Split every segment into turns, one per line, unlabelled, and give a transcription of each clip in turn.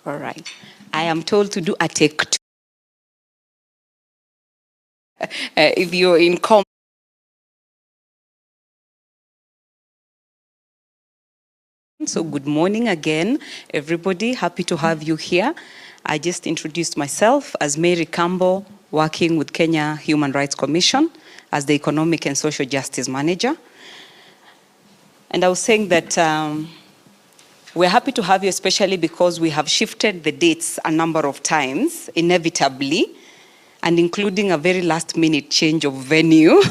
All right. I am told to do a take two. If you're in So good morning again, everybody. Happy to have you here. I just introduced myself as Mary Campbell, working with Kenya Human Rights Commission as the Economic and Social Justice Manager. And I was saying that we're happy to have you, especially because we have shifted the dates a number of times, inevitably, and including a very last-minute change of venue,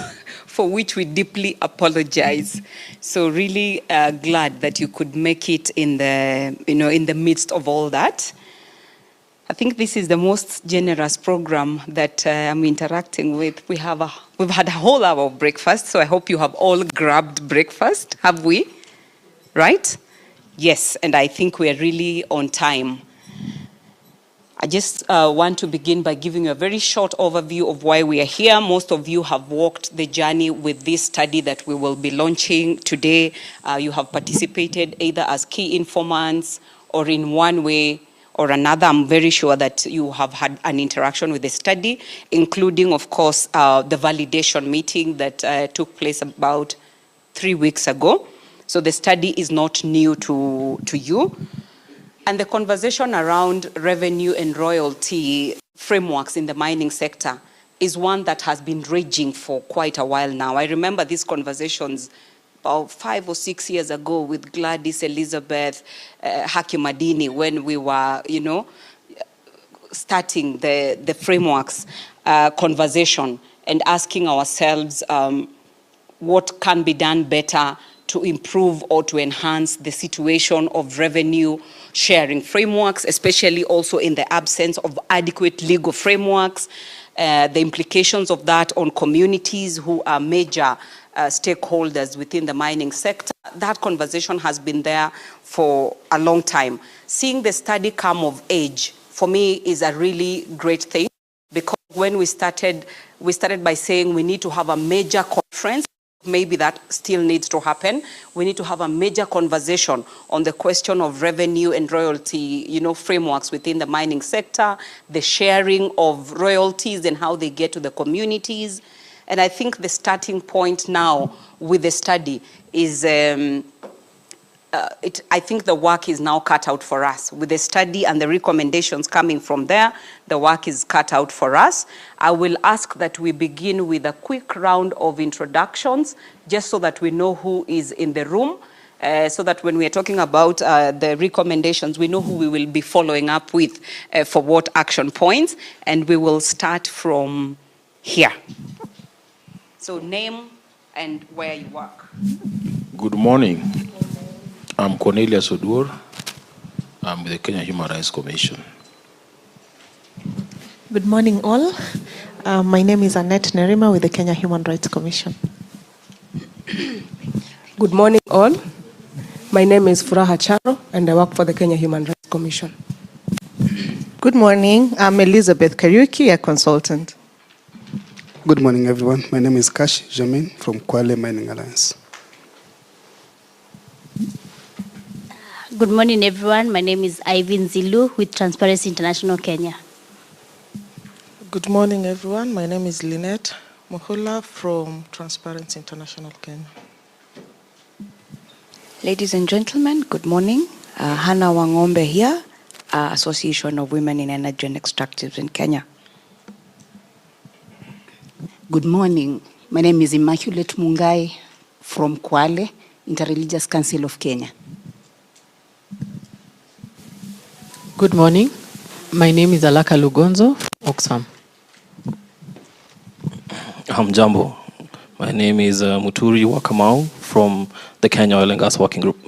for which we deeply apologize. So really glad that you could make it in the midst of all that. I think this is the most generous program that I'm interacting with. We've had a whole hour of breakfast, so I hope you have all grabbed breakfast. Have we? Right? Yes, and I think we're really on time. I just want to begin by giving you a very short overview of why we are here. Most of you have walked the journey with this study that we will be launching today. You have participated either as key informants or in one way or another. I'm very sure that you have had an interaction with the study, including, of course, the validation meeting that took place about 3 weeks ago. So the study is not new to you. And the conversation around revenue and royalty frameworks in the mining sector is one that has been raging for quite a while now. I remember these conversations about 5 or 6 years ago with Gladys Elizabeth Hakimadini when we were, starting the frameworks conversation and asking ourselves what can be done better to improve or to enhance the situation of revenue sharing frameworks, especially also in the absence of adequate legal frameworks, the implications of that on communities who are major stakeholders within the mining sector. That conversation has been there for a long time. Seeing the study come of age, for me, is a really great thing, because when we started by saying we need to have a major conference. Maybe that still needs to happen. We need to have a major conversation on the question of revenue and royalty, frameworks within the mining sector, the sharing of royalties and how they get to the communities. And I think the starting point now with the study is, I think the work is now cut out for us. With the study and the recommendations coming from there, the work is cut out for us. I will ask that we begin with a quick round of introductions, just so that we know who is in the room, so that when we are talking about the recommendations, we know who we will be following up with for what action points, and we will start from here. So name and where you work.
Good morning. I'm Cornelius Odur. I'm with the Kenya Human Rights Commission.
Good morning, all. My name is Annette Nerima with the Kenya Human Rights Commission.
Good morning, all. My name is Furaha Charo, and I work for the Kenya Human Rights Commission.
Good morning. I'm Elizabeth Kariuki, a consultant.
Good morning, everyone. My name is Kash Jamin from Kwale Mining Alliance.
Good morning, everyone. My name is Ivy Zilu with Transparency International Kenya.
Good morning, everyone. My name is Lynette Mohula from Transparency International Kenya.
Ladies and gentlemen, good morning. Hannah Wangombe here, Association of Women in Energy and Extractives in Kenya.
Good morning. My name is Immaculate Mungai from Kwale, Interreligious Council of Kenya.
Good morning. My name is Alaka Lugonzo, Oxfam.
Jambo. My name is Muturi Wakamau from the Kenya Oil and Gas Working Group.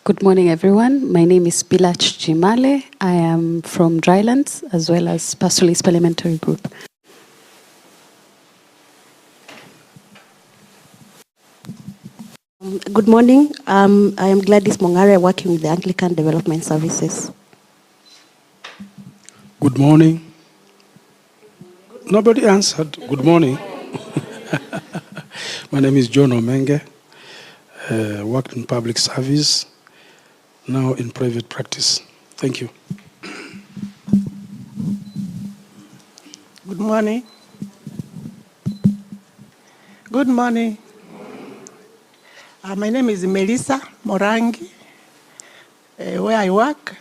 Good morning, everyone. My name is Pilach Jimale. I am from Drylands, as well as Pastoralist Parliamentary Group.
Good morning. I am Gladys Mongare, working with the Anglican Development Services.
Good morning. Nobody answered. Good morning. My name is John Omenge. Worked in public service. now in private practice. Thank you.
Good morning. Good morning. My name is Melissa Morangi. Where I work,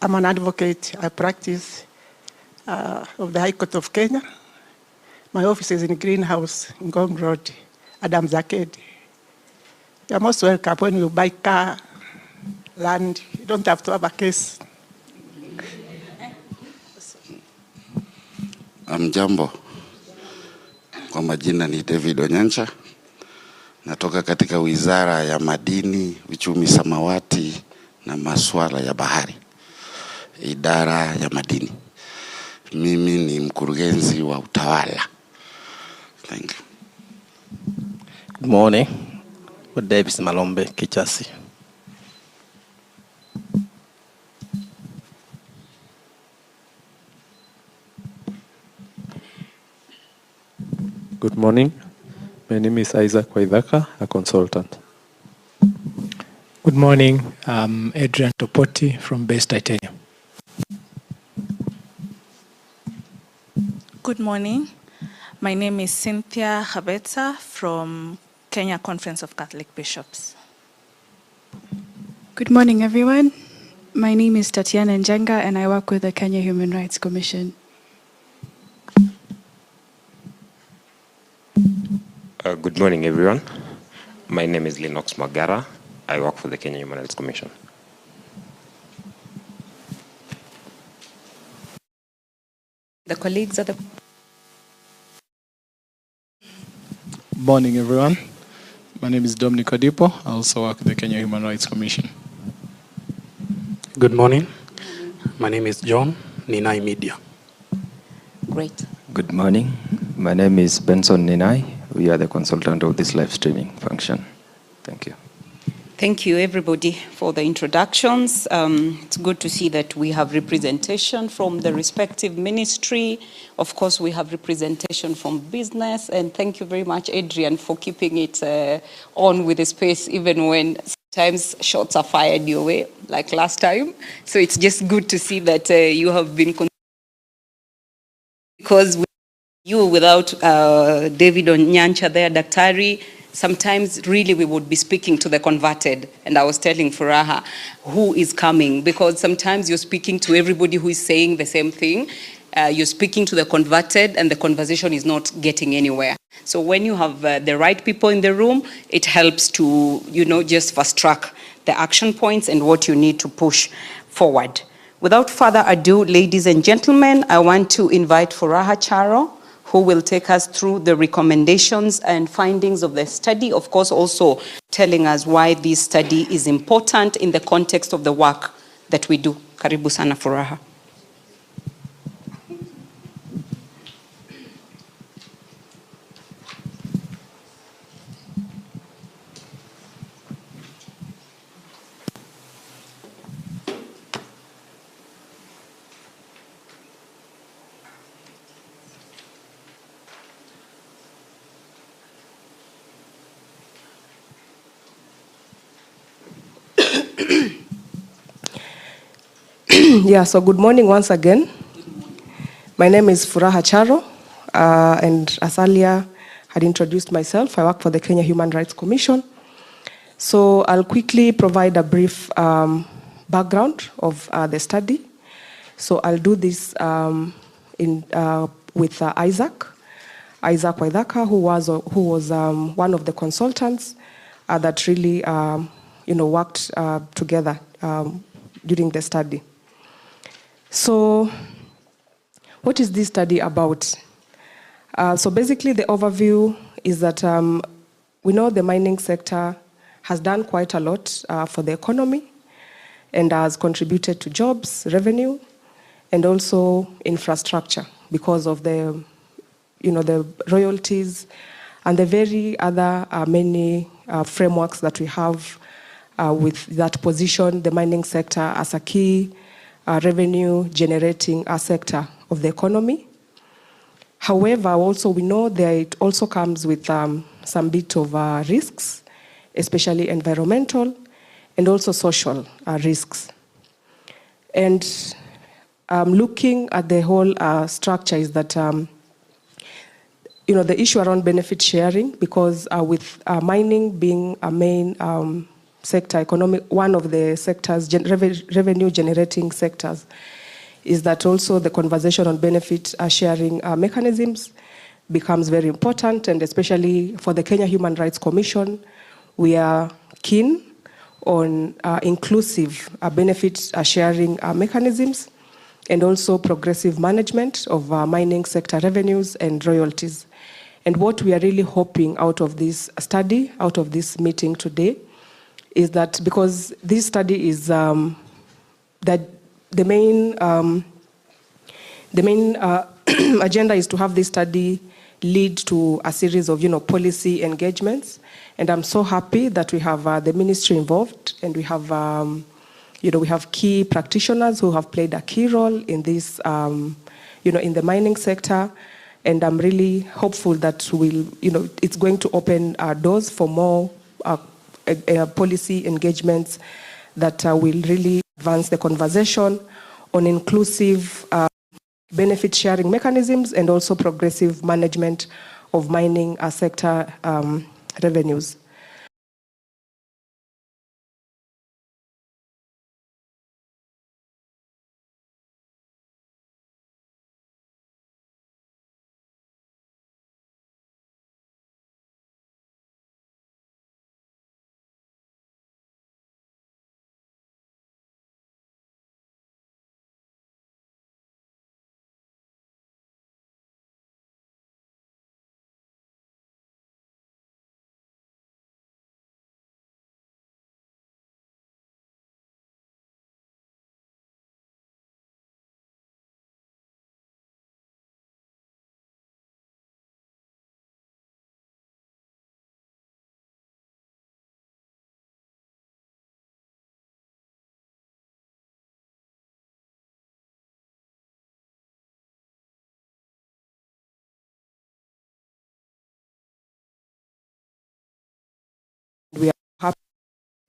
I'm an advocate. I practice of the High Court of Kenya. My office is in Greenhouse, in Ngong Road, Adams Arcade. You're most welcome when you buy car, land. You don't have to have a case.
Jambo, kwa majina ni David Onyancha. Natoka katika Wizara ya Madini, Uchumi Samawati na Masuala ya Bahari. Idara ya Madini. Mimi ni mkurugenzi wa utawala. Thank you.
Good morning. With Davis Malombe Kichasi.
Good morning. My name is Isaac Waithaka, a consultant.
Good morning. I'm Adrian Topoti from Base Titanium.
Good morning. My name is Cynthia Habetsa from Kenya Conference of Catholic Bishops.
Good morning, everyone. My name is Tatiana Njenga, and I work with the Kenya Human Rights Commission.
Good morning, everyone. My name is Lennox Magara. I work for the Kenya Human Rights Commission.
The colleagues at the...
Morning, everyone. My name is Dominic Odipo. I also work with the Kenya Human Rights Commission.
Good morning. My name is John, Ninai Media.
Great.
Good morning. My name is Benson Ninai. We are the consultant of this live streaming function. Thank you.
Thank you, everybody, for the introductions. It's good to see that we have representation from the respective ministry. Of course, we have representation from business. And thank you very much, Adrian, for keeping it on with the space, even when sometimes shots are fired your way, like last time. So it's just good to see that you have been... Because you, without David Onyancha there, Daktari, sometimes really we would be speaking to the converted. And I was telling Furaha who is coming, because sometimes you're speaking to everybody who is saying the same thing. You're speaking to the converted and the conversation is not getting anywhere. So when you have the right people in the room, it helps to, just fast track the action points and what you need to push forward. Without further ado, ladies and gentlemen, I want to invite Furaha Charo, who will take us through the recommendations and findings of the study, of course also telling us why this study is important in the context of the work that we do. Karibu sana, Furaha.
Yeah, so good morning once again. My name is Furaha Charo, and as earlier had introduced myself, I work for the Kenya Human Rights Commission. So I'll quickly provide a brief background of the study. So I'll do this with Isaac Waithaka, who was one of the consultants that really worked together during the study. So what is this study about? So basically the overview is that we know the mining sector has done quite a lot for the economy and has contributed to jobs, revenue, and also infrastructure because of the, the royalties and the very other many frameworks that we have with that position the mining sector as a key revenue generating sector of the economy. However, also we know that it also comes with some bit of risks, especially environmental and also social risks. And looking at the whole structure is that the issue around benefit sharing, because with mining being a main sector, one of the sectors, revenue generating sectors, is that also the conversation on benefit sharing mechanisms becomes very important, and especially for the Kenya Human Rights Commission, we are keen on inclusive benefit sharing mechanisms and also progressive management of mining sector revenues and royalties. And what we are really hoping out of this study, out of this meeting today, is that because this study is that the main agenda is to have this study lead to a series of policy engagements, and I'm so happy that we have the ministry involved, and we have we have key practitioners who have played a key role in this in the mining sector, and I'm really hopeful that it's going to open doors for more policy engagements that will really advance the conversation on inclusive benefit sharing mechanisms and also progressive management of mining sector revenues. We are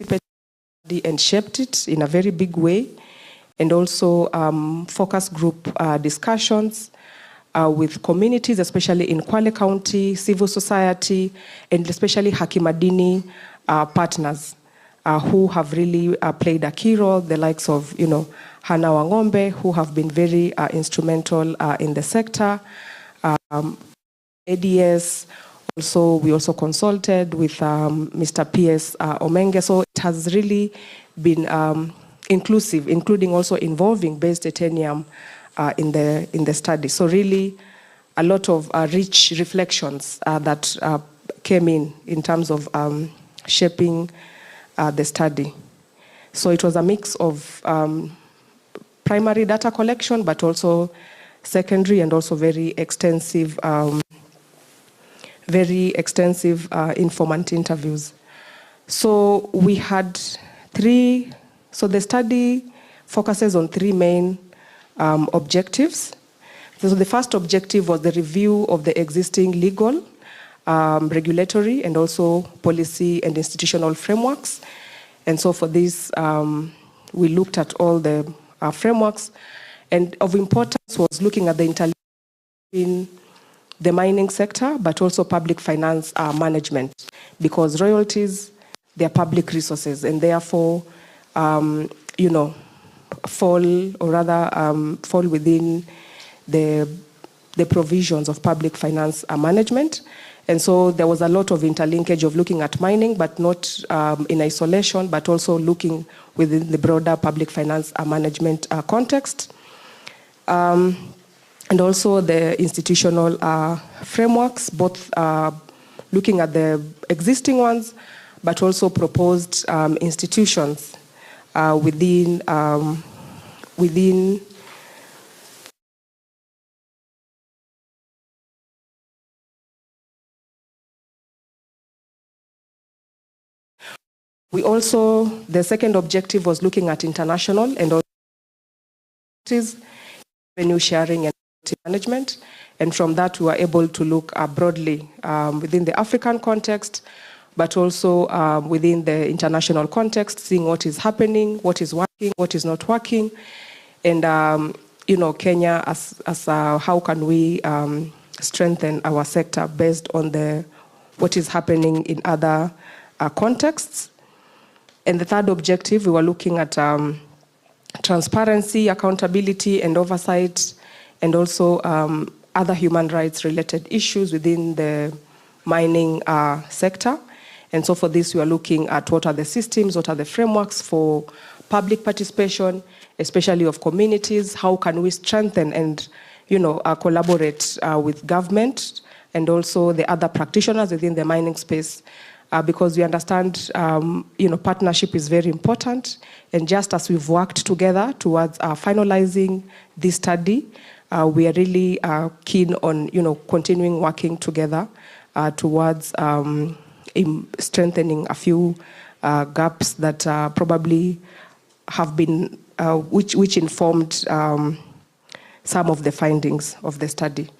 happy and shaped it in a very big way, and also focus group discussions with communities, especially in Kwale County, civil society, and especially Haki Madini partners who have really played a key role, the likes of Hana Wangombe, who have been very instrumental in the sector, ADS. Also, we also consulted with Mr. P.S. Omenge. So it has really been inclusive, including also involving base titanium in the study. So really, a lot of rich reflections that came in terms of shaping the study. So it was a mix of primary data collection, but also secondary and also very extensive informant interviews. So we had so the study focuses on three main objectives. So the first objective was the review of the existing legal, regulatory, and also policy and institutional frameworks. And so for this, we looked at all the frameworks, and of importance was looking at the interlink in the mining sector, but also public finance management, because royalties, they're public resources, and therefore, fall within the provisions of public finance management. And so there was a lot of interlinkage of looking at mining, but not in isolation, but also looking within the broader public finance management context. And also the institutional frameworks, both looking at the existing ones, but also proposed institutions within we also, the second objective was looking at international and also revenue sharing and management. And from that, we were able to look broadly within the African context, but also within the international context, seeing what is happening, what is working, what is not working, and Kenya how can we strengthen our sector based on what is happening in other contexts. And the third objective, we were looking at transparency, accountability, and oversight, and also other human rights related issues within the mining sector. And so for this, we are looking at what are the systems, what are the frameworks for public participation, especially of communities, how can we strengthen and collaborate with government and also the other practitioners within the mining space, because we understand partnership is very important. And just as we've worked together towards finalizing this study, we are really keen on continuing working together towards strengthening a few gaps that probably have been which informed some of the findings of the study.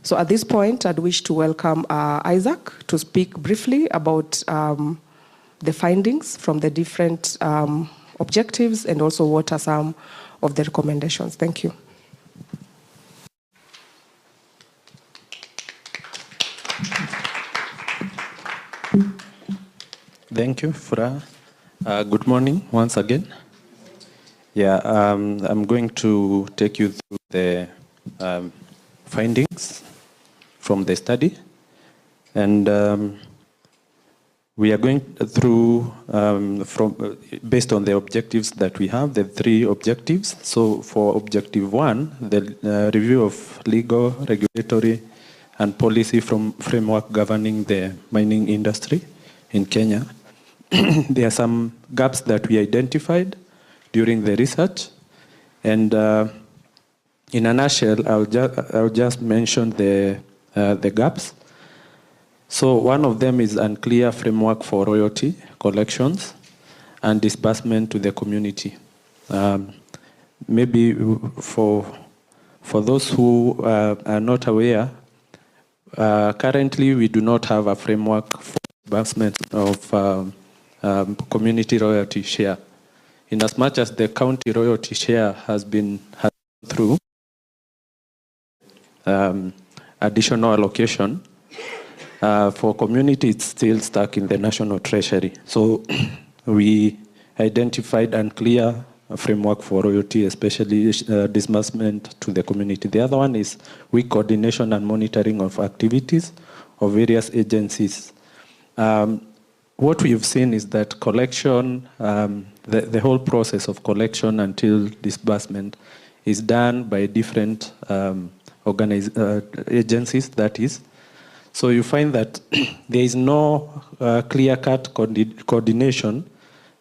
So at this point, I'd wish to welcome Isaac to speak briefly about the findings from the different objectives and also what are some of the recommendations. Thank you.
Thank you, Fra. Good morning once again. Yeah, I'm going to take you through the findings from the study. And we are going through, based on the objectives that we have, the 3 objectives. So for objective 1, the review of legal, regulatory, and policy framework governing the mining industry in Kenya. There are some gaps that we identified during the research, and in a nutshell, I'll just mention the gaps. So one of them is unclear framework for royalty collections and disbursement to the community. Maybe for those who are not aware, currently we do not have a framework for disbursement of community royalty share. In as much as the county royalty share has been through additional allocation, for community it's still stuck in the national treasury. So we identified unclear framework for royalty, especially disbursement to the community. The other one is weak coordination and monitoring of activities of various agencies. What we've seen is that collection, the whole process of collection until disbursement is done by different agencies, that is. So you find that there is no clear-cut coordination,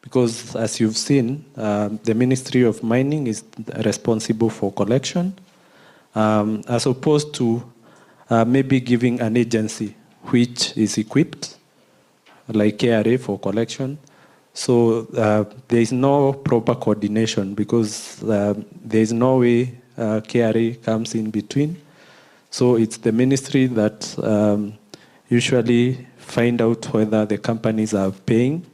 because as you've seen, the Ministry of Mining is responsible for collection, as opposed to maybe giving an agency which is equipped, like KRA for collection. So there is no proper coordination, because there is no way KRA comes in between. So it's the ministry that usually find out whether the companies are paying.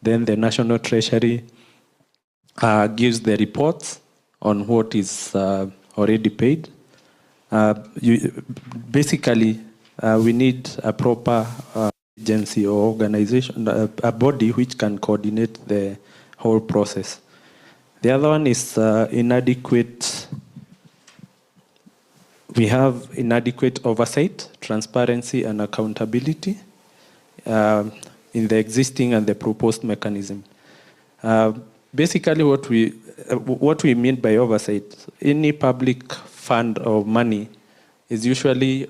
Then the National Treasury gives the reports on what is already paid. Basically, we need a proper agency or organization, a body which can coordinate the whole process. The other one is inadequate. We have inadequate oversight, transparency, and accountability in the existing and the proposed mechanism. Basically, what we mean by oversight, any public fund or money is usually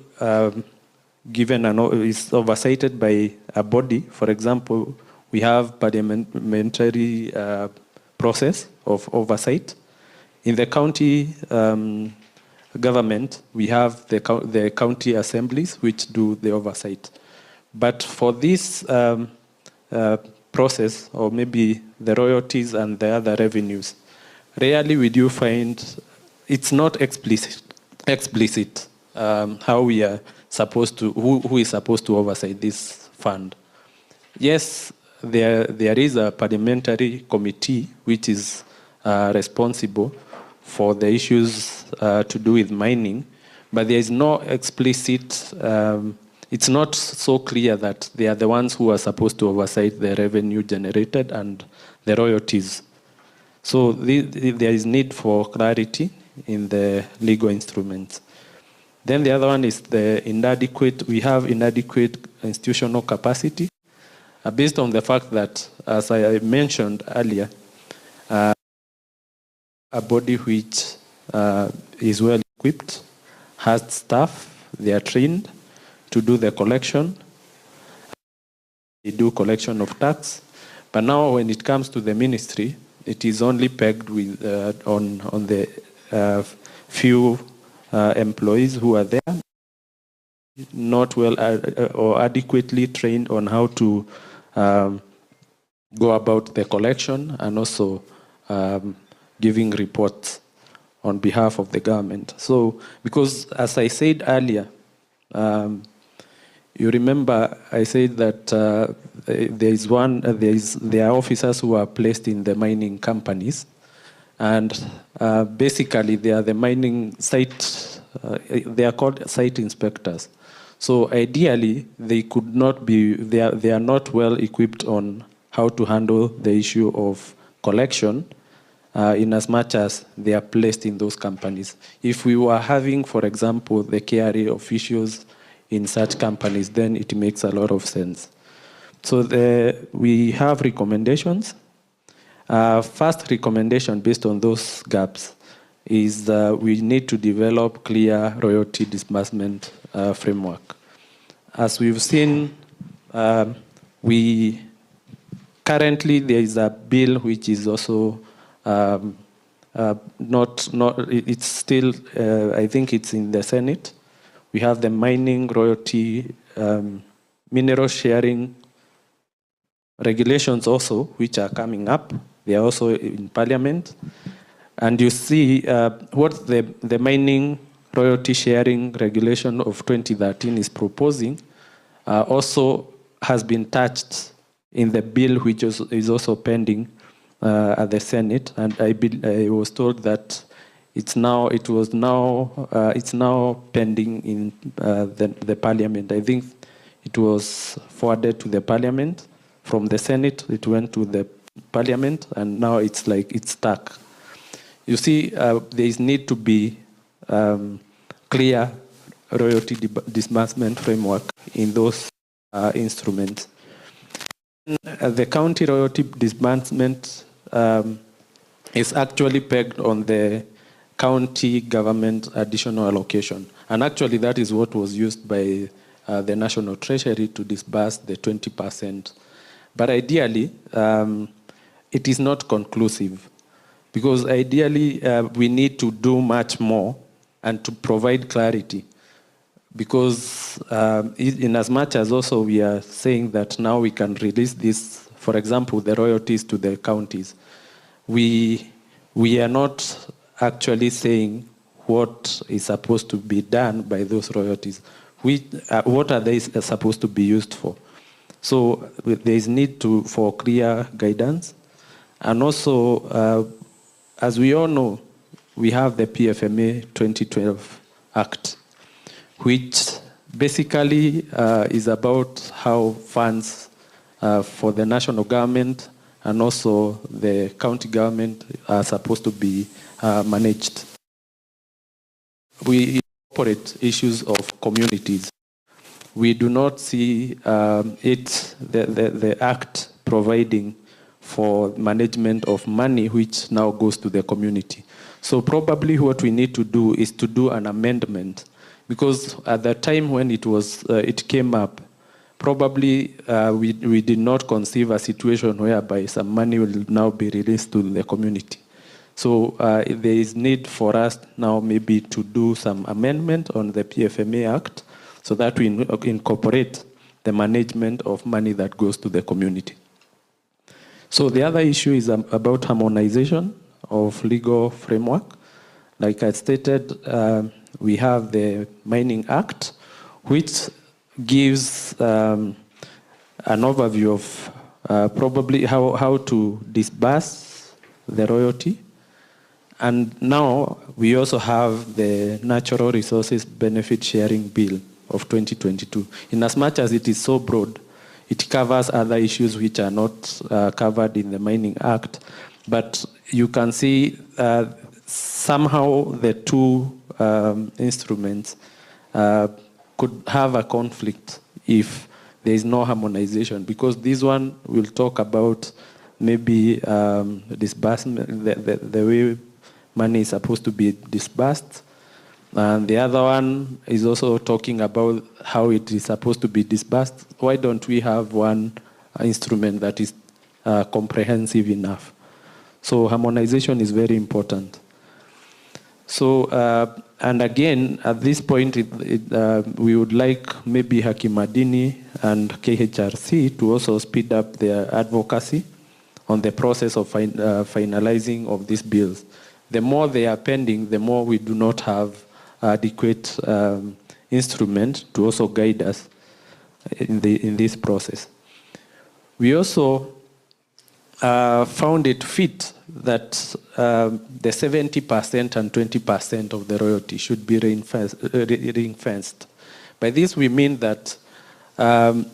given and is oversighted by a body. For example, we have parliamentary process of oversight. In the county government, we have the county assemblies which do the oversight. But for this process, or maybe the royalties and the other revenues, rarely we do find, it's not explicit how we are supposed to, who is supposed to oversight this fund. yes, there is a parliamentary committee which is responsible for the issues to do with mining, but there is no explicit, it's not so clear that they are the ones who are supposed to oversight the revenue generated and the royalties. So there is need for clarity in the legal instruments. Then the other one is we have inadequate institutional capacity, based on the fact that, as I mentioned earlier, a body which is well equipped, has staff, they are trained to do the collection, they do collection of tax, but now when it comes to the ministry, it is only pegged with on the few employees who are there, not well or adequately trained on how to go about the collection and also giving reports on behalf of the government. So, because as I said earlier, you remember I said that there are officers who are placed in the mining companies, and basically they are the mining site, they are called site inspectors. So ideally, they could not be, they are not well equipped on how to handle the issue of collection in as much as they are placed in those companies. If we were having, for example, the KRA officials in such companies, then it makes a lot of sense. So we have recommendations. First recommendation based on those gaps is we need to develop clear royalty disbursement framework. As we've seen, currently there is a bill which is also it's still, I think it's in the Senate. We have the mining royalty, mineral sharing regulations also, which are coming up. They are also in Parliament. And you see what the mining royalty sharing regulation of 2013 is proposing also has been touched in the bill which is also pending at the Senate. And I was told that it's now pending in the Parliament. I think it was forwarded to the Parliament. From the Senate, it went to the Parliament, and now it's stuck. You see, there is need to be clear royalty disbursement framework in those instruments. The county royalty disbursement is actually pegged on the county government additional allocation. And actually that is what was used by the National Treasury to disburse the 20%. But ideally, it is not conclusive, because ideally we need to do much more and to provide clarity. Because in as much as also we are saying that now we can release this, for example, the royalties to the counties, we are not actually saying what is supposed to be done by those royalties. What are they supposed to be used for? So there is need for clear guidance. And also, as we all know, we have the PFMA 2012 Act, which basically is about how funds for the national government and also the county government are supposed to be managed. We incorporate issues of communities. We do not see the Act providing for management of money which now goes to the community. So probably what we need to do is to do an amendment, because at the time when it came up, probably we did not conceive a situation whereby some money will now be released to the community. So there is need for us now maybe to do some amendment on the PFMA Act so that we incorporate the management of money that goes to the community. So the other issue is about harmonization of legal framework. Like I stated, we have the Mining Act, which gives an overview of probably how to disburse the royalty. And now we also have the Natural Resources Benefit Sharing Bill of 2022. In as much as it is so broad, it covers other issues which are not covered in the Mining Act. But you can see somehow the two instruments could have a conflict if there is no harmonization, because this one will talk about maybe disbursement, the way money is supposed to be disbursed. And the other one is also talking about how it is supposed to be disbursed. Why don't we have one instrument that is comprehensive enough? So harmonization is very important. So, and again, at this point, we would like maybe Hakimadini and KHRC to also speed up their advocacy on the process of finalizing of these bills. The more they are pending, the more we do not have adequate instrument to also guide us in this process. We also found it fit that the 70% and 20% of the royalty should be ring-fenced. By this we mean that from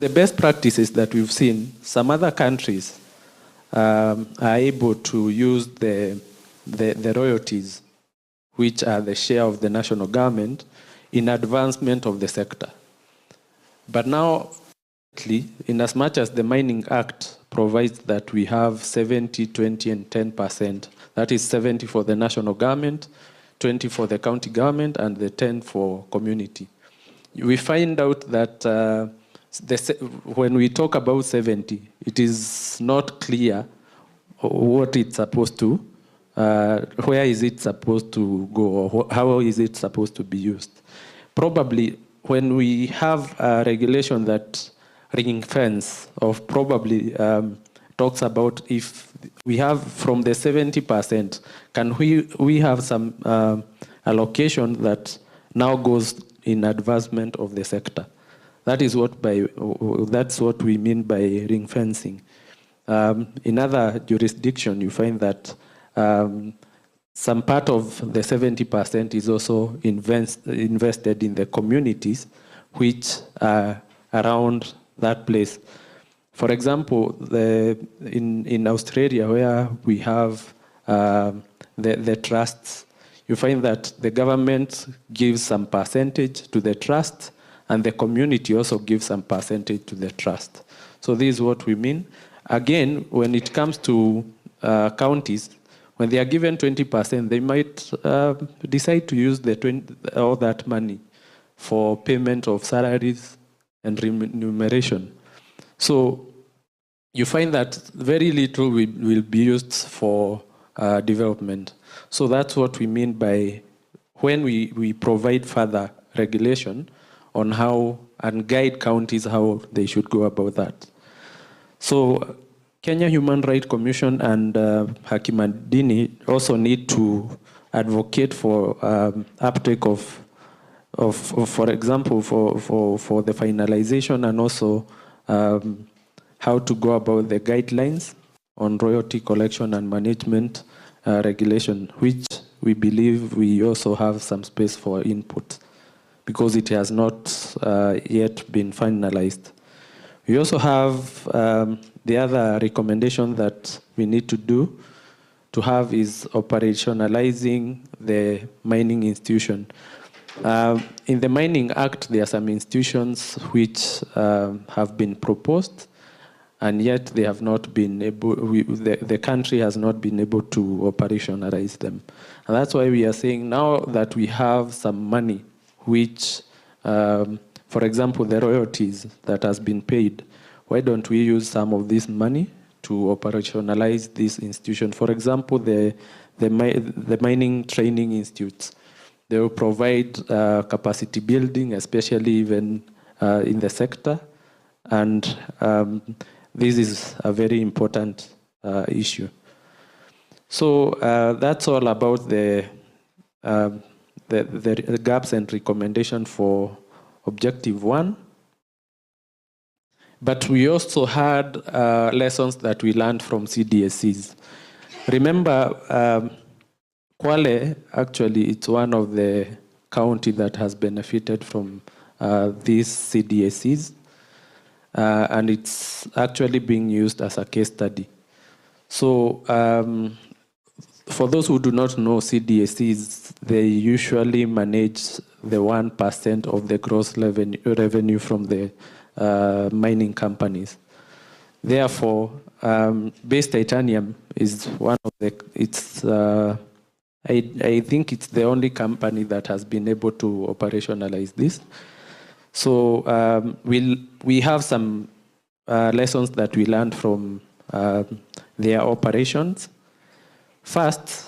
the best practices that we've seen, some other countries are able to use the royalties, which are the share of the national government, in advancement of the sector. But now, in as much as the Mining Act provides that we have 70, 20, and 10%, that is 70 for the national government, 20 for the county government, and the 10 for community. We find out that when we talk about 70, it is not clear what it's supposed to, where is it supposed to go, or how is it supposed to be used. Probably when we have a regulation that ring fence of probably talks about if we have from the 70%, can we have some allocation that now goes in advancement of the sector? That is that's what we mean by ring fencing. In other jurisdictions, you find that some part of the 70% is also invested in the communities which are around that place. For example, in Australia, where we have the trusts, you find that the government gives some percentage to the trust, and the community also gives some percentage to the trust. So this is what we mean. Again, when it comes to counties, when they are given 20%, they might decide to use all that money for payment of salaries and remuneration. So you find that very little will be used for development. So that's what we mean by when we provide further regulation on how and guide counties how they should go about that. So Kenya Human Rights Commission and Hakimadini also need to advocate for uptake of, for example, for the finalization, and also how to go about the guidelines on royalty collection and management regulation, which we believe we also have some space for input because it has not yet been finalized. We also have the other recommendation that we need to have is operationalizing the mining institution. In the Mining Act, there are some institutions which have been proposed, and yet they have not been able, the country has not been able to operationalize them. And that's why we are saying now that we have some money which, for example, the royalties that has been paid, why don't we use some of this money to operationalize this institution? For example, the mining training institutes, they will provide capacity building, especially even in the sector, and this is a very important issue. So that's all about the gaps and recommendation for Objective 1. But we also had lessons that we learned from CDSCs. Remember, Kwale, actually, it's one of the county that has benefited from these CDSCs, and it's actually being used as a case study. So for those who do not know CDSCs, they usually manage the 1% of the gross revenue from the mining companies. Therefore, Base Titanium is one of the, I think it's the only company that has been able to operationalize this. So we have some lessons that we learned from their operations. First,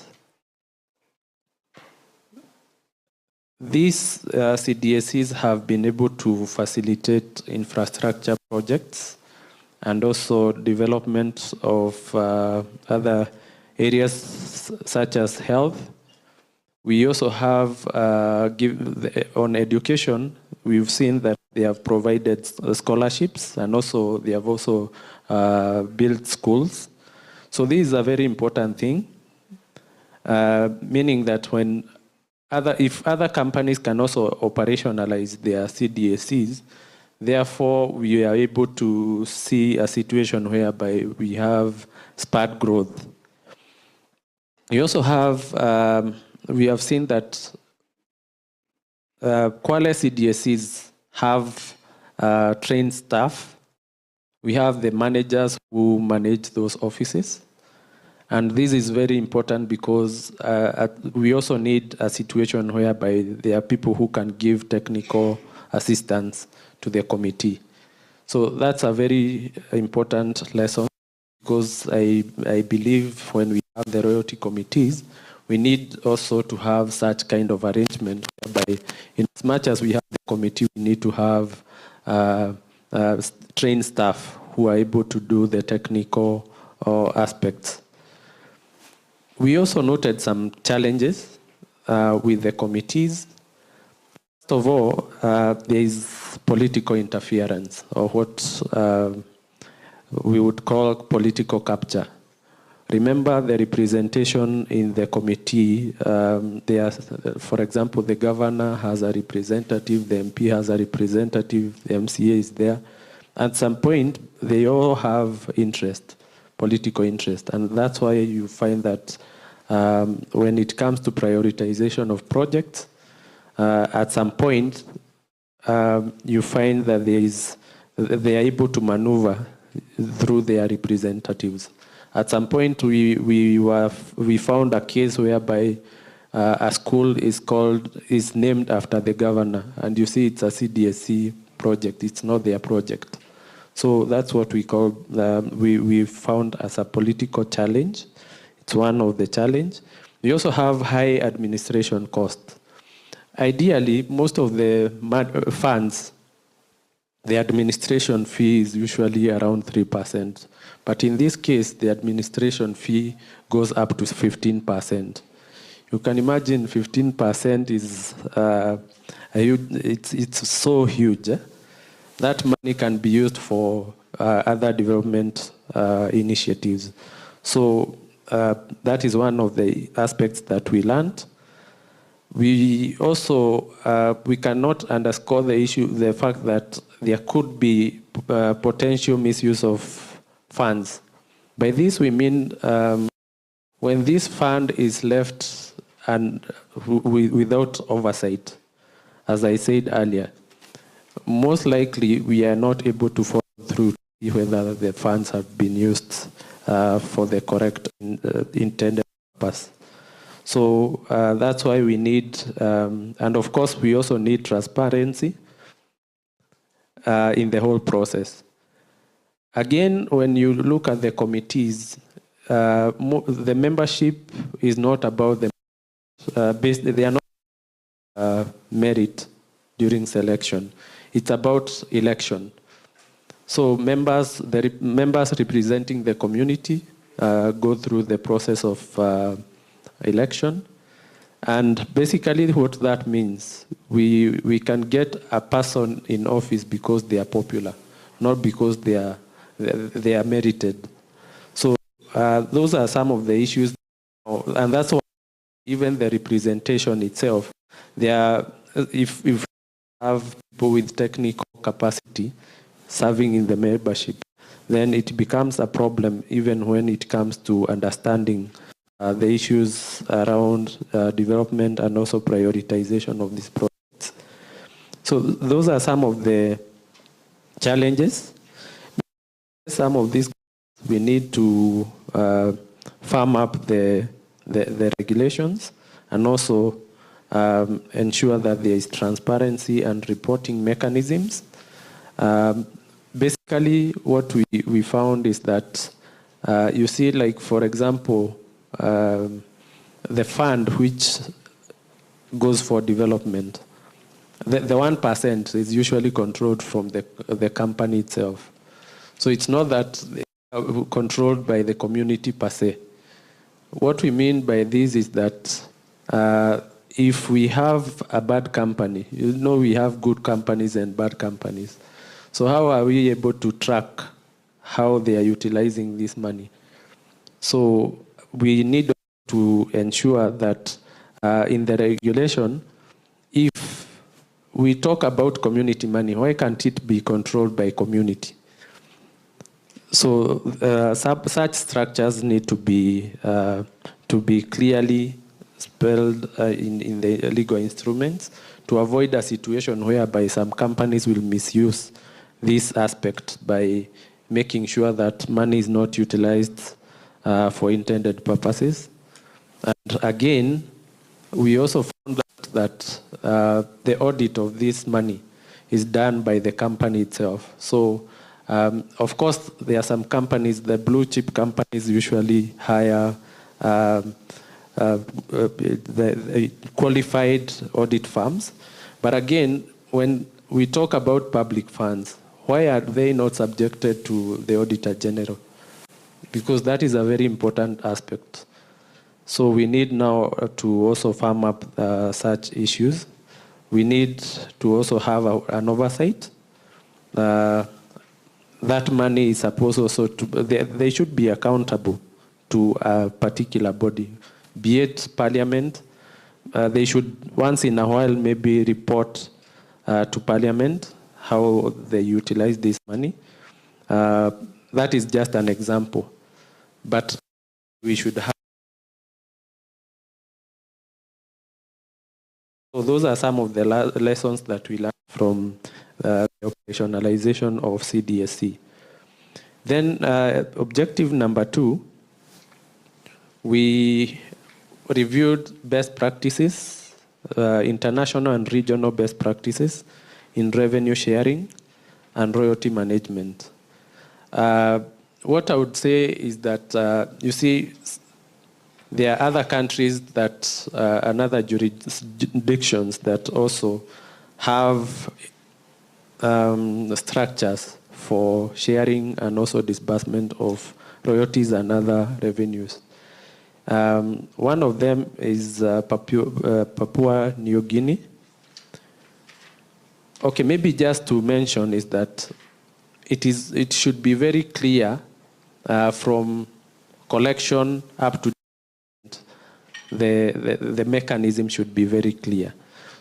these CDSCs have been able to facilitate infrastructure projects and also development of other areas such as health. We also have, on education, we've seen that they have provided scholarships and also they have also built schools. So this is a very important thing, meaning that if other companies can also operationalize their CDSCs, therefore we are able to see a situation whereby we have spurt growth. We also have, we have seen that Kwale CDSCs have trained staff. We have the managers who manage those offices. And this is very important because we also need a situation whereby there are people who can give technical assistance to the committee. So that's a very important lesson because I believe when we have the royalty committees, we need also to have such kind of arrangement whereby in as much as we have the committee, we need to have trained staff who are able to do the technical aspects. We also noted some challenges with the committees. First of all, there is political interference, or what we would call political capture. Remember the representation in the committee. For example, the governor has a representative, the MP has a representative, the MCA is there. At some point, they all have interest, political interest, and that's why you find that when it comes to prioritization of projects, at some point, you find that they are able to maneuver through their representatives. At some point, we found a case whereby a school is named after the governor, and you see it's a CDSC project. It's not their project. So that's what we call we found as a political challenge. It's one of the challenge. We also have high administration cost. Ideally, most of the funds, the administration fee is usually around 3%. But in this case, the administration fee goes up to 15%. You can imagine 15% is it's so huge. That money can be used for other development initiatives. So that is one of the aspects that we learned. We also, we cannot underscore the fact that there could be potential misuse of funds. By this we mean when this fund is left and without oversight, as I said earlier, most likely we are not able to follow through to see whether the funds have been used for the correct intended purpose. So that's why we need, and of course we also need transparency in the whole process. Again, when you look at the committees, the membership is not about the they are not merit during selection. It's about election. So members representing the community go through the process of election. And basically what that means, we can get a person in office because they are popular, not because they are merited. So those are some of the issues, and that's why even the representation itself, if you have people with technical capacity serving in the membership, then it becomes a problem even when it comes to understanding the issues around development and also prioritization of these projects. So those are some of the challenges. Some of these we need to firm up the regulations and also ensure that there is transparency and reporting mechanisms. Basically, what we found is that you see, like, for example, the fund which goes for development, the 1% is usually controlled from the company itself. So it's not that they are controlled by the community per se. What we mean by this is that if we have a bad company, you know, we have good companies and bad companies. So how are we able to track how they are utilizing this money? So we need to ensure that in the regulation, if we talk about community money, why can't it be controlled by community? So such structures need to be clearly spelled in the legal instruments to avoid a situation whereby some companies will misuse this aspect by making sure that money is not utilized for intended purposes. And again, we also found that the audit of this money is done by the company itself. So, of course, there are some companies, the blue chip companies usually hire the qualified audit firms. But again, when we talk about public funds, why are they not subjected to the Auditor General? Because that is a very important aspect. So we need now to also firm up such issues. We need to also have an oversight. That money is supposed also to, they should be accountable to a particular body, be it Parliament. They should once in a while maybe report to Parliament how they utilize this money. That is just an example. But we should have. So those are some of the lessons that we learned from the operationalization of CDSC. Then objective number 2, we reviewed best practices, international and regional best practices in revenue sharing and royalty management. What I would say is that, you see, there are other countries that, and other jurisdictions that also have structures for sharing and also disbursement of royalties and other revenues. One of them is Papua New Guinea. Okay, maybe just to mention is that it should be very clear from collection up to the mechanism should be very clear.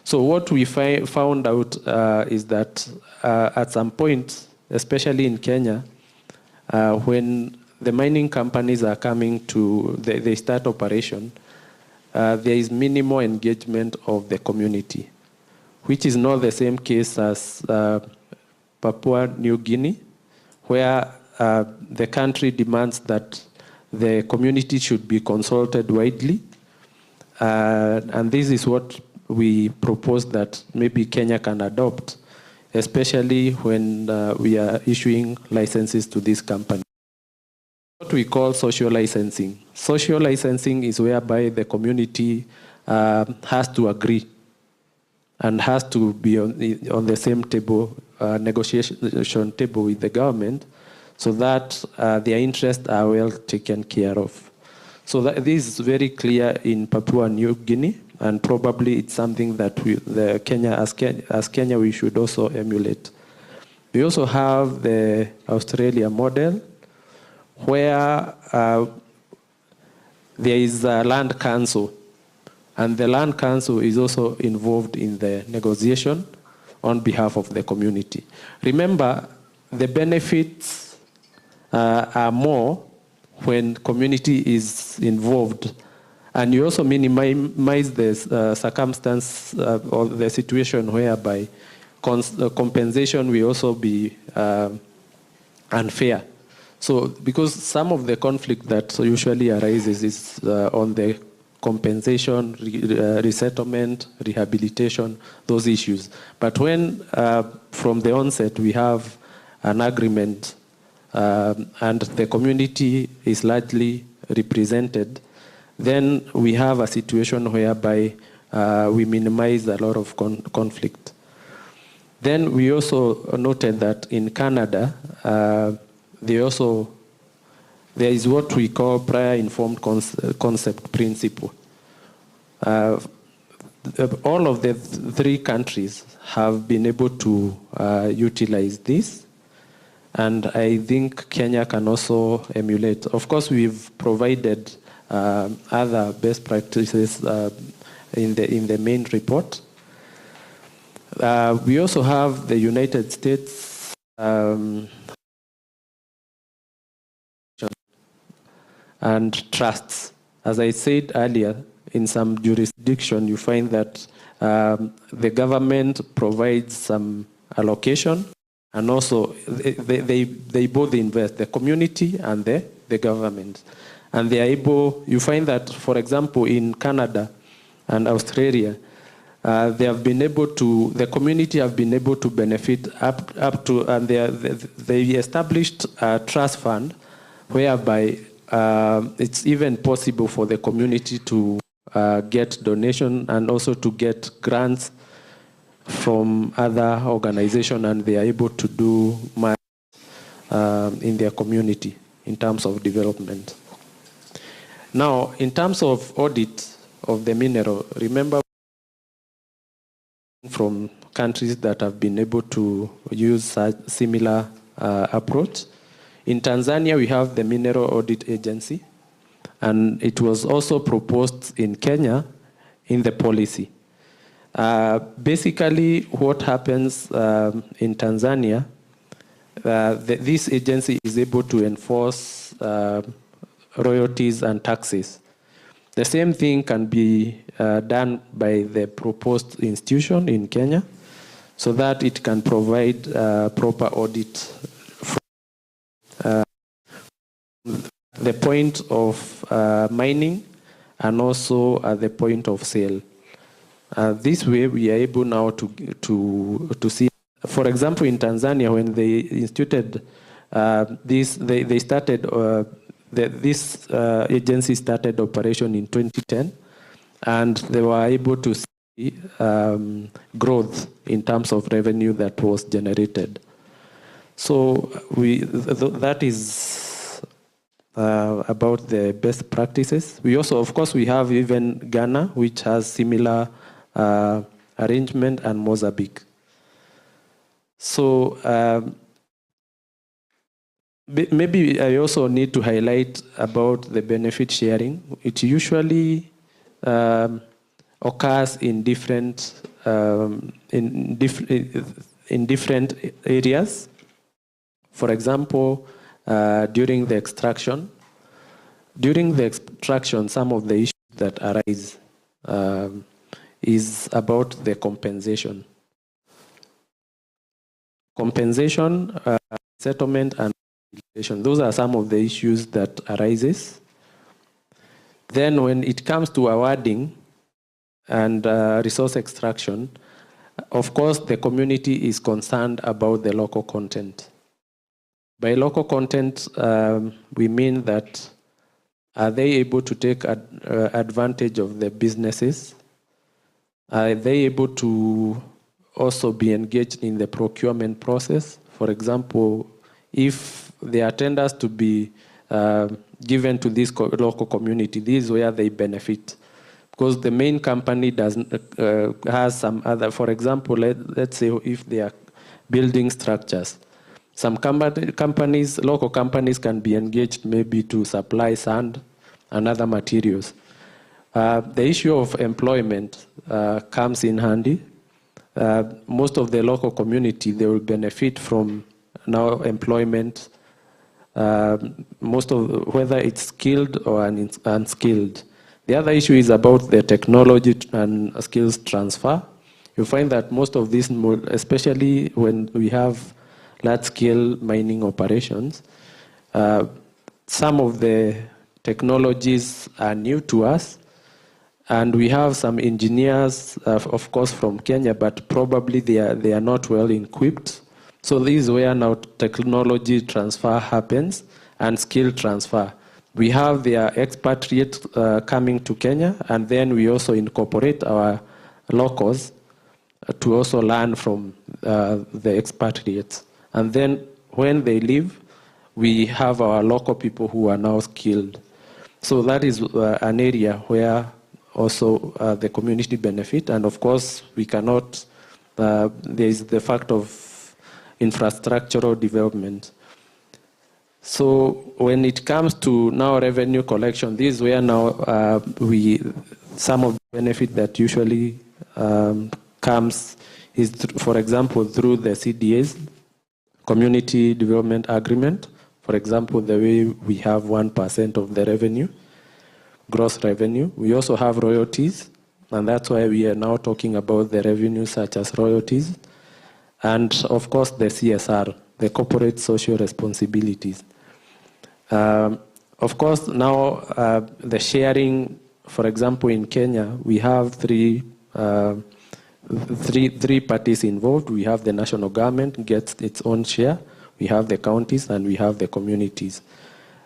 So what we found out is that at some point, especially in Kenya, when the mining companies are coming to, they start operation, there is minimal engagement of the community, which is not the same case as Papua New Guinea, where the country demands that the community should be consulted widely. And this is what we propose that maybe Kenya can adopt, especially when we are issuing licenses to this company. What we call social licensing. Social licensing is whereby the community has to agree and has to be on the same table, negotiation table with the government, so that their interests are well taken care of. So this is very clear in Papua New Guinea, and probably it's something that Kenya, we should also emulate. We also have the Australia model, where there is a land council, and the land council is also involved in the negotiation on behalf of the community. Remember, the benefits are more when community is involved, and you also minimize the circumstance or the situation whereby compensation will also be unfair. So, because some of the conflict that usually arises is on the compensation, resettlement, rehabilitation, those issues. But when from the onset we have an agreement and the community is largely represented, then we have a situation whereby we minimize a lot of conflict. Then we also noted that in Canada, there is what we call prior informed concept principle. All of the three countries have been able to utilize this, and I think Kenya can also emulate. Of course, we've provided other best practices in the main report. We also have the United States and trusts. As I said earlier, in some jurisdiction, you find that the government provides some allocation, and also they both invest, the community and the government. And they are able, you find that, for example, in Canada and Australia, they have been able to, the community have been able to benefit up to, and they established a trust fund whereby it's even possible for the community to get donation and also to get grants from other organizations, and they are able to do much in their community in terms of development. Now, in terms of audit of the mineral, remember from countries that have been able to use such similar approach. In Tanzania, we have the Mineral Audit Agency, and it was also proposed in Kenya in the policy. Basically, what happens in Tanzania, this agency is able to enforce royalties and taxes. The same thing can be done by the proposed institution in Kenya, so that it can provide proper audit from the point of mining and also at the point of sale. This way, we are able now to see. For example, in Tanzania, when they instituted this, they started. This agency started operation in 2010, and they were able to see growth in terms of revenue that was generated. So that is about the best practices. We also, of course, we have even Ghana, which has similar arrangement, and Mozambique. So maybe I also need to highlight about the benefit sharing. It usually occurs in different areas. For example, during the extraction. During the extraction, some of the issues that arise is about the compensation. Compensation, settlement, and those are some of the issues that arises. Then when it comes to awarding and resource extraction, of course, the community is concerned about the local content. By local content, we mean that are they able to take advantage of the businesses? Are they able to also be engaged in the procurement process? For example, if there are tenders to be given to this local community, this is where they benefit. Because the main company doesn't has some other, for example, let's say if they are building structures. Some companies, local companies can be engaged maybe to supply sand and other materials. The issue of employment comes in handy. Most of the local community, they will benefit from now employment, whether it's skilled or unskilled. The other issue is about the technology and skills transfer. You find that most of this, especially when we have large-scale mining operations, some of the technologies are new to us, and we have some engineers, of course, from Kenya, but probably they are not well equipped. So this is where now technology transfer happens and skill transfer. We have their expatriates coming to Kenya, and then we also incorporate our locals to also learn from the expatriates. And then when they leave, we have our local people who are now skilled. So that is an area where also the community benefit. And of course, we cannot, there is the fact of infrastructural development. So when it comes to now revenue collection, this is where now some of the benefit that usually comes is, for example, through the CDAs, Community Development Agreement. For example, the way we have 1% of the revenue, gross revenue. We also have royalties, and that's why we are now talking about the revenue such as royalties. And of course, the CSR, the corporate social responsibilities. Of course, now the sharing, for example, in Kenya, we have three parties involved. We have the national government gets its own share, we have the counties, and we have the communities.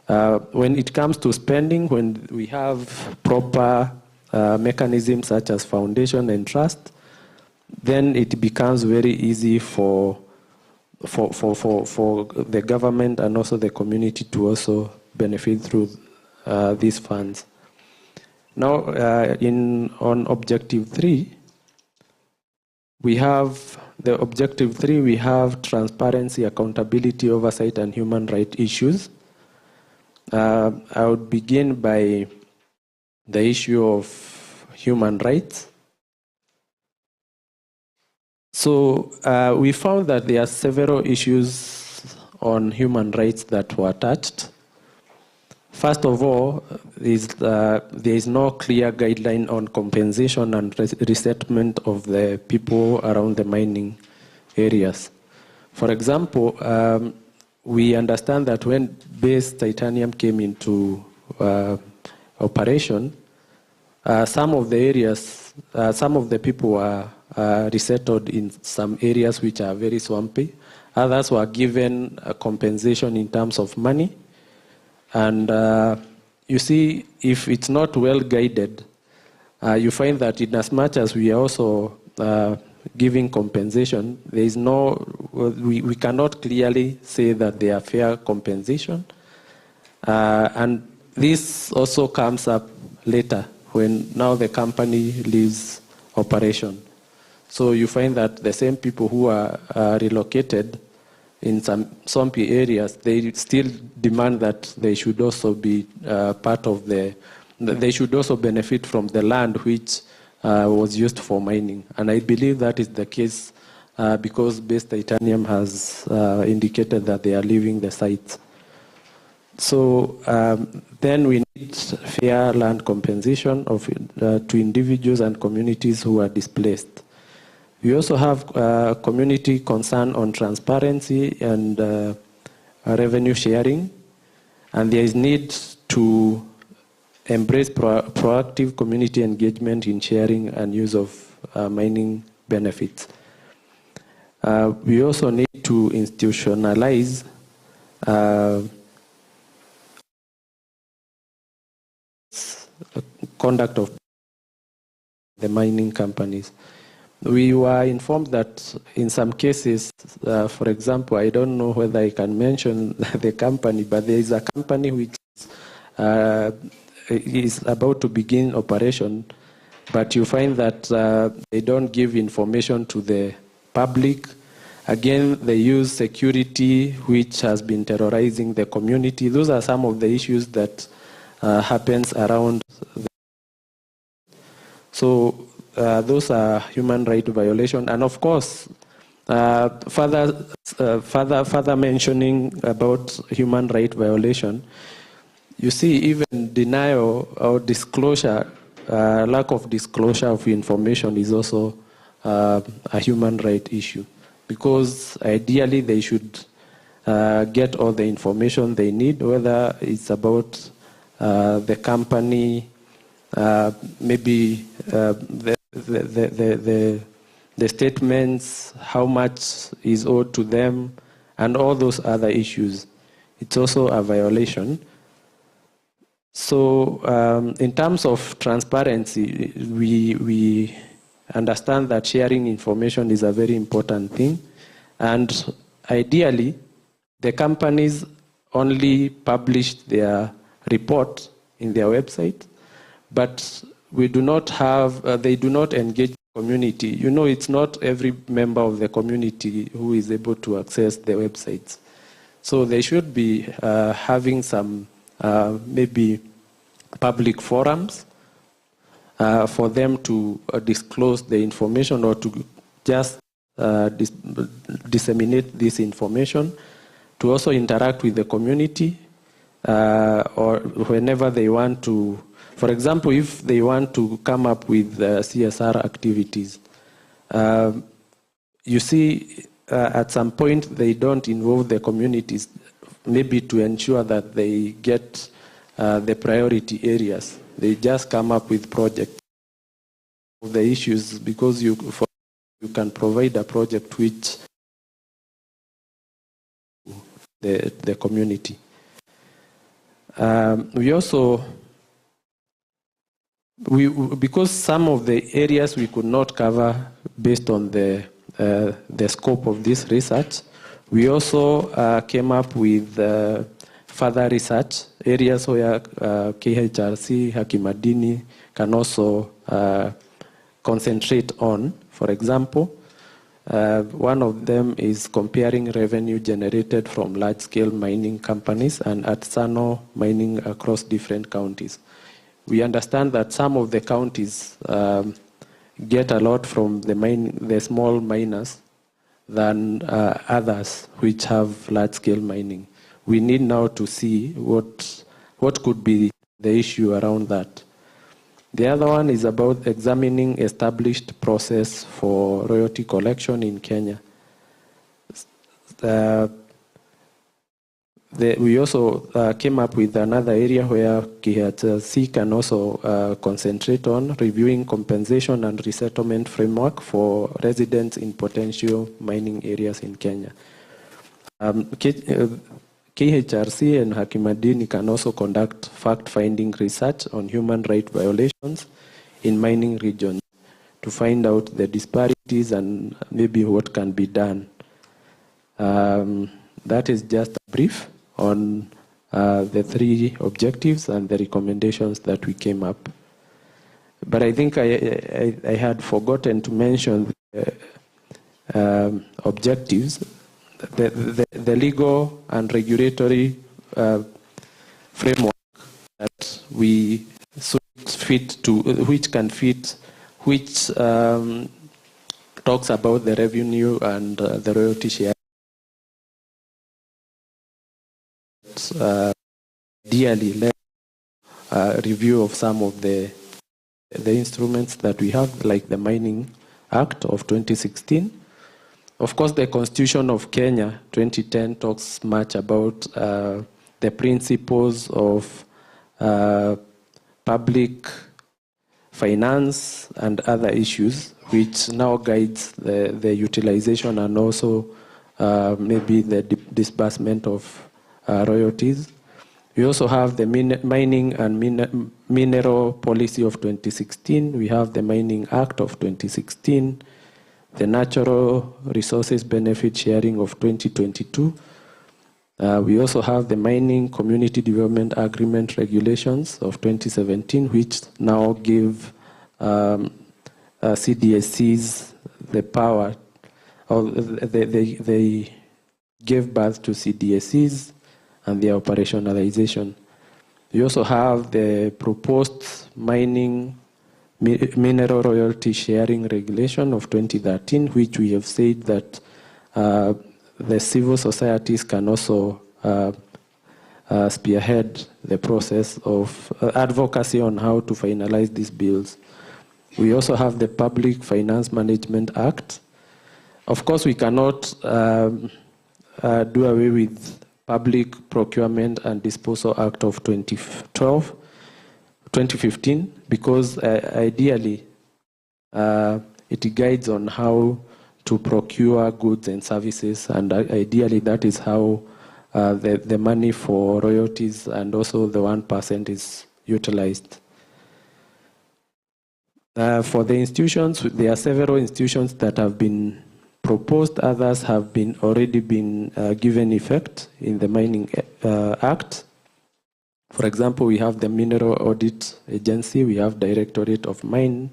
When it comes to spending, when we have proper mechanisms such as foundation and trust, then it becomes very easy for the government and also the community to also benefit through these funds. Now, on Objective 3, we have the Objective 3, we have transparency, accountability, oversight, and human rights issues. I would begin by the issue of human rights. So we found that there are several issues on human rights that were touched. First of all, there is no clear guideline on compensation and resettlement of the people around the mining areas. For example, we understand that when base titanium came into operation, some of the areas, some of the people were resettled in some areas which are very swampy. Others were given a compensation in terms of money. And you see, if it's not well guided, you find that in as much as we are also giving compensation, there is we cannot clearly say that they are fair compensation. And this also comes up later when now the company leaves operation. So you find that the same people who are relocated in some swampy areas, they still demand that they should also be part of they should also benefit from the land which was used for mining. And I believe that is the case because Base Titanium has indicated that they are leaving the site. So then we need fair land compensation to individuals and communities who are displaced. We also have community concern on transparency and revenue sharing, and there is need to embrace proactive community engagement in sharing and use of mining benefits. We also need to institutionalize conduct of the mining companies. We were informed that in some cases, for example, I don't know whether I can mention the company, but there is a company which is about to begin operation, but you find that they don't give information to the public, Again, they use security, which has been terrorizing the community. Those are some of the issues that happens around. So those are human rights violations. And of course, further mentioning about human rights violation, you see even denial or disclosure, lack of disclosure of information is also a human rights issue, because ideally they should get all the information they need, whether it's about the company, maybe the statements, how much is owed to them, and all those other issues. It's also a violation. So in terms of transparency, we understand that sharing information is a very important thing. And ideally, the companies only publish their report in their website, but we do not have, they do not engage the community. You know, it's not every member of the community who is able to access the websites. So they should be having some maybe public forums for them to disclose the information, or to just disseminate this information, to also interact with the community, or whenever they want to. For example, if they want to come up with CSR activities, you see, at some point they don't involve the communities, maybe to ensure that they get the priority areas. They just come up with projects of the issues, because you can provide a project which the community. We also, because some of the areas we could not cover based on the scope of this research, we also came up with further research areas where KHRC, Hakimadini can also concentrate on. For example, one of them is comparing revenue generated from large-scale mining companies and artisanal mining across different counties. We understand that some of the counties get a lot from the small miners than others which have large-scale mining. We need now to see what could be the issue around that. The other one is about examining established process for royalty collection in Kenya. We also came up with another area where KHRC can also concentrate on reviewing compensation and resettlement framework for residents in potential mining areas in Kenya. KHRC and Hakimadini can also conduct fact-finding research on human rights violations in mining regions to find out the disparities and maybe what can be done. That is just a brief on the 3 objectives and the recommendations that we came up. But I think I had forgotten to mention the objectives. The legal and regulatory framework that we fit to, which can fit, which talks about the revenue and the royalty share. Ideally, review of some of the instruments that we have, like the Mining Act of 2016. Of course, the Constitution of Kenya 2010 talks much about the principles of public finance and other issues, which now guides the utilization and also maybe the disbursement of royalties. We also have the Mining and Mineral Policy of 2016. We have the Mining Act of 2016. The Natural Resources Benefit Sharing of 2022. We also have the Mining Community Development Agreement Regulations of 2017, which now give CDSCs the power they gave birth to CDSCs and their operationalization. We also have the proposed mining mineral royalty sharing regulation of 2013, which we have said that the civil societies can also spearhead the process of advocacy on how to finalize these bills. We also have the Public Finance Management Act. Of course, we cannot do away with Public Procurement and Disposal Act of 2015, because ideally it guides on how to procure goods and services, and ideally that is how the money for royalties and also the 1% is utilized. For the institutions, there are several institutions that have been proposed, others have already been given effect in the Mining Act. For example, we have the Mineral Audit Agency, we have Directorate of Mine,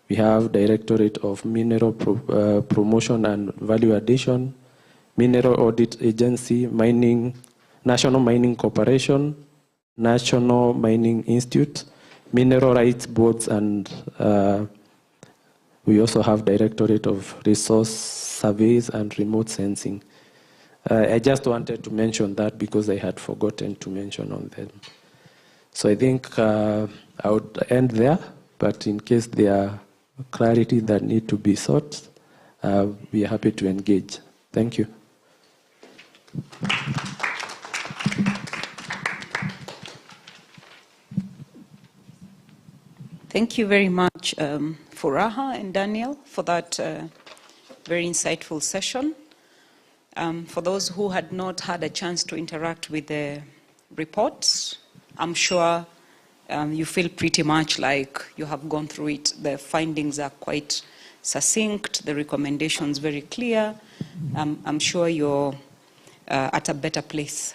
we have Directorate of Mineral Promotion and Value Addition, Mineral Audit Agency, National Mining Corporation, National Mining Institute, Mineral Rights Boards, and we also have Directorate of Resource Surveys and Remote Sensing. I just wanted to mention that because I had forgotten to mention on them. So I think I would end there, but in case there are clarity that need to be sought, we are happy to engage. Thank you.
Thank you very much, Furaha and Daniel, for that very insightful session. For those who had not had a chance to interact with the reports, I'm sure you feel pretty much like you have gone through it. The findings are quite succinct, the recommendations very clear. I'm sure you're at a better place.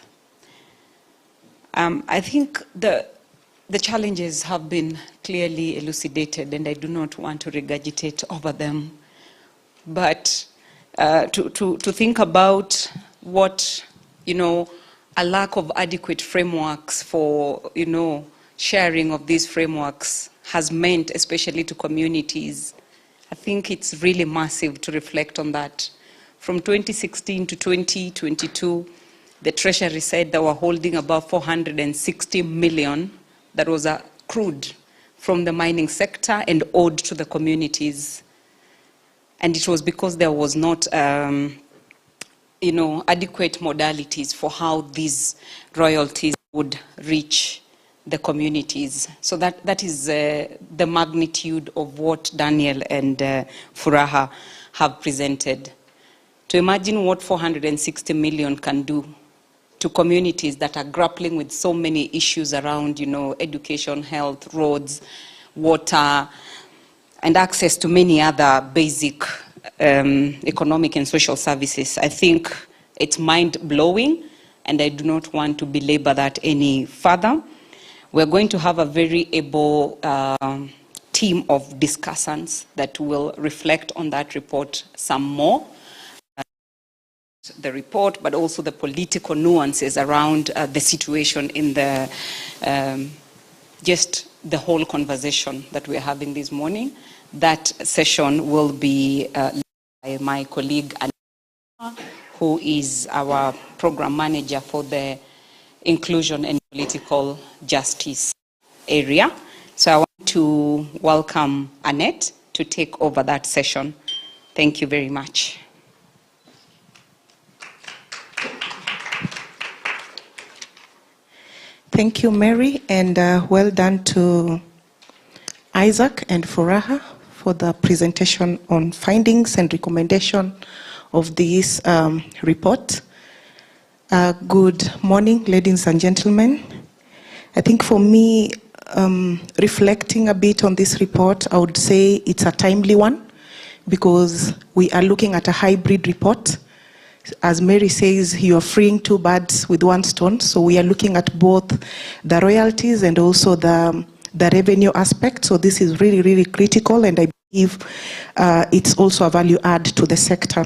I think the challenges have been clearly elucidated, and I do not want to regurgitate over them. But to think about what, a lack of adequate frameworks for, sharing of these frameworks has meant, especially to communities, I think it's really massive to reflect on that. From 2016 to 2022, the Treasury said they were holding about 460 million that was accrued from the mining sector and owed to the communities. And it was because there was not, adequate modalities for how these royalties would reach the communities. So that is the magnitude of what Daniel and Furaha have presented. To imagine what 460 million can do to communities that are grappling with so many issues around, education, health, roads, water, and access to many other basic economic and social services. I think it's mind-blowing, and I do not want to belabor that any further. We're going to have a very able team of discussants that will reflect on that report some more. The report, but also the political nuances around the situation in the just the whole conversation that we're having this morning. That session will be led by my colleague, Anna, who is our program manager for the inclusion and political justice area. So I want to welcome Annette to take over that session. Thank you very much.
Thank you, Mary, and well done to Isaac and Furaha for the presentation on findings and recommendation of this report. Good morning, ladies and gentlemen. I think for me, reflecting a bit on this report, I would say it's a timely one because we are looking at a hybrid report. As Mary says, you are freeing two birds with one stone. So we are looking at both the royalties and also the revenue aspect. So this is really, really critical, and I believe it's also a value add to the sector.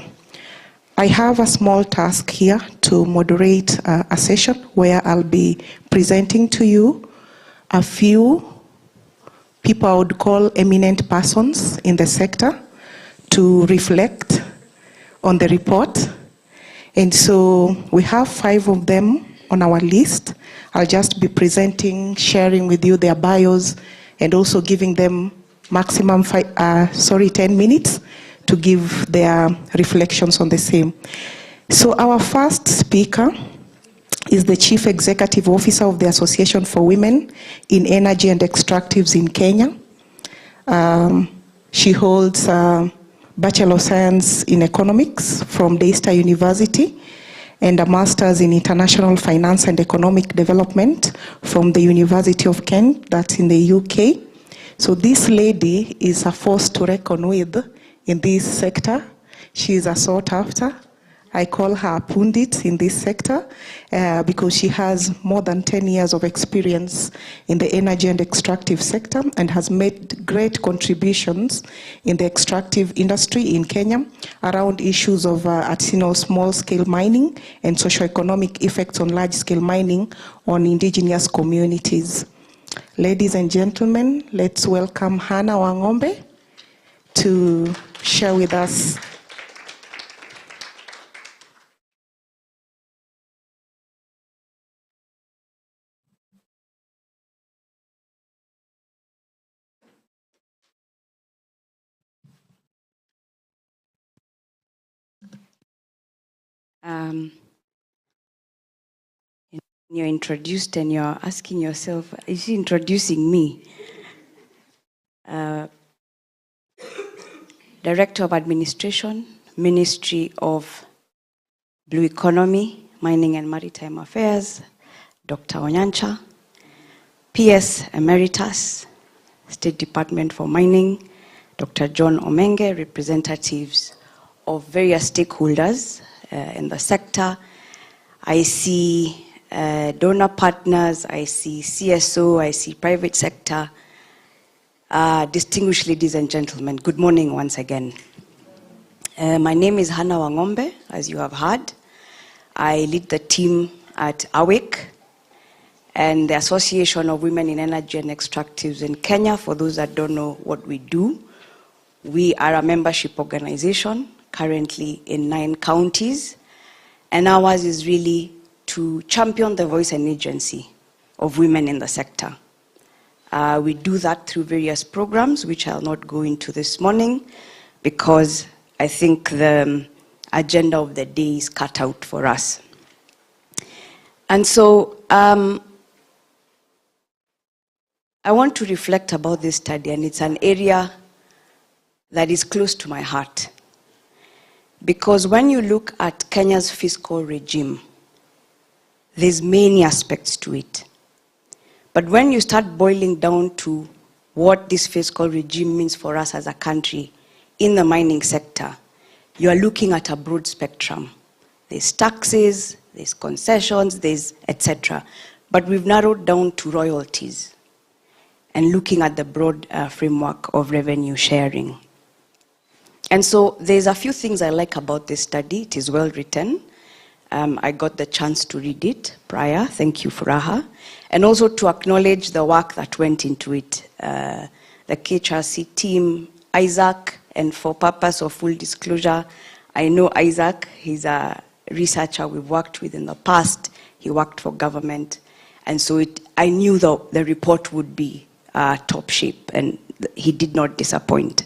I have a small task here to moderate a session where I'll be presenting to you a few people I would call eminent persons in the sector to reflect on the report. And so we have 5 of them on our list. I'll just be presenting, sharing with you their bios, and also giving them maximum 10 minutes to give their reflections on the same. So our first speaker is the Chief Executive Officer of the Association for Women in Energy and Extractives in Kenya. She holds a Bachelor of Science in Economics from Daystar University and a Master's in International Finance and Economic Development from the University of Kent, that's in the UK. So this lady is a force to reckon with in this sector. She is a sought after. I call her a pundit in this sector because she has more than 10 years of experience in the energy and extractive sector and has made great contributions in the extractive industry in Kenya around issues of artisanal small-scale mining and socio-economic effects on large-scale mining on indigenous communities. Ladies and gentlemen, let's welcome Hannah Wangombe to share with us.
You're introduced and you're asking yourself, is she introducing me? Director of Administration, Ministry of Blue Economy, Mining and Maritime Affairs, Dr. Onyancha, PS Emeritus, State Department for Mining, Dr. John Omenge, representatives of various stakeholders in the sector. I see donor partners, I see CSO, I see private sector. Distinguished ladies and gentlemen, good morning once again. My name is Hannah Wangombe, as you have heard. I lead the team at AWEC and the Association of Women in Energy and Extractives in Kenya. For those that don't know what we do, we are a membership organization currently in 9 counties, and ours is really to champion the voice and agency of women in the sector. We do that through various programs, which I'll not go into this morning, because I think the agenda of the day is cut out for us. And so I want to reflect about this study, and it's an area that is close to my heart. Because when you look at Kenya's fiscal regime, there's many aspects to it. But when you start boiling down to what this fiscal regime means for us as a country in the mining sector, you are looking at a broad spectrum. There's taxes, there's concessions, there's etc. But we've narrowed down to royalties and looking at the broad framework of revenue sharing. And so there's a few things I like about this study. It is well written. I got the chance to read it prior. Thank you, Furaha. And also to acknowledge the work that went into it. The KHRC team, Isaac, and for purpose of full disclosure, I know Isaac. He's a researcher we've worked with in the past. He worked for government. And so I knew the report would be top shape, and he did not disappoint.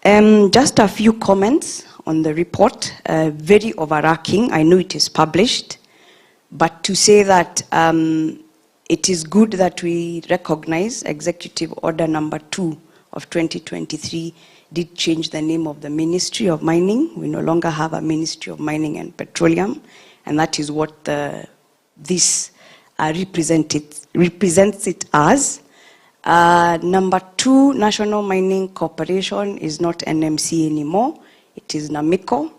Just a few comments on the report, very overarching. I know it is published, but to say that it is good that we recognize Executive Order number 2 of 2023 did change the name of the Ministry of Mining. We no longer have a Ministry of Mining and Petroleum, and that is what this represents it as. Number 2, National Mining Corporation is not NMC anymore. It is NAMICO,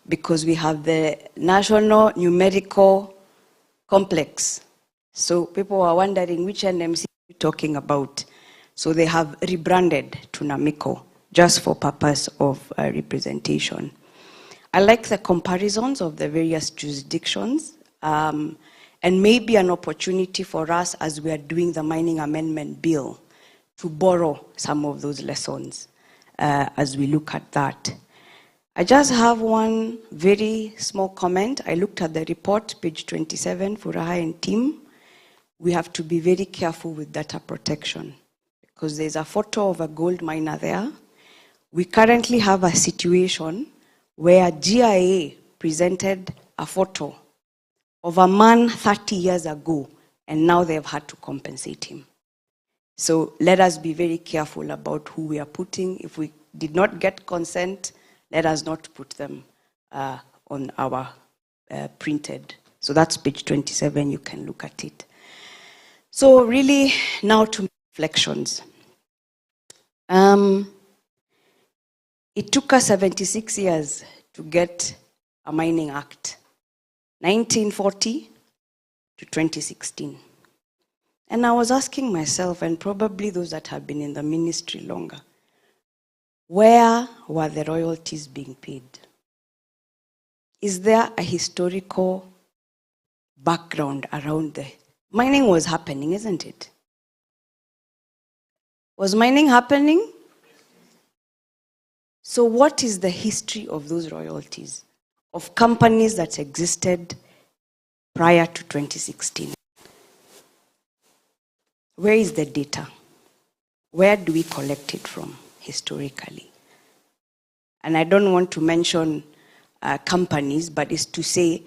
because we have the National Numerical Complex. So people are wondering which NMC are you talking about. So they have rebranded to NAMICO, just for purpose of representation. I like the comparisons of the various jurisdictions, and maybe an opportunity for us as we are doing the mining amendment bill to borrow some of those lessons as we look at that. I just have one very small comment. I looked at the report, page 27, Furaha and team. We have to be very careful with data protection because there's a photo of a gold miner there. We currently have a situation where GIA presented a photo of a man 30 years ago, and now they've had to compensate him. So let us be very careful about who we are putting. If we did not get consent, let us not put them on our printed. So that's page 27, you can look at it. So really, now to reflections. It took us 76 years to get a Mining Act, 1940 to 2016. And I was asking myself, and probably those that have been in the ministry longer, where were the royalties being paid? Is there a historical background around the mining was happening, isn't it? Was mining happening? So what is the history of those royalties, of companies that existed prior to 2016? Where is the data? Where do we collect it from historically? And I don't want to mention companies, but it's to say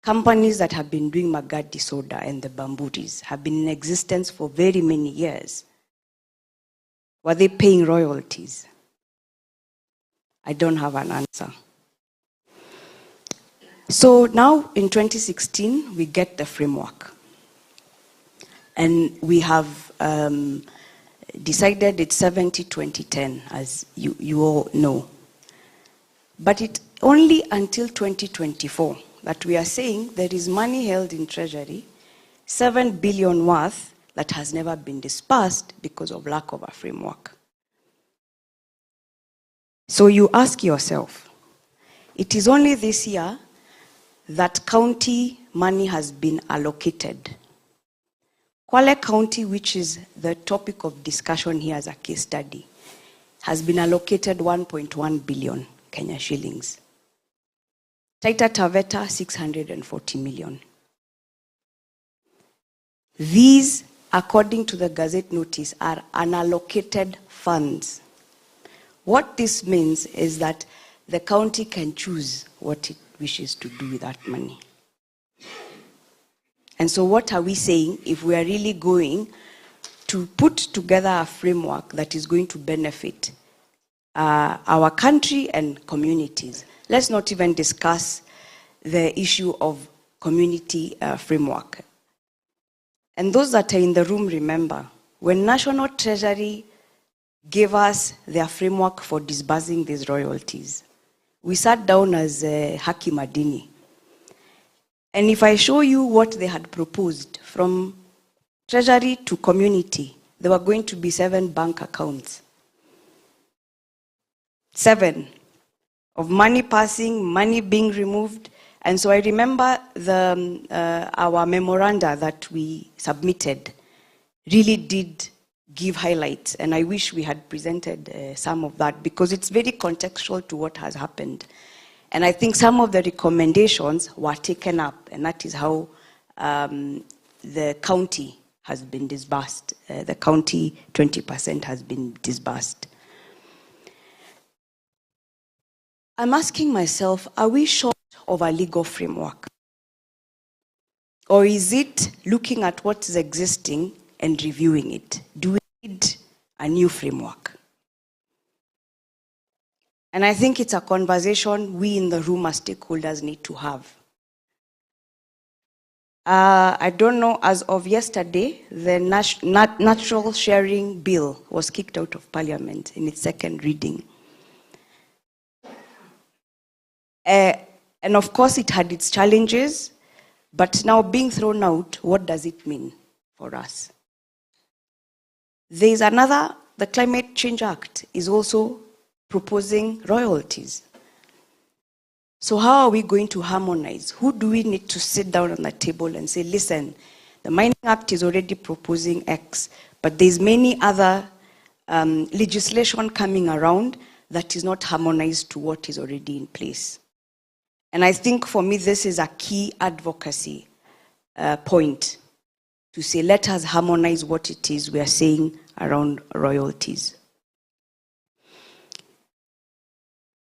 companies that have been doing Magadi Soda and the Bamburis have been in existence for very many years. Were they paying royalties? I don't have an answer. So now in 2016, we get the framework. And we have decided it's 70-20-10, as you all know. But it only until 2024 that we are saying there is money held in Treasury, 7 billion worth, that has never been dispersed because of lack of a framework. So you ask yourself, it is only this year that county money has been allocated. Kwale County, which is the topic of discussion here as a case study, has been allocated 1.1 billion Kenya shillings. Taita Taveta, 640 million. These, according to the Gazette notice, are unallocated funds. What this means is that the county can choose what it wishes to do with that money. And so what are we saying if we are really going to put together a framework that is going to benefit our country and communities? Let's not even discuss the issue of community framework. And those that are in the room remember, when National Treasury gave us their framework for disbursing these royalties, we sat down as Haki Madini. And if I show you what they had proposed from Treasury to community, there were going to be 7 bank accounts. 7 of money passing, money being removed. And so I remember our memoranda that we submitted really did give highlights. And I wish we had presented some of that because it's very contextual to what has happened. And I think some of the recommendations were taken up, and that is how the county has been disbursed. The county 20% has been disbursed. I'm asking myself, are we short of a legal framework? Or is it looking at what is existing and reviewing it? Do we need a new framework? And I think it's a conversation we in the room as stakeholders need to have. I don't know, as of yesterday, the Natural Sharing Bill was kicked out of Parliament in its second reading. And of course, it had its challenges, but now being thrown out, what does it mean for us? There's another, the Climate Change Act is also proposing royalties. So how are we going to harmonize? Who do we need to sit down on the table and say, listen, the Mining Act is already proposing X, but there's many other legislation coming around that is not harmonized to what is already in place. And I think for me, this is a key advocacy point to say, let us harmonize what it is we are saying around royalties.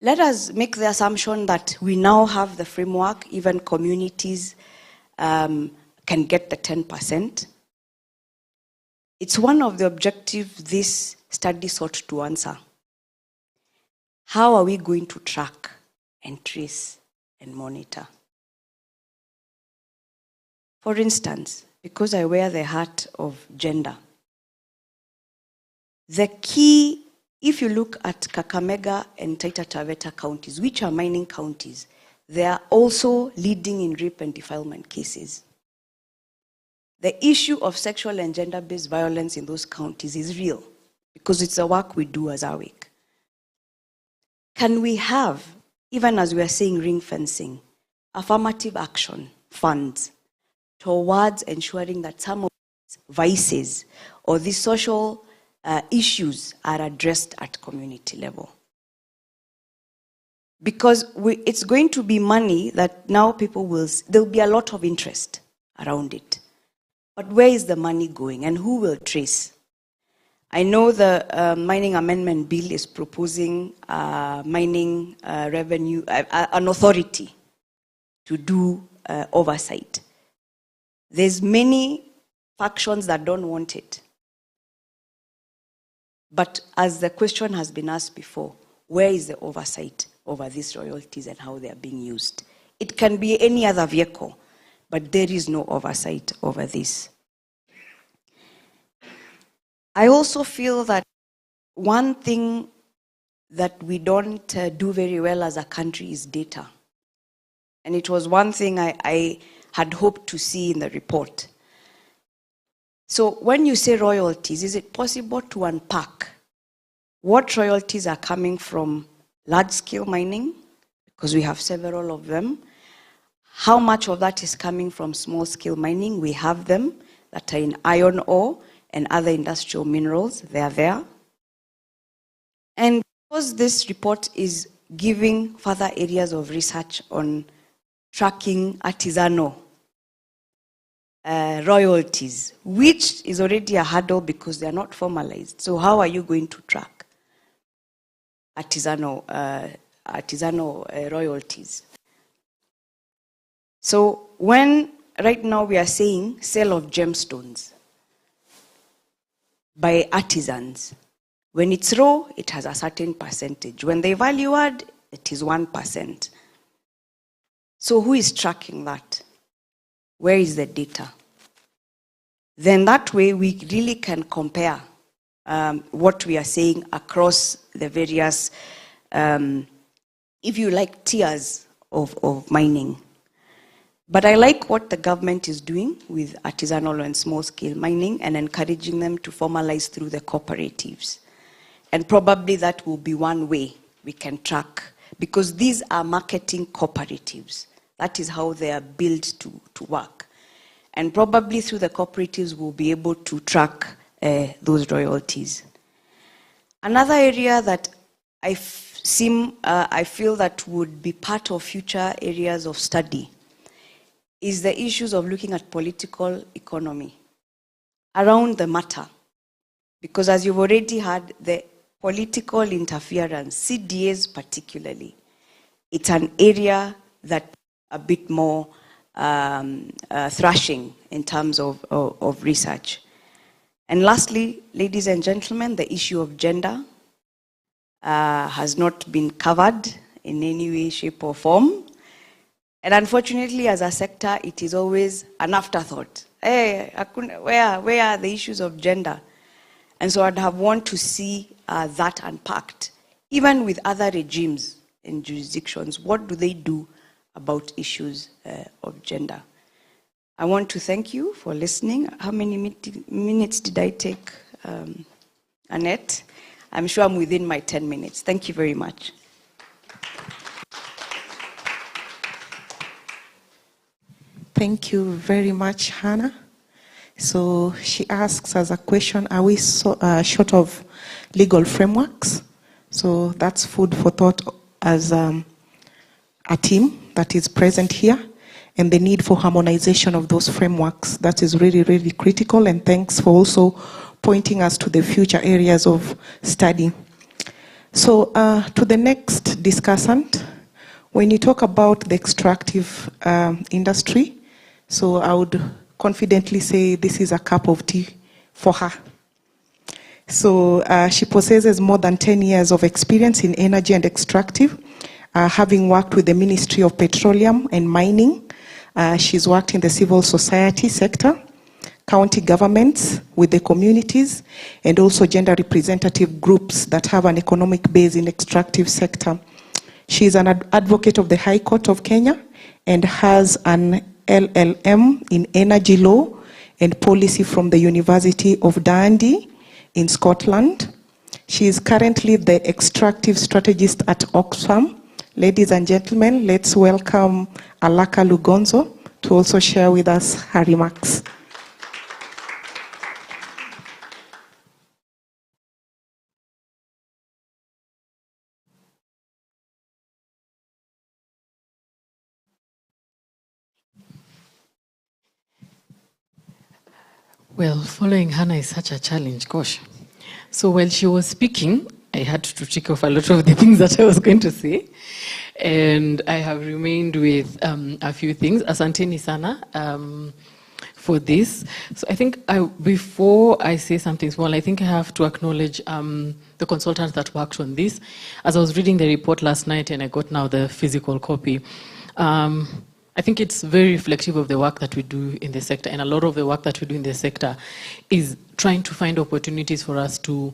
Let us make the assumption that we now have the framework, even communities can get the 10%. It's one of the objectives this study sought to answer. How are we going to track and trace and monitor? For instance, because I wear the hat of gender, the key, if you look at Kakamega and Taita Taveta counties, which are mining counties, they are also leading in rape and defilement cases. The issue of sexual and gender-based violence in those counties is real because it's the work we do as AWIC. Can we have, even as we are saying ring fencing, affirmative action funds towards ensuring that some of these vices or these social issues are addressed at community level? Because it's going to be money that now people will, there'll be a lot of interest around it. But where is the money going and who will trace? I know the Mining Amendment Bill is proposing mining revenue, an authority to do oversight. There's many factions that don't want it. But as the question has been asked before, where is the oversight over these royalties and how they are being used? It can be any other vehicle, but there is no oversight over this. I also feel that one thing that we don't do very well as a country is data. And it was one thing I had hoped to see in the report. So when you say royalties, is it possible to unpack what royalties are coming from large-scale mining? Because we have several of them. How much of that is coming from small-scale mining? We have them that are in iron ore and other industrial minerals. They are there. And because this report is giving further areas of research on tracking artisanal royalties, which is already a hurdle because they are not formalized. So how are you going to track artisanal royalties? So when right now we are saying sale of gemstones by artisans, when it's raw, it has a certain percentage. When they value add, it is 1%. So who is tracking that? Where is the data? Then that way we really can compare what we are saying across the various, if you like, tiers of mining. But I like what the government is doing with artisanal and small-scale mining and encouraging them to formalize through the cooperatives. And probably that will be one way we can track, because these are marketing cooperatives. That is how they are built to work. And probably through the cooperatives we'll be able to track those royalties. Another area that I feel that would be part of future areas of study is the issues of looking at political economy around the matter. Because as you've already heard, the political interference, CDAs particularly, it's an area that a bit more thrashing in terms of research. And lastly, ladies and gentlemen, the issue of gender has not been covered in any way, shape or form. And unfortunately, as a sector, it is always an afterthought. Hey, where are the issues of gender? And so I'd have wanted to see that unpacked. Even with other regimes and jurisdictions, what do they do about issues of gender? I want to thank you for listening. How many minutes did I take, Annette? I'm sure I'm within my 10 minutes. Thank you very much.
Thank you very much, Hannah. So she asks us a question, are we short of legal frameworks? So that's food for thought as a team that is present here, and the need for harmonization of those frameworks. That is really, really critical, and thanks for also pointing us to the future areas of study. So to the next discussant, when you talk about the extractive industry, so I would confidently say this is a cup of tea for her. So she possesses more than 10 years of experience in energy and extractive, having worked with the Ministry of Petroleum and Mining. She's worked in the civil society sector, county governments, with the communities, and also gender representative groups that have an economic base in extractive sector. She is an advocate of the High Court of Kenya and has an LLM in energy law and policy from the University of Dundee in Scotland. She is currently the extractive strategist at Oxfam. Ladies and gentlemen, let's welcome Alaka Lugonzo to also share with us her remarks.
Well, following Hannah is such a challenge, gosh. So while she was speaking, I had to tick off a lot of the things that I was going to say. And I have remained with a few things. Asanteni sana for this. So I think before I say something small, I think I have to acknowledge the consultants that worked on this. As I was reading the report last night and I got now the physical copy, I think it's very reflective of the work that we do in the sector, and a lot of the work that we do in the sector is trying to find opportunities for us to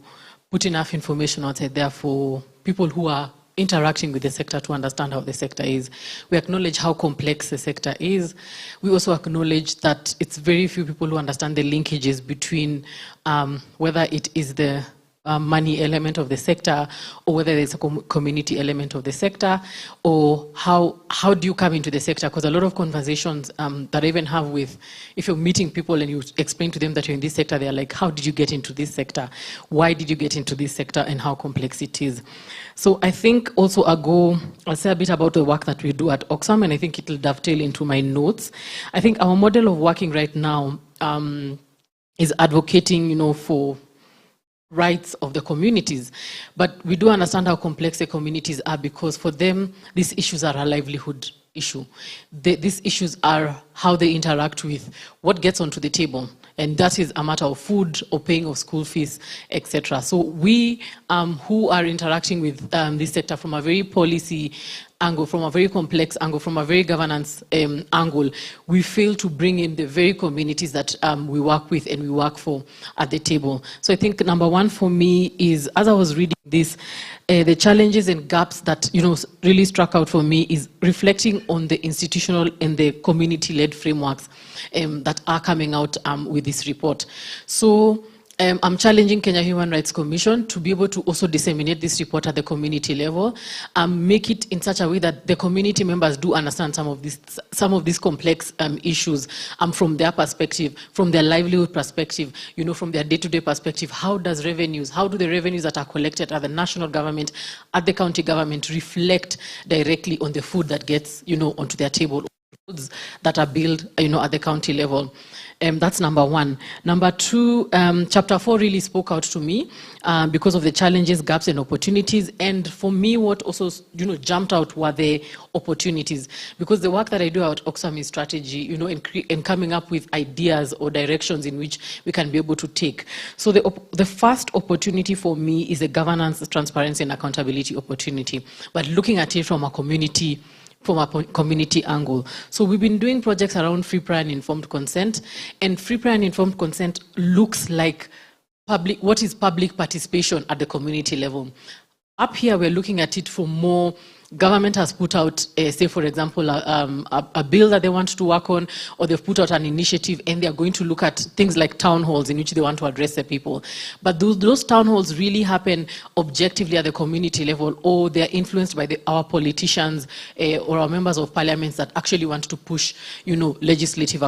put enough information outside there for people who are interacting with the sector to understand how the sector is. We acknowledge how complex the sector is. We also acknowledge that it's very few people who understand the linkages between whether it is the money element of the sector, or whether there's a community element of the sector, or how do you come into the sector? Because a lot of conversations that I even have with, if you're meeting people and you explain to them that you're in this sector, they're like, how did you get into this sector? Why did you get into this sector, and how complex it is? So I think also I'll say a bit about the work that we do at Oxfam, and I think it'll dovetail into my notes. I think our model of working right now is advocating, for rights of the communities, but we do understand how complex the communities are, because for them these issues are a livelihood issue. These issues are how they interact with what gets onto the table, and that is a matter of food or paying of school fees, etc. So we who are interacting with this sector from a very policy angle, from a very complex angle, from a very governance angle, we fail to bring in the very communities that we work with and we work for at the table. So I think number one for me is, as I was reading this, the challenges and gaps that really struck out for me is reflecting on the institutional and the community-led frameworks that are coming out with this report. So I'm challenging Kenya Human Rights Commission to be able to also disseminate this report at the community level, make it in such a way that the community members do understand some of these complex issues from their perspective, from their livelihood perspective, from their day-to-day perspective. How do the revenues that are collected at the national government, at the county government, reflect directly on the food that gets, onto their table, foods that are billed, at the county level? That's number one. Number two, chapter 4 really spoke out to me because of the challenges, gaps, and opportunities. And for me, what also, jumped out were the opportunities, because the work that I do at Oxfam is strategy, and coming up with ideas or directions in which we can be able to take. So the first opportunity for me is a governance, transparency, and accountability opportunity, but looking at it from a community angle. So we've been doing projects around free, prior, and informed consent, and free, prior, and informed consent looks like what is public participation at the community level. Up here, we're looking at it from more government has put out, say, for example, a bill that they want to work on, or they've put out an initiative and they're going to look at things like town halls in which they want to address the people. But those town halls really happen objectively at the community level, or they're influenced by our politicians or our members of parliament that actually want to push, legislation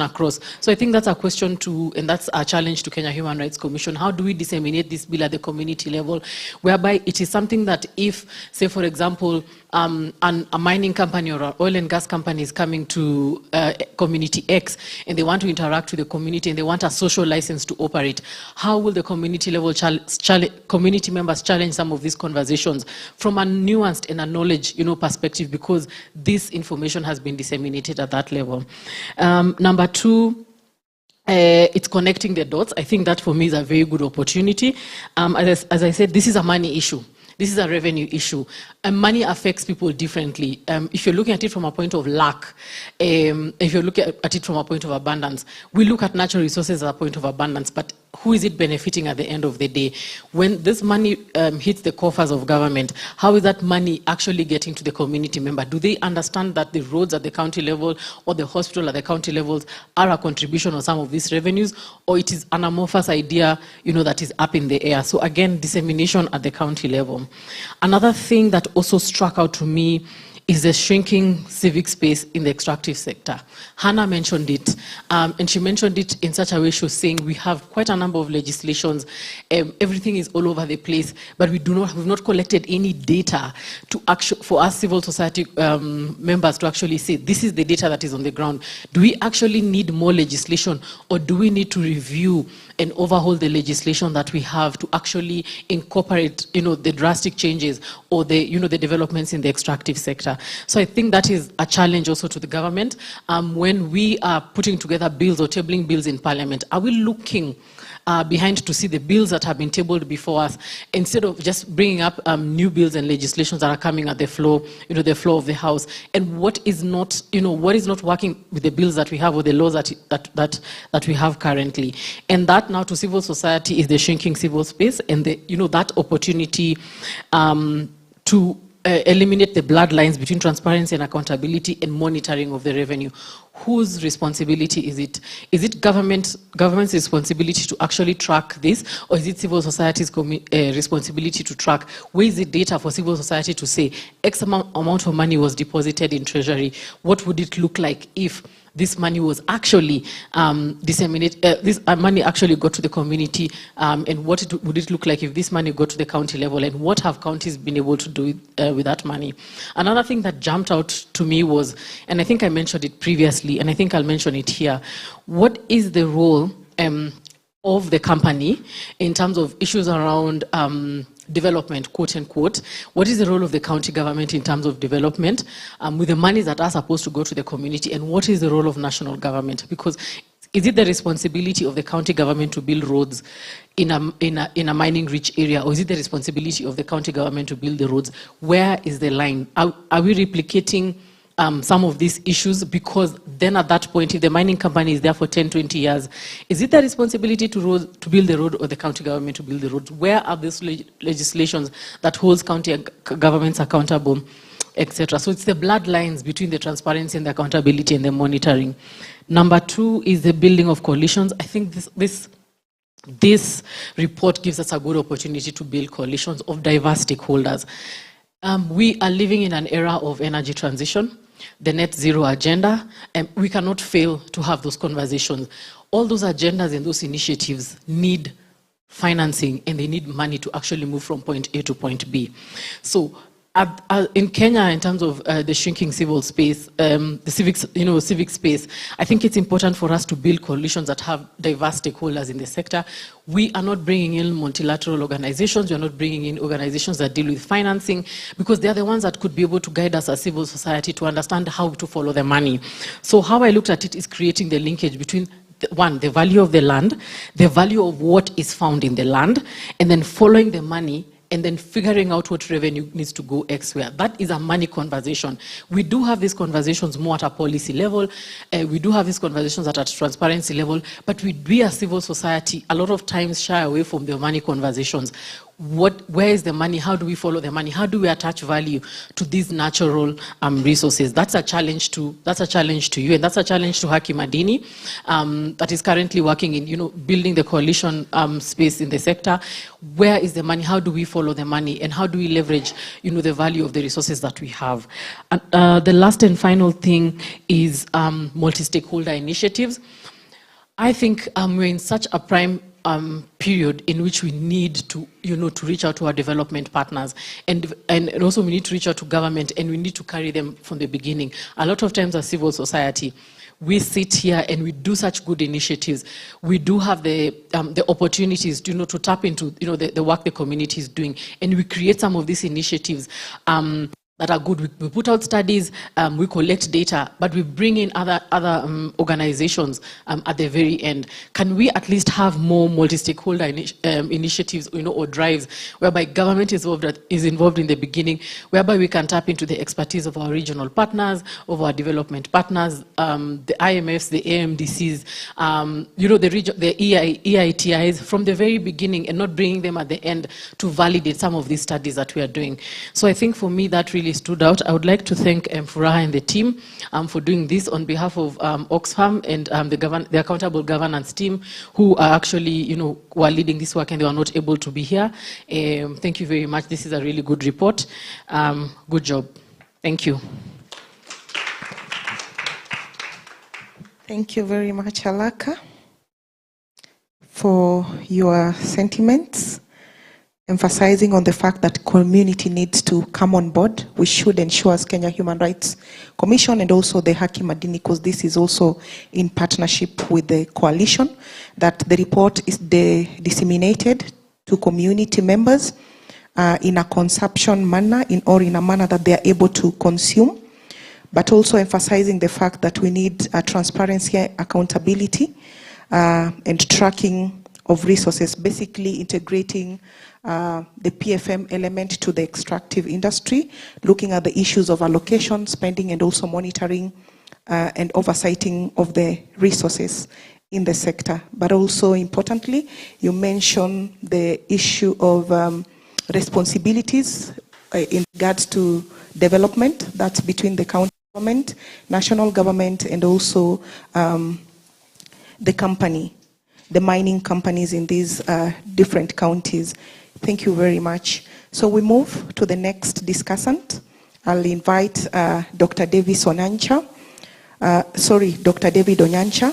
across. So I think that's a question and that's a challenge to Kenya Human Rights Commission. How do we disseminate this bill at the community level, whereby it is something that if, say, for example, a mining company or an oil and gas company is coming to community X and they want to interact with the community and they want a social license to operate, how will the community level community members challenge some of these conversations from a nuanced and a knowledge perspective, because this information has been disseminated at that level. Number two, it's connecting the dots. I think that for me is a very good opportunity. As I said, this is a money issue. This is a revenue issue. And money affects people differently. If you're looking at it from a point of lack, if you're looking at it from a point of abundance, we look at natural resources as a point of abundance, but who is it benefiting at the end of the day? When this money hits the coffers of government, how is that money actually getting to the community member? Do they understand that the roads at the county level or the hospital at the county levels are a contribution of some of these revenues, or it is an amorphous idea, that is up in the air? So again, dissemination at the county level. Another thing that also struck out to me is the shrinking civic space in the extractive sector. Hannah mentioned it, and she mentioned it in such a way she was saying we have quite a number of legislations, everything is all over the place, but we've not collected any data for us civil society members to actually say this is the data that is on the ground. Do we actually need more legislation, or do we need to review and overhaul the legislation that we have to actually incorporate, the drastic changes or the developments in the extractive sector? So I think that is a challenge also to the government. When we are putting together bills or tabling bills in Parliament, are we looking behind to see the bills that have been tabled before us, instead of just bringing up new bills and legislations that are coming at the floor, the floor of the House, and what is not working with the bills that we have or the laws that we have currently? And that now to civil society is the shrinking civil space, and that opportunity to eliminate the bloodlines between transparency and accountability and monitoring of the revenue. Whose responsibility is it? Is it government's responsibility to actually track this, or is it civil society's responsibility to track? Where is the data for civil society to say X amount of money was deposited in Treasury? What would it look like if this money was actually disseminated, this money actually got to the community, and what would it look like if this money got to the county level, and what have counties been able to do with that money? Another thing that jumped out to me was, and I think I mentioned it previously, and I think I'll mention it here, what is the role of the company in terms of issues around development, quote unquote? What is the role of the county government in terms of development with the monies that are supposed to go to the community, and what is the role of national government? Because is it the responsibility of the county government to build roads in a mining rich area, or is it the responsibility of the county government to build the roads? Where is the line? Are we replicating some of these issues? Because then at that point, if the mining company is there for 10, 20 years, is it the responsibility to build the road, or the county government to build the roads? Where are these legislations that holds county governments accountable, etc.? So it's the bloodlines between the transparency and the accountability and the monitoring. Number two is the building of coalitions. I think this report gives us a good opportunity to build coalitions of diverse stakeholders. We are living in an era of energy transition, the net zero agenda, and we cannot fail to have those conversations. All those agendas and those initiatives need financing, and they need money to actually move from point A to point B. So in Kenya, in terms of the shrinking civil space, the civic space, I think it's important for us to build coalitions that have diverse stakeholders in the sector. We are not bringing in multilateral organizations. We are not bringing in organizations that deal with financing, because they are the ones that could be able to guide us as civil society to understand how to follow the money. So how I looked at it is creating the linkage between the value of the land, the value of what is found in the land, and then following the money, and then figuring out what revenue needs to go elsewhere. That is a money conversation. We do have these conversations more at a policy level. We do have these conversations at a transparency level, but we as civil society a lot of times shy away from the money conversations. where is the money? How do we follow the money? How do we attach value to these natural resources? That's a challenge to you, and that's a challenge to Haki Madini, that is currently working in building the coalition space in the sector. Where is the money? How do we follow the money, and how do we leverage the value of the resources that we have? And the last and final thing is multi-stakeholder initiatives. I think we're in such a prime period in which we need to, to reach out to our development partners, and also we need to reach out to government, and we need to carry them from the beginning. A lot of times as civil society, we sit here and we do such good initiatives. We do have the opportunities, to tap into, the work the community is doing, and we create some of these initiatives that are good. We put out studies, we collect data, but we bring in other organizations at the very end. Can we at least have more multi-stakeholder initiatives, or drives, whereby government is involved in the beginning, whereby we can tap into the expertise of our regional partners, of our development partners, the IMFs, the AMDCs, the EITIs from the very beginning, and not bringing them at the end to validate some of these studies that we are doing. So I think for me that really stood out. I would like to thank Furaha and the team for doing this on behalf of Oxfam and the Accountable Governance team, who are actually, who are leading this work, and they were not able to be here. Thank you very much. This is a really good report. Good job. Thank you.
Thank you very much, Alaka, for your sentiments, emphasizing on the fact that community needs to come on board. We should ensure as Kenya Human Rights Commission and also the Haki Madini, because this is also in partnership with the coalition, that the report is disseminated to community members in a consumption manner, or in a manner that they are able to consume, but also emphasizing the fact that we need transparency, accountability, and tracking of resources, basically integrating the PFM element to the extractive industry, looking at the issues of allocation, spending, and also monitoring and oversighting of the resources in the sector. But also importantly, you mentioned the issue of responsibilities in regards to development. That's between the county government, national government, and also the company, the mining companies in these different counties. Thank you very much. So we move to the next discussant. I'll invite Dr. Davis Onyancha. Dr. David Onyancha.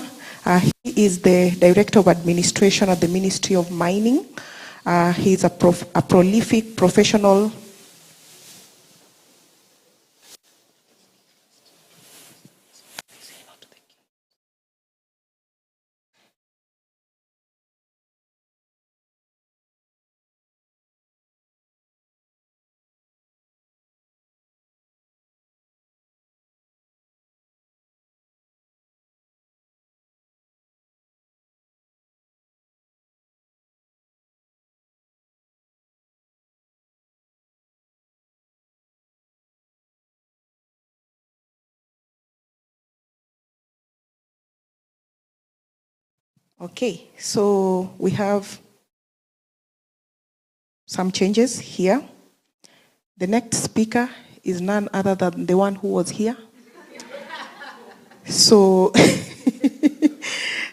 He is the Director of Administration at the Ministry of Mining. He is a prolific professional Okay, so we have some changes here. The next speaker is none other than the one who was here. So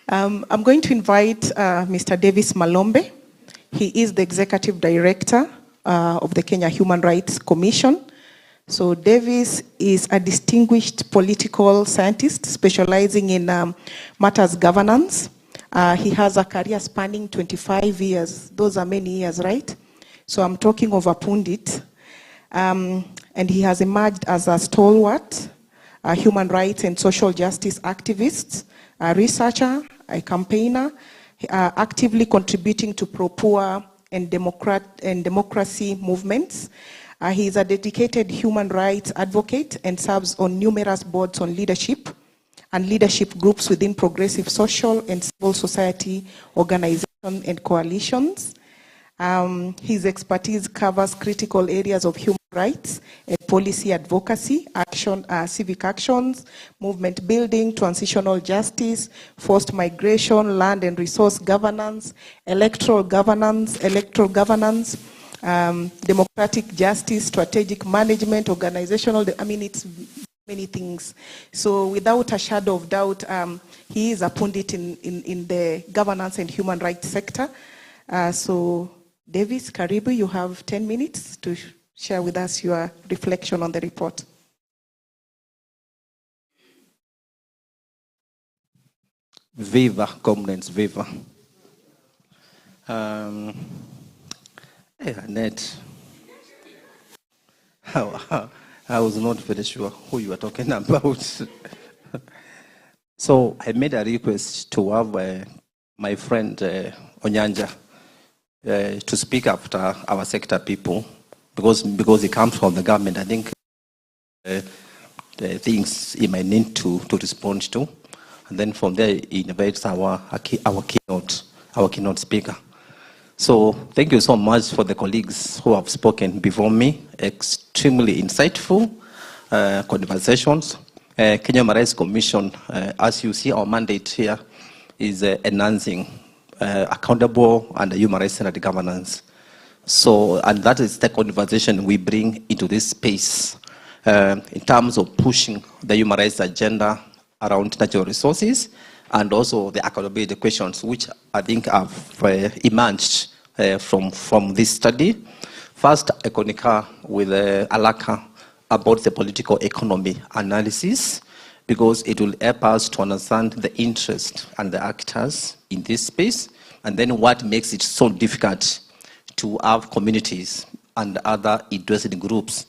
I'm going to invite Mr. Davis Malombe. He is the Executive Director of the Kenya Human Rights Commission. So Davis is a distinguished political scientist specializing in matters governance. He has a career spanning 25 years. Those are many years, right? So I'm talking of a pundit. And he has emerged as a stalwart, a human rights and social justice activist, a researcher, a campaigner, actively contributing to pro-poor and democracy movements. He is a dedicated human rights advocate and serves on numerous boards on leadership and leadership groups within progressive social and civil society organizations and coalitions. His expertise covers critical areas of human rights and policy advocacy, civic actions, movement building, transitional justice, forced migration, land and resource governance, electoral governance, democratic justice, strategic management, organizational, it's many things. So without a shadow of doubt, he is a pundit in the governance and human rights sector. So Davis Karibu, you have 10 minutes to share with us your reflection on the report.
Viva, comrades, viva. Hey, Annette. I was not very sure who you were talking about. So I made a request to have my friend Onyanja to speak after our sector people, because he comes from the government. I think the things he might need to respond to, and then from there he invites our keynote speaker. So thank you so much for the colleagues who have spoken before me. Extremely insightful conversations. Kenya Human Rights Commission, as you see, our mandate here is enhancing accountable and human rights-centered governance. So, and that is the conversation we bring into this space in terms of pushing the human rights agenda around natural resources, and also the accountability questions, which I think have emerged from this study. First, I concur with Alaka about the political economy analysis, because it will help us to understand the interest and the actors in this space, and then what makes it so difficult to have communities and other interested groups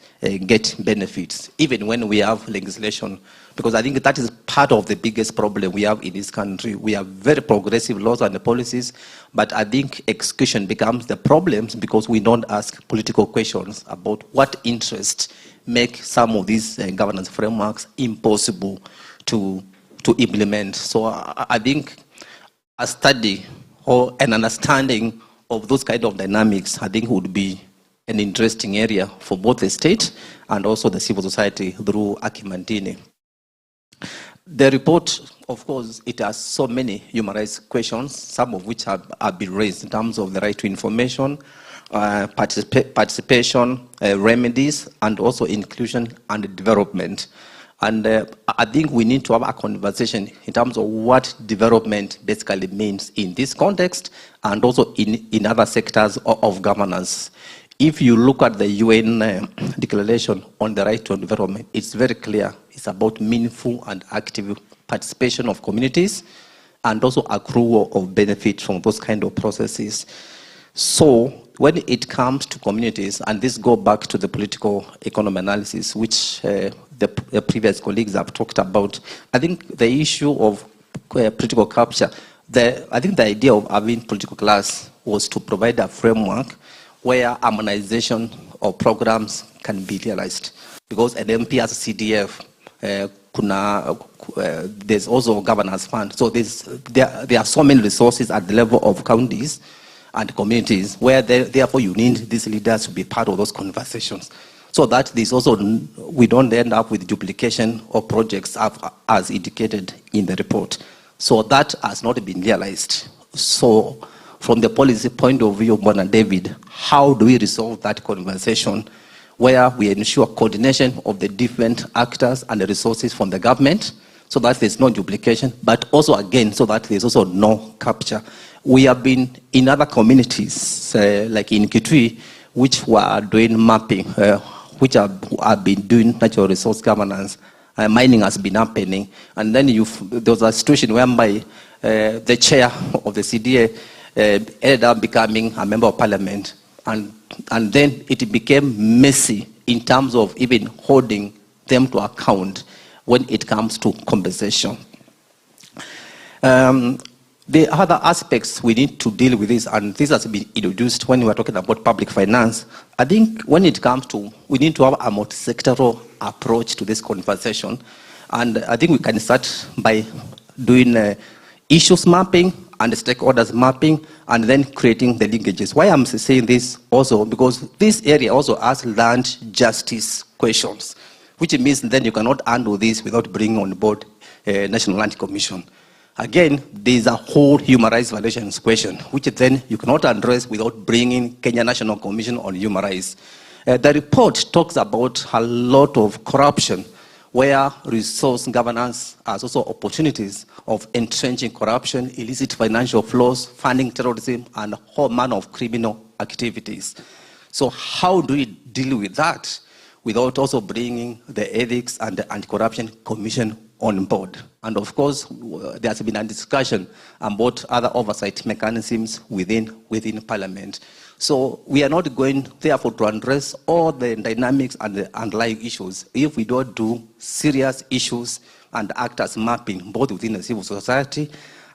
get benefits, even when we have legislation. Because I think that is part of the biggest problem we have in this country. We have very progressive laws and policies, but I think execution becomes the problem because we don't ask political questions about what interests make some of these governance frameworks impossible to implement. So I think a study or an understanding of those kind of dynamics, I think, would be an interesting area for both the state and also the civil society through Akimandini. The report, of course, it has so many human rights questions, some of which have been raised in terms of the right to information, participation, remedies, and also inclusion and development. And I think we need to have a conversation in terms of what development basically means in this context and also in other sectors of governance. If you look at the UN Declaration on the Right to Development, it's very clear. It's about meaningful and active participation of communities and also accrual of benefit from those kind of processes. So when it comes to communities, and this goes back to the political economy analysis, which the previous colleagues have talked about, I think the issue of political capture, I think the idea of having political class was to provide a framework where harmonization of programs can be realized. Because an MP as a CDF, there's also a governance fund. So there are so many resources at the level of counties and communities where therefore you need these leaders to be part of those conversations. So that there's also, we don't end up with duplication of projects as indicated in the report. So that has not been realized. So from the policy point of view, Bwana David, how do we resolve that conversation where we ensure coordination of the different actors and the resources from the government so that there's no duplication, but also again so that there's also no capture? We have been in other communities, like in Kitui, which were doing mapping, which have been doing natural resource governance. Mining has been happening. And then there was a situation whereby the chair of the CDA ended up becoming a member of parliament. And then it became messy in terms of even holding them to account when it comes to compensation. The other aspects we need to deal with this, and this has been introduced when we are talking about public finance. I think when it comes to, we need to have a multi-sectoral approach to this conversation. And I think we can start by doing issues mapping and stakeholders mapping, and then creating the linkages. Why I'm saying this also, because this area also has land justice questions, which means then you cannot handle this without bringing on board National Land Commission. again, there's a whole human rights violations question, which then you cannot address without bringing Kenya National Commission on Human Rights. The report talks about a lot of corruption, where resource governance has also opportunities of entrenching corruption, illicit financial flows, funding terrorism, and a whole manner of criminal activities. So how do we deal with that without also bringing the Ethics and the Anti-Corruption Commission on board? And of course, there has been a discussion about other oversight mechanisms within Parliament. So we are not going, therefore, to address all the dynamics and the underlying issues if we don't do serious issues and act as mapping, both within the civil society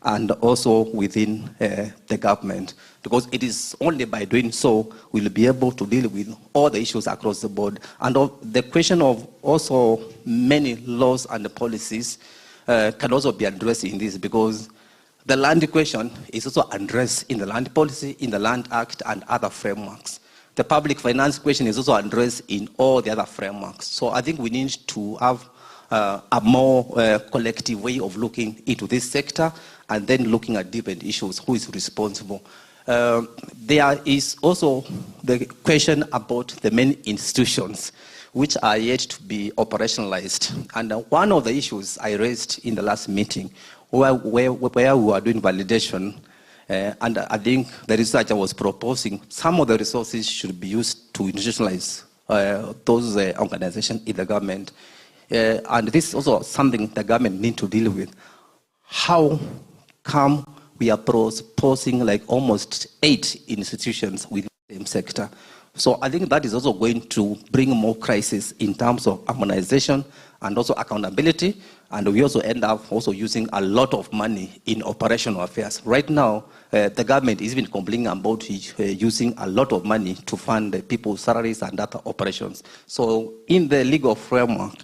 and also within the government. Because it is only by doing so we'll be able to deal with all the issues across the board. And the question of also many laws and policies can also be addressed in this, because the land question is also addressed in the Land Policy, in the Land Act, and other frameworks. The public finance question is also addressed in all the other frameworks. So I think we need to have a more collective way of looking into this sector and then looking at different issues, who is responsible. There is also the question about the main institutions which are yet to be operationalized. And one of the issues I raised in the last meeting where we were doing validation, and I think the researcher was proposing some of the resources should be used to institutionalize those organizations in the government. And this is also something the government needs to deal with. How come we are proposing like almost 8 institutions within the same sector? So I think that is also going to bring more crisis in terms of harmonization and also accountability. And we also end up also using a lot of money in operational affairs. Right now, the government is even complaining about using a lot of money to fund the people's salaries and other operations. So in the legal framework,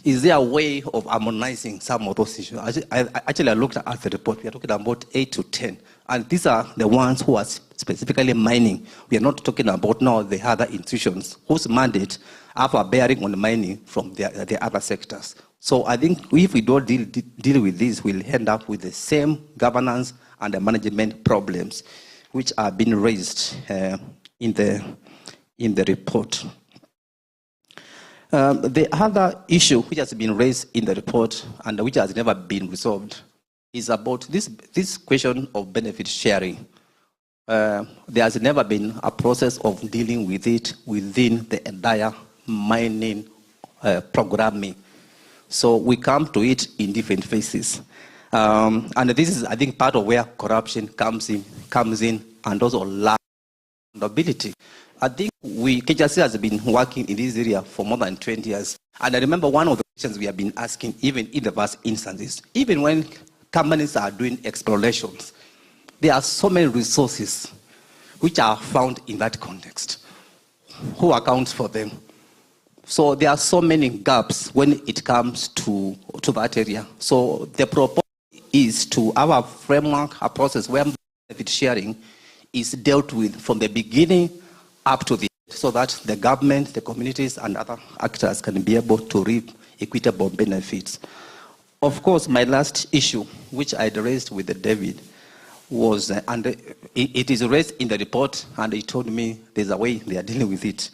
is there a way of harmonizing some of those issues? Actually, I looked at the report. We are talking about 8 to 10. And these are the ones who are specifically mining. We are not talking about now the other institutions whose mandate have a bearing on mining from the other sectors. So I think if we don't deal with this, we'll end up with the same governance and the management problems which are being raised in the report. The other issue which has been raised in the report and which has never been resolved is about this question of benefit sharing. There has never been a process of dealing with it within the entire mining programming. So we come to it in different phases. And this is, I think, part of where corruption comes in and also lack of accountability. I think KJC has been working in this area for more than 20 years. And I remember one of the questions we have been asking, even in the past instances, even when companies are doing explorations, there are so many resources which are found in that context. Who accounts for them? So there are so many gaps when it comes to that area. So the proposal is to have a framework, a process where benefit sharing is dealt with from the beginning up to the end, so that the government, the communities, and other actors can be able to reap equitable benefits. Of course, my last issue, which I raised with David, was, and it is raised in the report, and he told me there's a way they are dealing with it,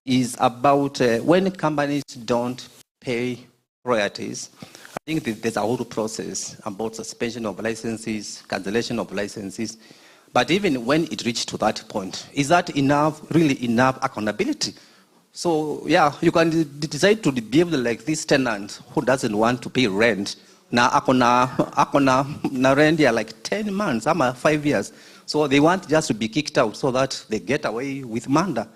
is about when companies don't pay royalties. I think there's a whole process about suspension of licenses, cancellation of licenses. But even when it reached to that point, is that enough, really enough accountability? So yeah, you can decide to behave like this tenant who doesn't want to pay rent. Now, akona rent here like 10 months, 5 years. So they want just to be kicked out so that they get away with murder.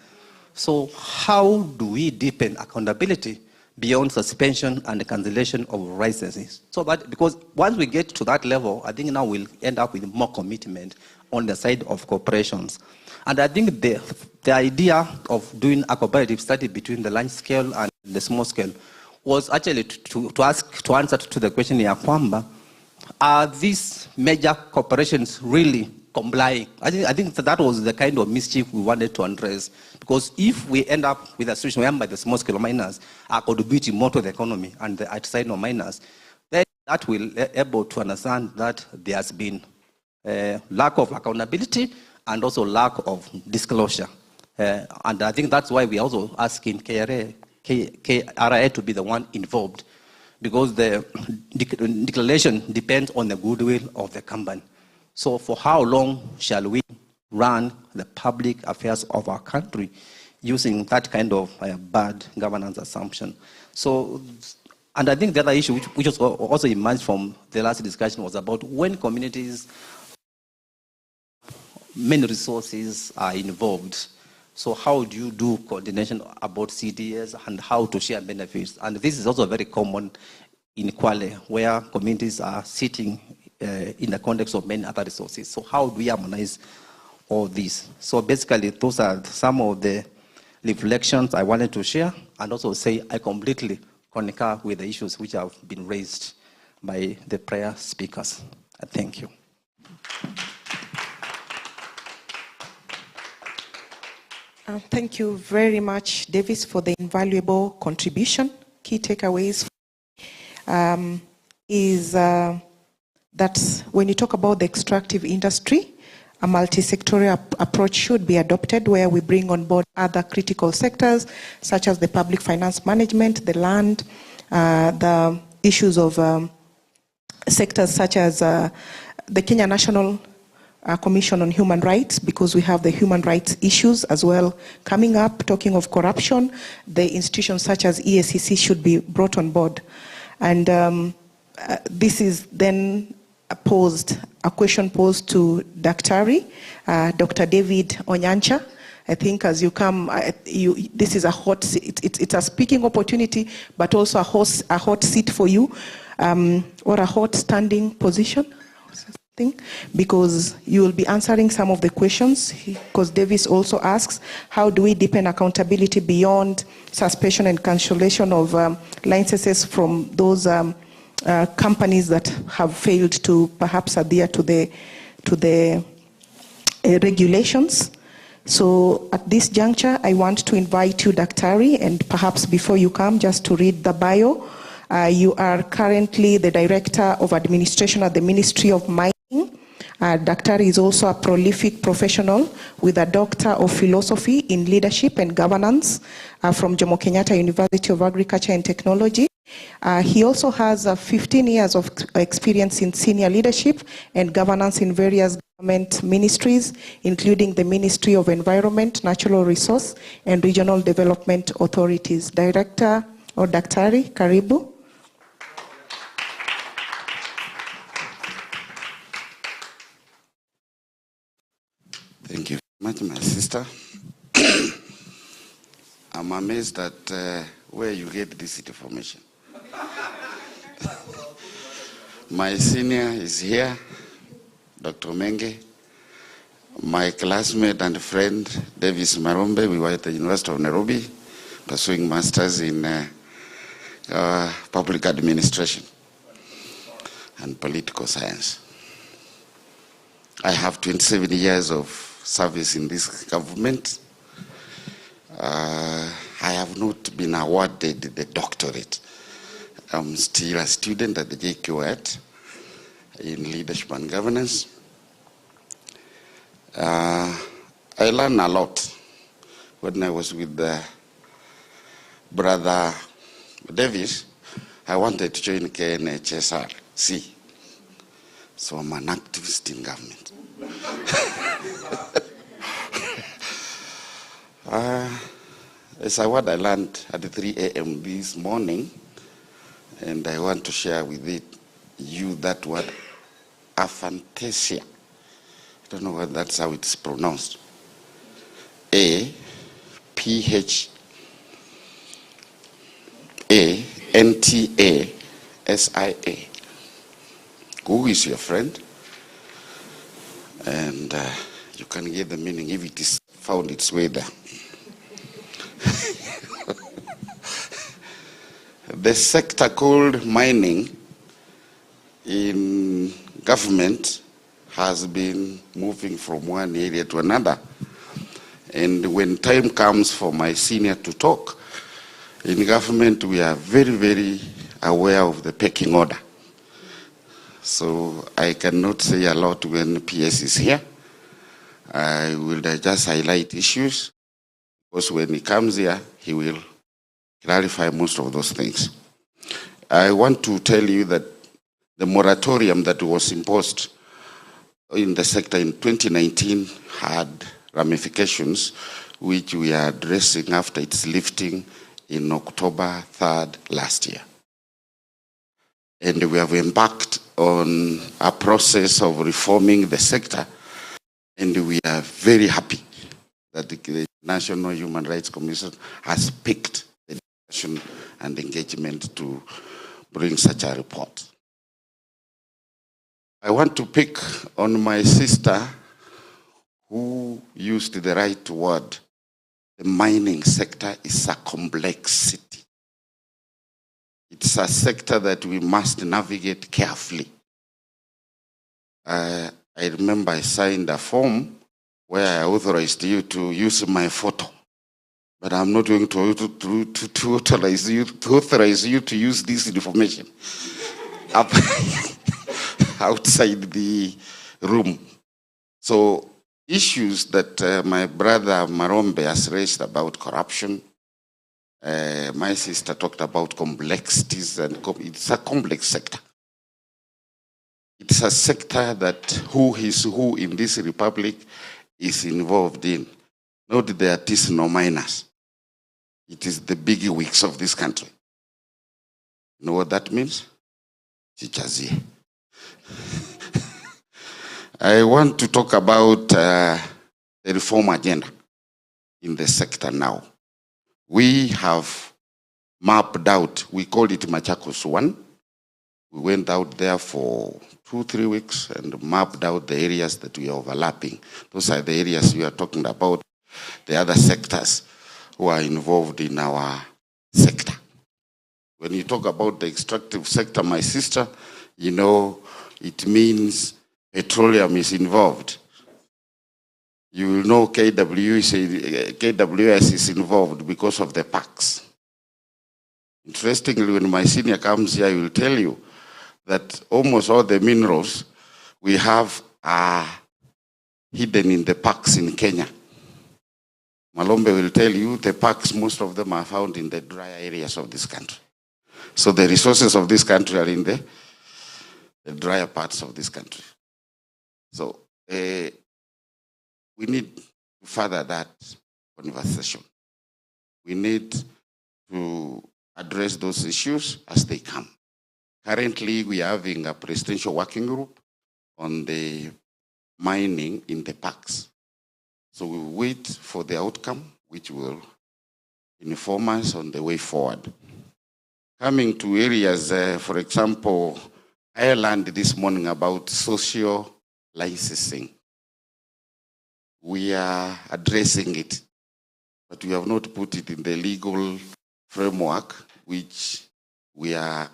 So how do we deepen accountability beyond suspension and cancellation of licenses? So that, because once we get to that level, I think now we'll end up with more commitment on the side of corporations. And I think the idea of doing a comparative study between the large scale and the small scale was actually to answer to the question ya kwamba, are these major corporations really complying? I think that was the kind of mischief we wanted to address. Because if we end up with a situation whereby the small scale miners are contributing more to the economy and the artisanal miners, then that will be able to understand that there has been lack of accountability and also lack of disclosure. And I think that's why we are also asking KRA to be the one involved, because the declaration depends on the goodwill of the company. So for how long shall we run the public affairs of our country using that kind of bad governance assumption? So, and I think the other issue which also emerged from the last discussion was about when communities, many resources are involved. So how do you do coordination about CDS and how to share benefits? And this is also very common in Kwale, where communities are sitting in the context of many other resources. So how do we harmonize all this? So basically, those are some of the reflections I wanted to share, and also say I completely concur with the issues which have been raised by the prior speakers. Thank you.
Thank you very much, Davis, for the invaluable contribution. Key takeaways is that when you talk about the extractive industry, a multi-sectorial approach should be adopted where we bring on board other critical sectors, such as the public finance management, the land, the issues of sectors such as the Kenya National Commission on Human Rights, because we have the human rights issues as well coming up. Talking of corruption, the institutions such as EACC should be brought on board. And this is then a question posed to Daktari, Dr. David Onyancha. I think as you come, this is a hot seat. It's a speaking opportunity, but also a hot seat for you, or a hot standing position, because you will be answering some of the questions, because Davis also asks, how do we deepen accountability beyond suspension and cancellation of licenses from those companies that have failed to perhaps adhere to the regulations? So at this juncture, I want to invite you, Daktari, and perhaps before you come, just to read the bio. You are currently the Director of Administration at the Ministry of Mining. Daktari is also a prolific professional with a Doctor of Philosophy in Leadership and Governance from Jomo Kenyatta University of Agriculture and Technology. He also has 15 years of experience in senior leadership and governance in various government ministries, including the Ministry of Environment, Natural Resource, and Regional Development Authorities. Director or Daktari, karibu.
Thank you very much, my sister. I'm amazed at where you get this information. My senior is here, Dr. Menge. My classmate and friend, Davis Marombe, we were at the University of Nairobi, pursuing masters in public administration and political science. I have 27 years of service in this government. I have not been awarded the doctorate. I'm still a student at the JKUAT in leadership and governance. I learned a lot when I was with Brother Davis. I wanted to join KNHSRC. So I'm an activist in government. It's what I learned at 3 a.m. this morning, and I want to share with you that word, aphantasia. I don't know whether that's how it's pronounced. A-P-H-A-N-T-A-S-I-A. Who is your friend? And you can get the meaning if it is found its way there. The sector called mining in government has been moving from one area to another. And when time comes for my senior to talk, in government we are very, very aware of the pecking order. so I cannot say a lot when PS is here. I will just highlight issues, because when he comes here, he will clarify most of those things. I want to tell you that the moratorium that was imposed in the sector in 2019 had ramifications which we are addressing after its lifting in October 3rd last year. And we have embarked on a process of reforming the sector, and we are very happy that the National Human Rights Commission has picked the discussion and engagement to bring such a report. I want to pick on my sister who used the right word. The mining sector is a complexity. It's a sector that we must navigate carefully. I remember I signed a form where I authorized you to use my photo, but I'm not going to authorize you to use this information outside the room. So issues that my brother Marombe has raised about corruption, my sister talked about complexities, and it's a complex sector. It's a sector that who in this republic is involved in, not the artisanal miners. It is the bigwigs of this country. You know what that means? Chichazie. I want to talk about the reform agenda in the sector now. We have mapped out, we call it Machakos 1. We went out there for 2-3 weeks and mapped out the areas that we are overlapping. Those are the areas we are talking about, the other sectors who are involved in our sector. When you talk about the extractive sector, my sister, you know, it means petroleum is involved. You will know KWS is involved because of the PACs. Interestingly, when my senior comes here, he will tell you that almost all the minerals we have are hidden in the PACs in Kenya. Malombe will tell you the PACs, most of them are found in the dry areas of this country. So the resources of this country are in the drier parts of this country. So we need to further that conversation. We need to address those issues as they come. Currently, we are having a presidential working group on the mining in the parks. So we wait for the outcome, which will inform us on the way forward. Coming to areas, for example, I learned this morning about social licensing. We are addressing it, but we have not put it in the legal framework which we are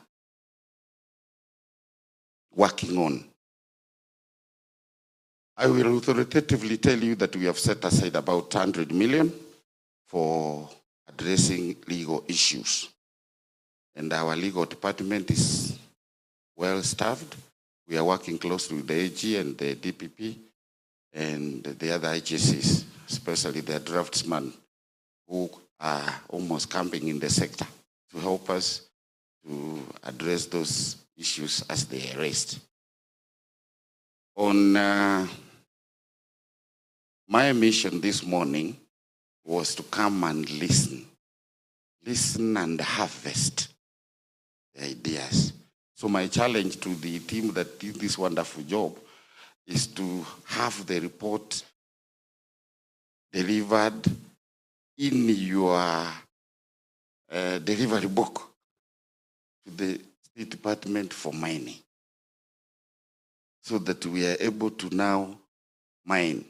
working on. I will authoritatively tell you that we have set aside about 100 million for addressing legal issues. And our legal department is well staffed. We are working closely with the AG and the DPP and the other agencies, especially the draftsmen who are almost camping in the sector to help us to address those issues as they are raised. On my mission this morning was to come and listen and harvest the ideas. So my challenge to the team that did this wonderful job is to have the report delivered in your delivery book to the State Department for mining, so that we are able to now mine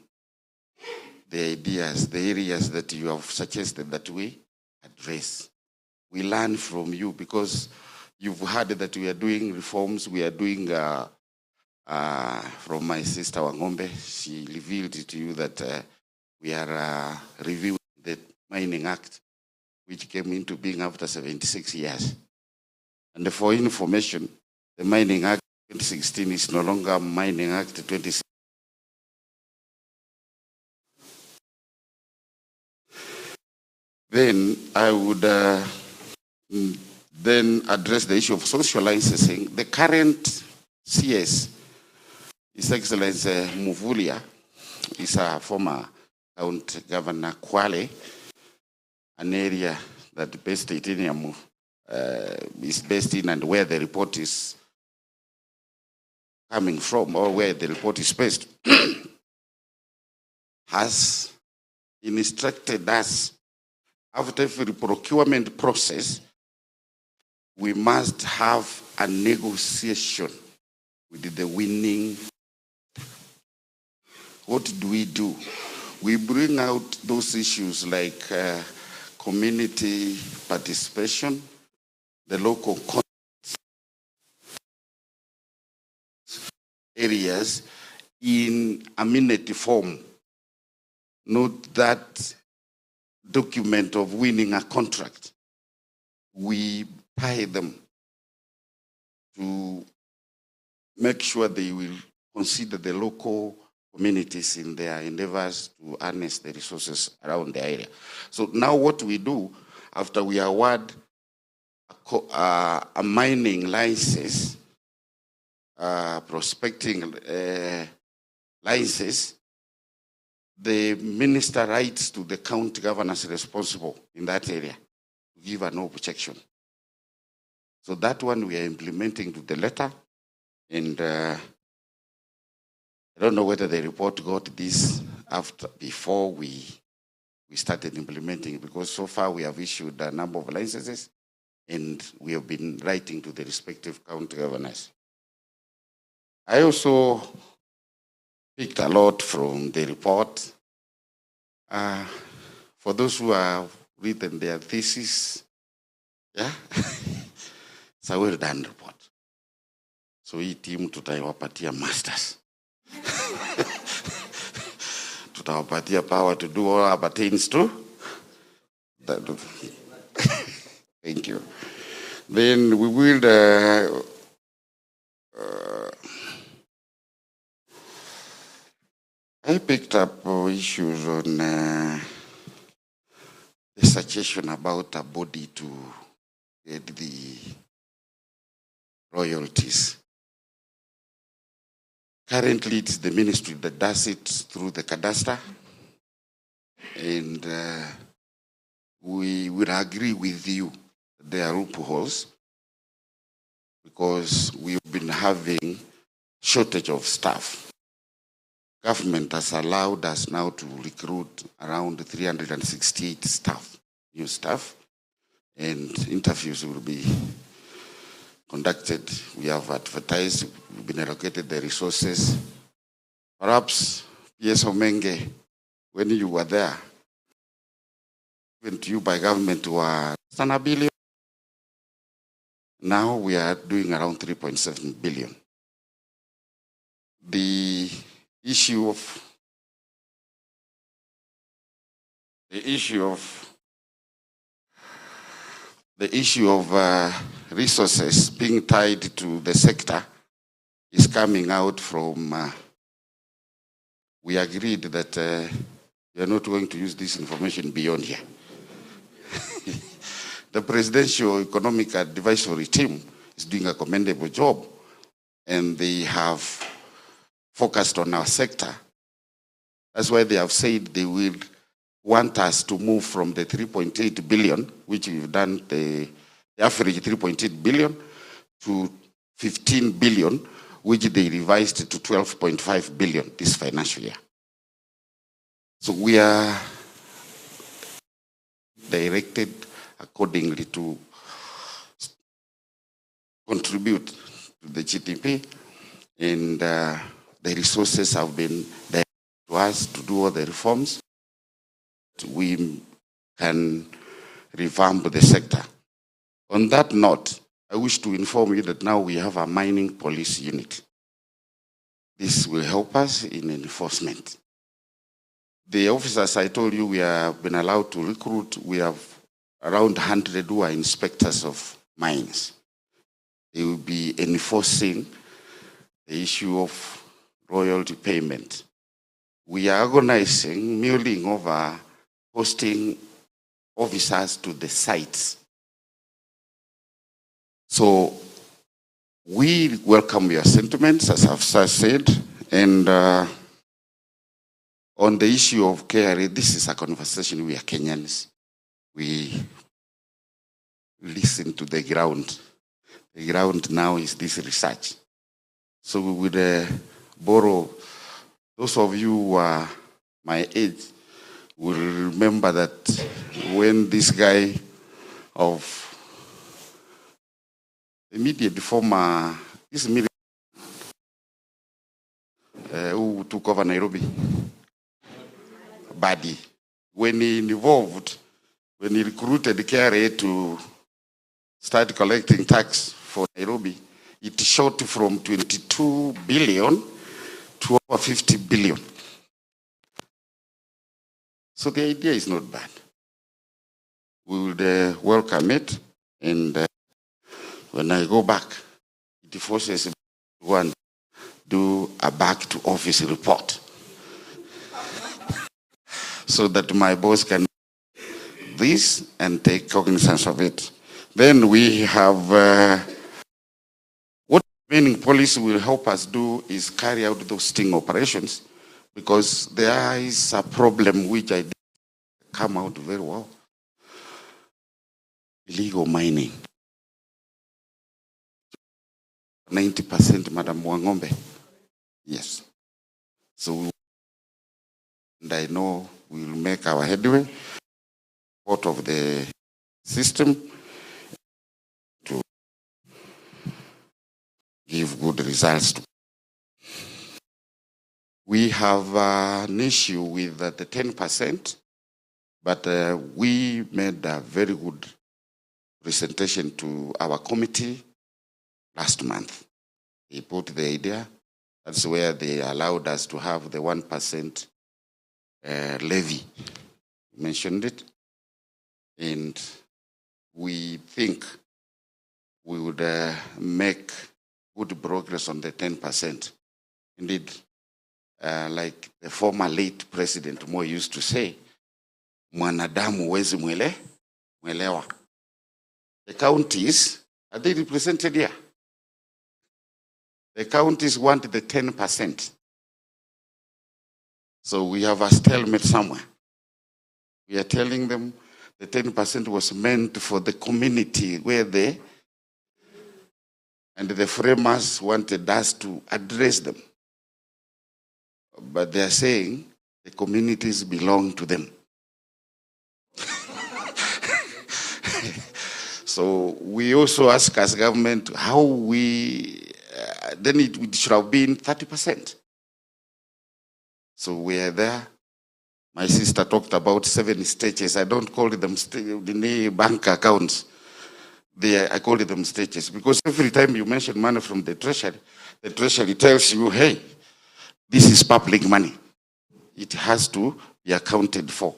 the ideas, the areas that you have suggested that we address. We learn from you because you've heard that we are doing reforms. We are doing, from my sister Wangombe, she revealed to you that we are reviewing the Mining Act, which came into being after 76 years. And for information, the Mining Act 2016 is no longer Mining Act 2016. Then I would then address the issue of social licensing. The current CS, His Excellency Muvulia, is a former County Governor Kwale, an area that the best titanium is based in, and where the report is coming from, or where the report is based, has instructed us, after every procurement process, we must have a negotiation with the winning. What do? We bring out those issues like community participation, the local areas in amenity form, not that document of winning a contract. We tie them to make sure they will consider the local communities in their endeavors to harness the resources around the area. So now what we do, after we award a mining license, prospecting license, the minister writes to the county governors responsible in that area to give an objection. So that one we are implementing to the letter, and I don't know whether the report got this before we started implementing, because so far we have issued a number of licenses and we have been writing to the respective county governors. I also picked a lot from the report. For those who have written their thesis, yeah, it's a well done report. So hii team tutawapatia masters. Tutawapatia power to do all our things too. Thank you. Then we will I picked up issues on the suggestion about a body to get the royalties. Currently, it's the ministry that does it through the cadastre, and we will agree with you that there are loopholes because we've been having shortage of staff. Government has allowed us now to recruit around 368 staff, new staff, and interviews will be conducted. We have advertised, we've been allocated the resources. Perhaps, P.S. Omenge, when you were there, given to you by government were $1 billion. Now we are doing around 3.7 billion. The issue of resources being tied to the sector is coming out from, we agreed that we are not going to use this information beyond here. The Presidential Economic Advisory Team is doing a commendable job, and they have focused on our sector. That's why they have said they will want us to move from the 3.8 billion, which we've done the average 3.8 billion, to 15 billion, which they revised to 12.5 billion this financial year. So we are directed accordingly to contribute to the GDP, and the resources have been there to us to do all the reforms. We can revamp the sector. On that note, I wish to inform you that now we have a mining police unit. This will help us in enforcement. The officers I told you we have been allowed to recruit, we have around 100 who are inspectors of mines. They will be enforcing the issue of royalty payment. We are organizing mulling over posting officers to the sites. So we welcome your sentiments, as I've said, and on the issue of KRA, this is a conversation we are Kenyans. We listen to the ground. The ground now is this research. So we would borrow, those of you who are my age will remember that when this guy of immediate former, this military who took over Nairobi, Badi, when he involved, when he recruited KRA to start collecting tax for Nairobi, it shot from 22 billion to over 50 billion. So the idea is not bad. We would welcome it, and when I go back, it forces me to go and do a back to office report so that my boss can do this and take cognizance of it. Then we have what remaining policy will help us do is carry out those sting operations, because there is a problem which I did come out very well. Illegal mining. 90%, Madam Wangombe. Yes. So, and I know we will make our headway out of the system to give good results. We have an issue with the 10%, but we made a very good presentation to our committee last month. They put the idea. That's where they allowed us to have the 1% levy. Mentioned it. And we think we would make good progress on the 10%. Indeed, like the former late President Moi used to say, mwanadamu wezi mwelewa. The counties, are they represented here? The counties want the 10%. So we have a stalemate somewhere. We are telling them the 10% was meant for the community where they, and the framers wanted us to address them. But they are saying the communities belong to them. So we also ask as government how we, then it should have been 30%. So we are there. My sister talked about 7 stages. I don't call them bank accounts. I call them stages, because every time you mention money from the treasury tells you, hey, this is public money. It has to be accounted for.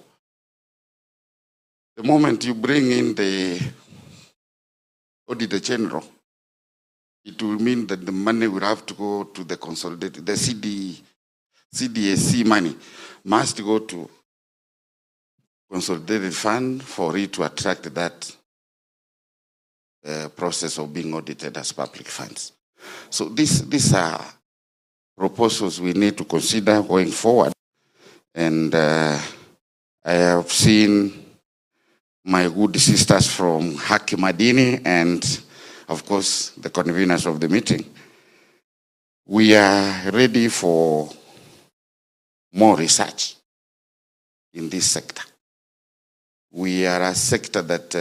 The moment you bring in the Auditor General, it will mean that the money will have to go to the consolidated, the CDAC money must go to consolidated fund for it to attract that process of being audited as public funds. So these are proposals we need to consider going forward. And I have seen my good sisters from Haki Madini and, of course, the conveners of the meeting. We are ready for more research in this sector. We are a sector that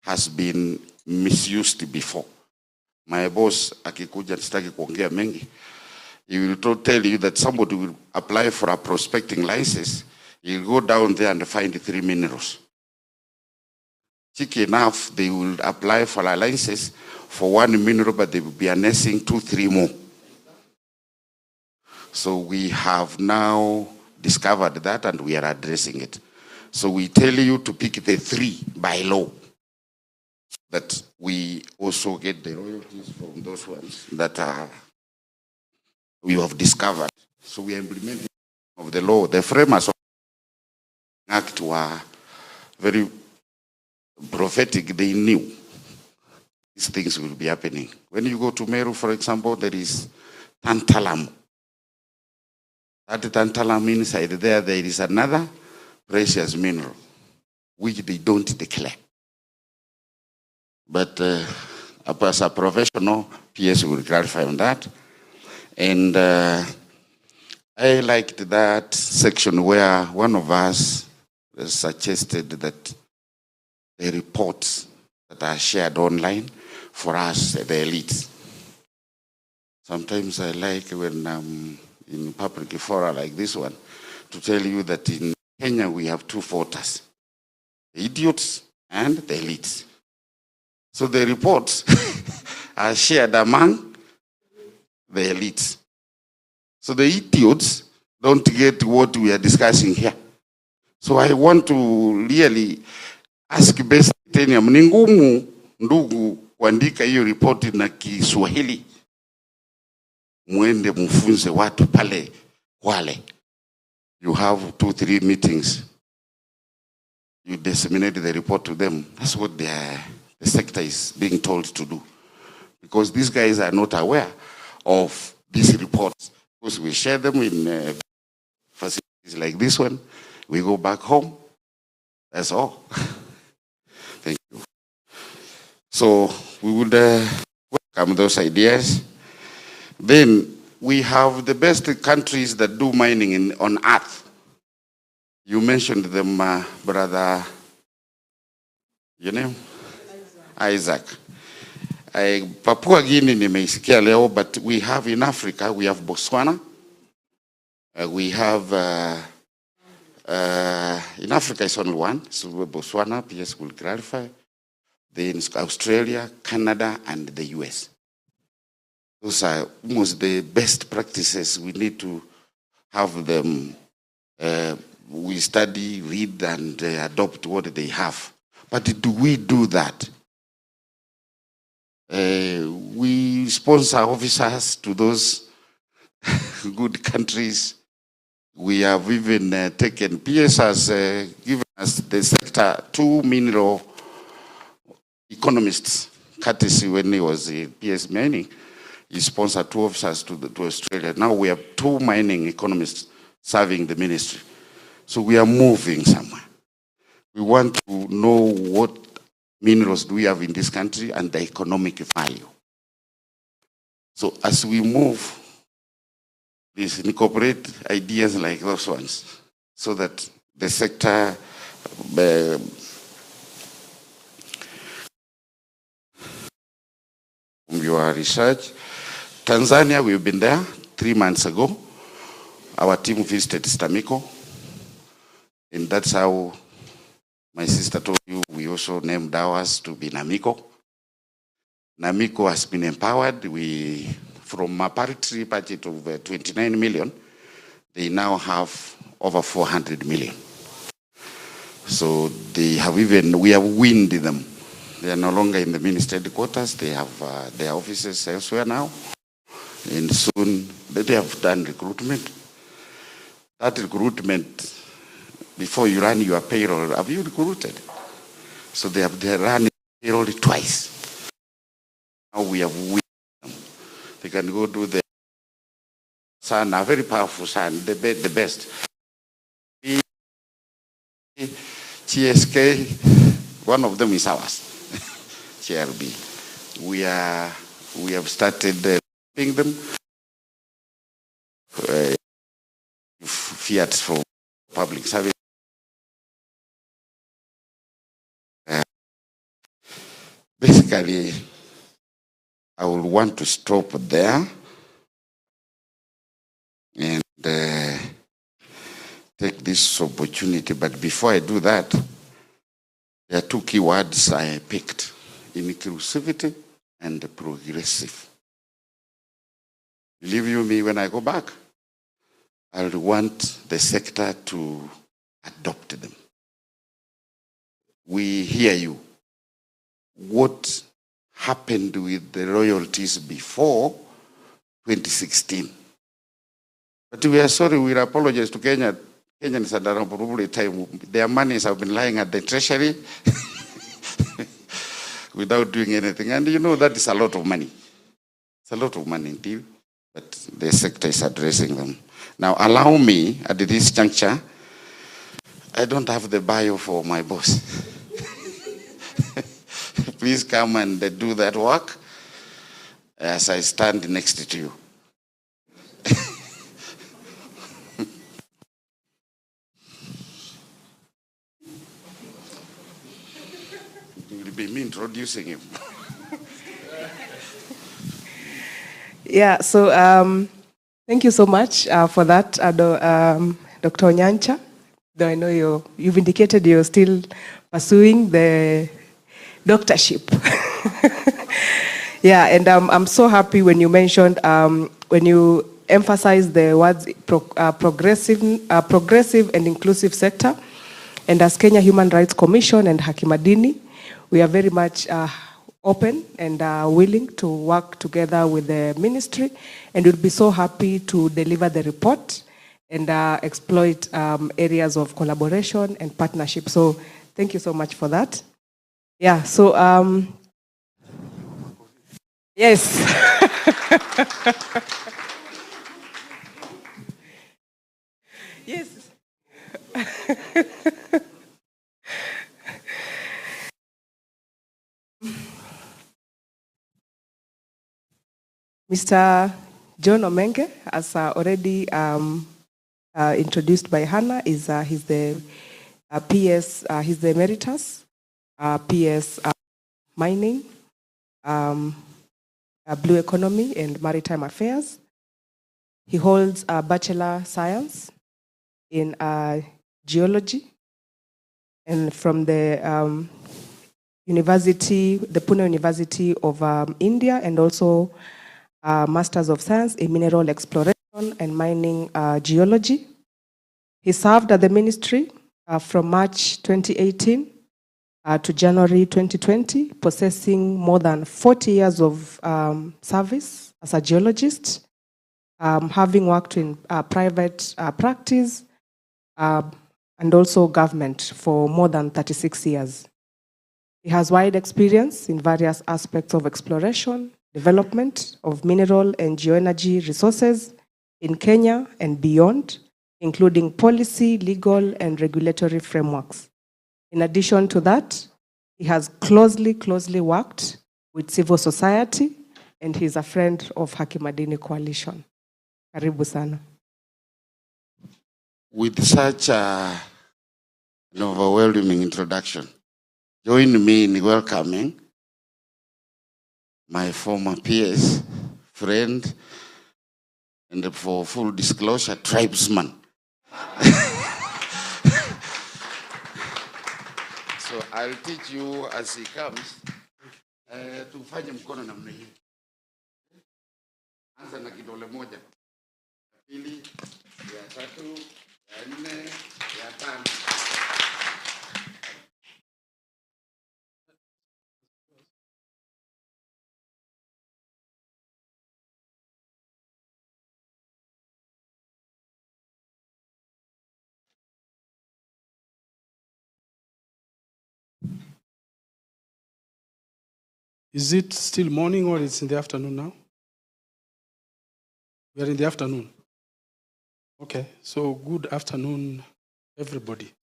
has been misused before. My boss, akikuja sitaki kuongea mengi, he will tell you that somebody will apply for a prospecting license, he'll go down there and find 3 minerals. Cheeky enough, they will apply for a license for 1 mineral, but they will be annexing 2, 3 more. So we have now discovered that and we are addressing it. So we tell you to pick the 3 by law, that we also get the royalties from those ones that are you have discovered. So we are implementing of the law. The framers of the act were very prophetic. They knew these things will be happening. When you go to Meru, for example, there is tantalum. That tantalum inside there is another precious mineral, which they don't declare. But as a professional, PS will clarify on that. And I liked that section where one of us suggested that the reports that are shared online for us, the elites. Sometimes I like when I'm in public fora like this one to tell you that in Kenya we have two forters, the idiots and the elites. So the reports are shared among the elites. So the idiots don't get what we are discussing here. So I want to really ask best Kenya, ni ngumu ndugu kuandika hiyo ripoti na Kiswahili. Mwende mfunze watu pale Kwale. You have 2-3 meetings. You disseminate the report to them. That's what the sector is being told to do. Because these guys are not aware of these reports. Because we share them in facilities like this one. We go back home. That's all. Thank you. So we would welcome those ideas. Then we have the best countries that do mining on earth. You mentioned them, brother, your name? Isaac. Papua Guinea nimeisikia leo, but we have in Africa, we have Botswana. We have, in Africa it's only one, so Botswana, PS will clarify. Then Australia, Canada, and the US. Those are almost the best practices. We need to have them, we study, read, and adopt what they have. But do we do that? We sponsor officers to those good countries. We have even taken, PS has given us the sector 2 mineral economists, courtesy when he was in PS mining. He sponsored 2 officers to Australia. Now we have 2 mining economists serving the ministry. So we are moving somewhere. We want to know what minerals do we have in this country and the economic value. So as we move, please incorporate ideas like those ones so that the sector from your research. Tanzania, we've been there 3 months ago. Our team visited Stamiko. And that's how my sister told you we also named ours to be Namiko. Namiko has been empowered. From a parity budget of 29 million, they now have over 400 million. So we have wind them. They are no longer in the ministry headquarters. They have their offices elsewhere now. And soon they have done recruitment. That recruitment, before you run your payroll, have you recruited? So they run payroll twice. Now we have wind them. They can go do the son, a very powerful son, the best. GSK, one of them is ours. CRB. We have started paying them fiat for public service. Basically, I will want to stop there and take this opportunity. But before I do that, there are 2 keywords I picked: inclusivity and progressive. Believe you me, when I go back, I want the sector to adopt them. We hear you. What happened with the royalties before 2016? But we are sorry, we apologize to Kenya. Kenyans at around probably time. Their monies have been lying at the treasury without doing anything. And you know, that is a lot of money. It's a lot of money indeed, but the sector is addressing them. Now, allow me at this juncture, I don't have the bio for my boss. Please come and do that work as I stand next to you. It will be me introducing him.
Yeah, so thank you so much for that, Dr. Onyancha. Though I know you've indicated you're still pursuing the doctorship. Yeah, and I'm so happy when you mentioned, when you emphasized the words progressive and inclusive sector. And as Kenya Human Rights Commission and Hakimadini, we are very much open and willing to work together with the ministry, and we'll be so happy to deliver the report and exploit areas of collaboration and partnership. So thank you so much for that. Yeah, so yes. Yes. Mr. John Omenge, as already introduced by Hannah, he's the PS, he's the emeritus PS mining, blue economy and maritime affairs. He holds a Bachelor of Science in geology, and from the university, the Pune University of India, and also Masters of Science in Mineral Exploration and Mining Geology. He served at the ministry from March 2018 to January 2020, possessing more than 40 years of service as a geologist, having worked in private practice and also government for more than 36 years. He has wide experience in various aspects of exploration, development of mineral and geoenergy resources in Kenya and beyond, including policy, legal, and regulatory frameworks. In addition to that, he has closely worked with civil society, and he's a friend of Hakimadini Coalition. Karibu sana.
With such an overwhelming introduction, join me in welcoming my former PS, friend, and for full disclosure, tribesman. So I'll teach you as he comes. Tufanye mkono namna hii. Anza na kidole moja. Ya pili, ya tatu, ya nne, ya tano.
Is it still morning or it's in the afternoon now? We are in the afternoon. Okay, so good afternoon, everybody.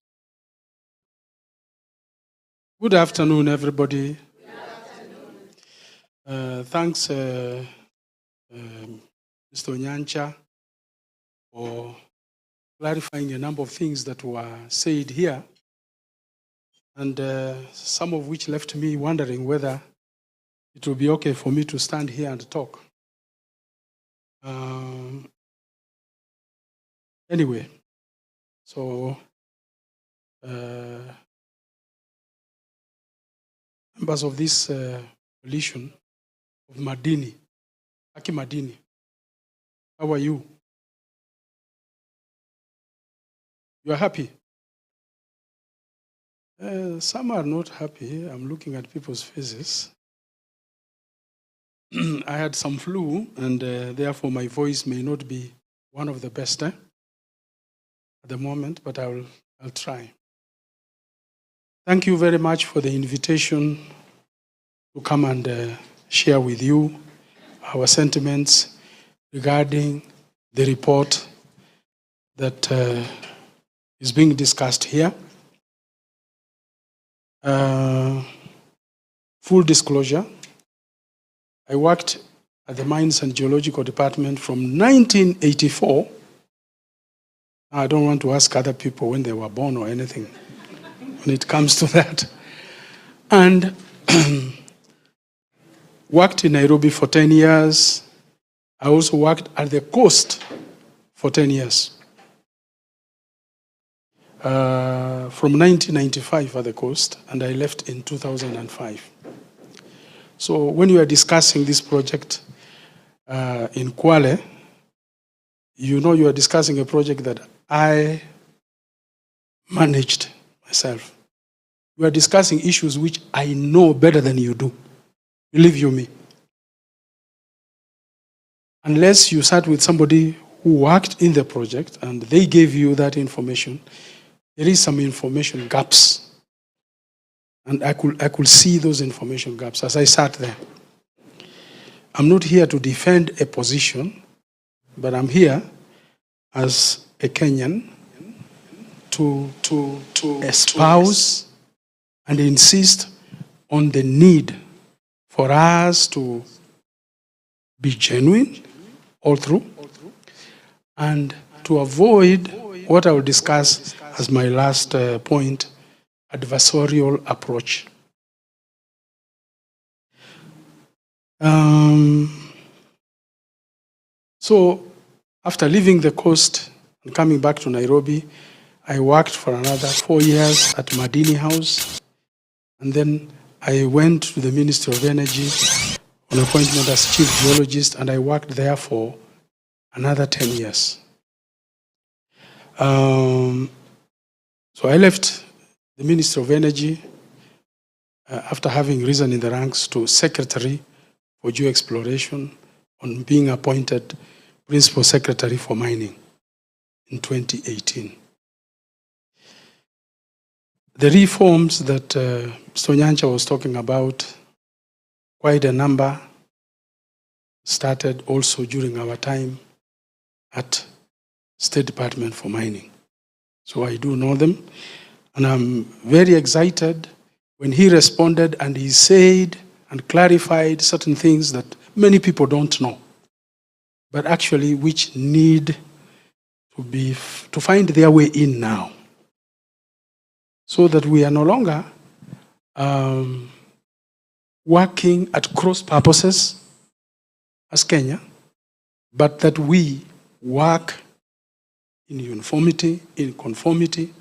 Good afternoon, everybody. Good afternoon. Thanks, Mr. Onyancha, for clarifying a number of things that were said here, and some of which left me wondering whether it will be okay for me to stand here and talk. Anyway, so members of this coalition of Madini, Hakimadini, how are you? You are happy? Some are not happy. I'm looking at people's faces. I had some flu, and therefore my voice may not be one of the best at the moment, but I'll try. Thank you very much for the invitation to come and share with you our sentiments regarding the report that is being discussed here. Full disclosure, I worked at the Mines and Geological Department from 1984. I don't want to ask other people when they were born or anything when it comes to that. And worked in Nairobi for 10 years. I also worked at the coast for 10 years. From 1995 at the coast, and I left in 2005. So when you are discussing this project in Kwale, you know you are discussing a project that I managed myself. We are discussing issues which I know better than you do. Believe you me. Unless you sat with somebody who worked in the project and they gave you that information, there is some information gaps. And I could see those information gaps as I sat there. I'm not here to defend a position, but I'm here as a Kenyan to espouse and insist on the need for us to be genuine all through and to avoid what I will discuss as my last point, adversarial approach. So after leaving the coast and coming back to Nairobi, I worked for another 4 years at Madini House, and then I went to the Ministry of Energy on appointment as chief geologist, and I worked there for another 10 years. So I left the Ministry of Energy after having risen in the ranks to Secretary for Geoexploration on being appointed Principal Secretary for Mining in 2018. The reforms that Mr. Nyancha was talking about, quite a number started also during our time at State Department for Mining. So I do know them. And I'm very excited when he responded and he said and clarified certain things that many people don't know, but actually which need to find their way in now, so that we are no longer working at cross purposes as Kenya, but that we work in uniformity, in conformity.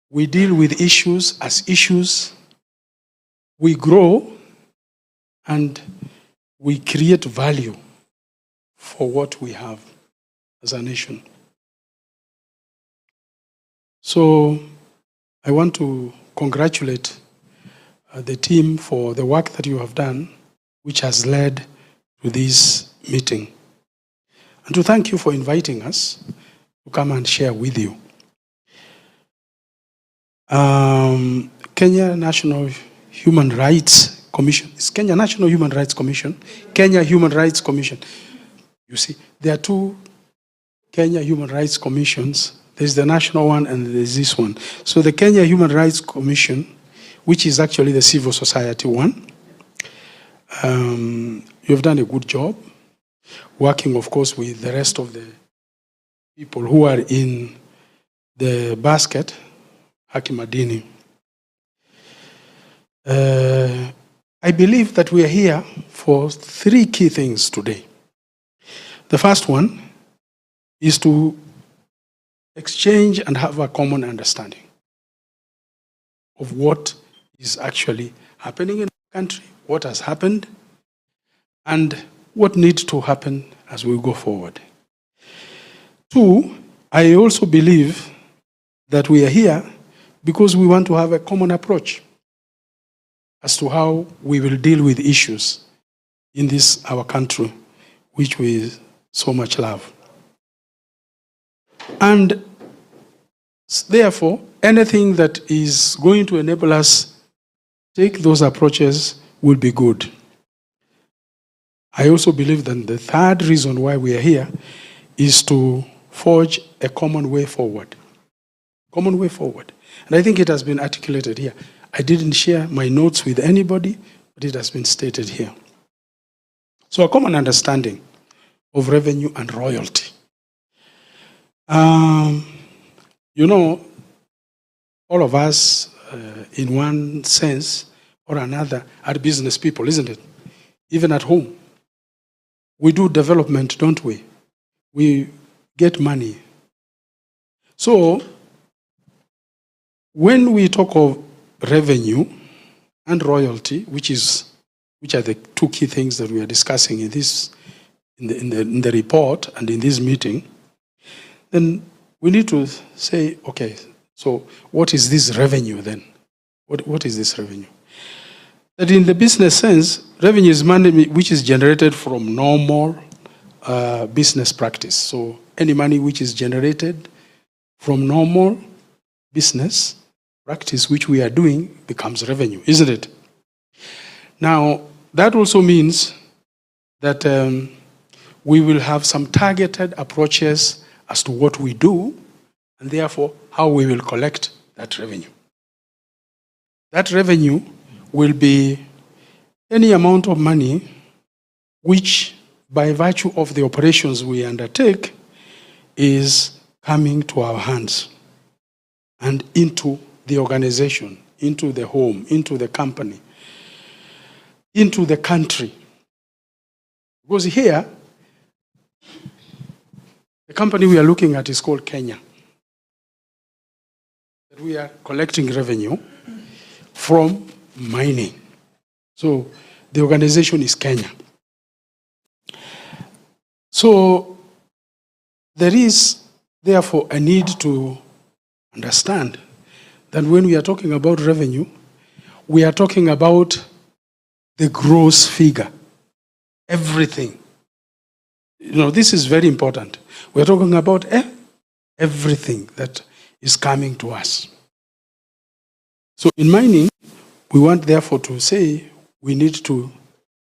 We deal with issues as issues. We grow and we create value for what we have as a nation. So I want to congratulate the team for the work that you have done, which has led to this meeting. And to thank you for inviting us to come and share with you. Kenya National Human Rights Commission. It's Kenya National Human Rights Commission. Kenya Human Rights Commission. You see, there are two Kenya Human Rights Commissions. There's the national one and there's this one. So the Kenya Human Rights Commission, which is actually the civil society one, you've done a good job, working, of course, with the rest of the people who are in the basket, Haki Madini. I believe that we are here for three key things today. The first one is to exchange and have a common understanding of what is actually happening in the country, what has happened, and what needs to happen as we go forward. Two, I also believe that we are here because we want to have a common approach as to how we will deal with issues in this, our country, which we so much love. And therefore, anything that is going to enable us take those approaches will be good. I also believe that the third reason why we are here is to forge a common way forward. Common way forward. And I think it has been articulated here. I didn't share my notes with anybody, but it has been stated here. So a common understanding of revenue and royalty. You know, all of us, in one sense or another, are business people, isn't it? Even at home. We do development, don't we? We get money. So, when we talk of revenue and royalty, which are the two key things that we are discussing in this, in the report and in this meeting, then we need to say, okay, so what is this revenue then? What is this revenue? That in the business sense, revenue is money which is generated from normal business practice. So any money which is generated from normal business practice which we are doing becomes revenue, isn't it? Now, that also means that we will have some targeted approaches as to what we do, and therefore how we will collect that revenue. That revenue will be any amount of money which, by virtue of the operations we undertake, is coming to our hands and into the organization, into the home, into the company, into the country. Because here, the company we are looking at is called Kenya. We are collecting revenue from mining. So the organization is Kenya. So there is therefore a need to understand that when we are talking about revenue, we are talking about the gross figure, everything. You know, this is very important. We are talking about everything that is coming to us. So in mining, we want therefore to say we need to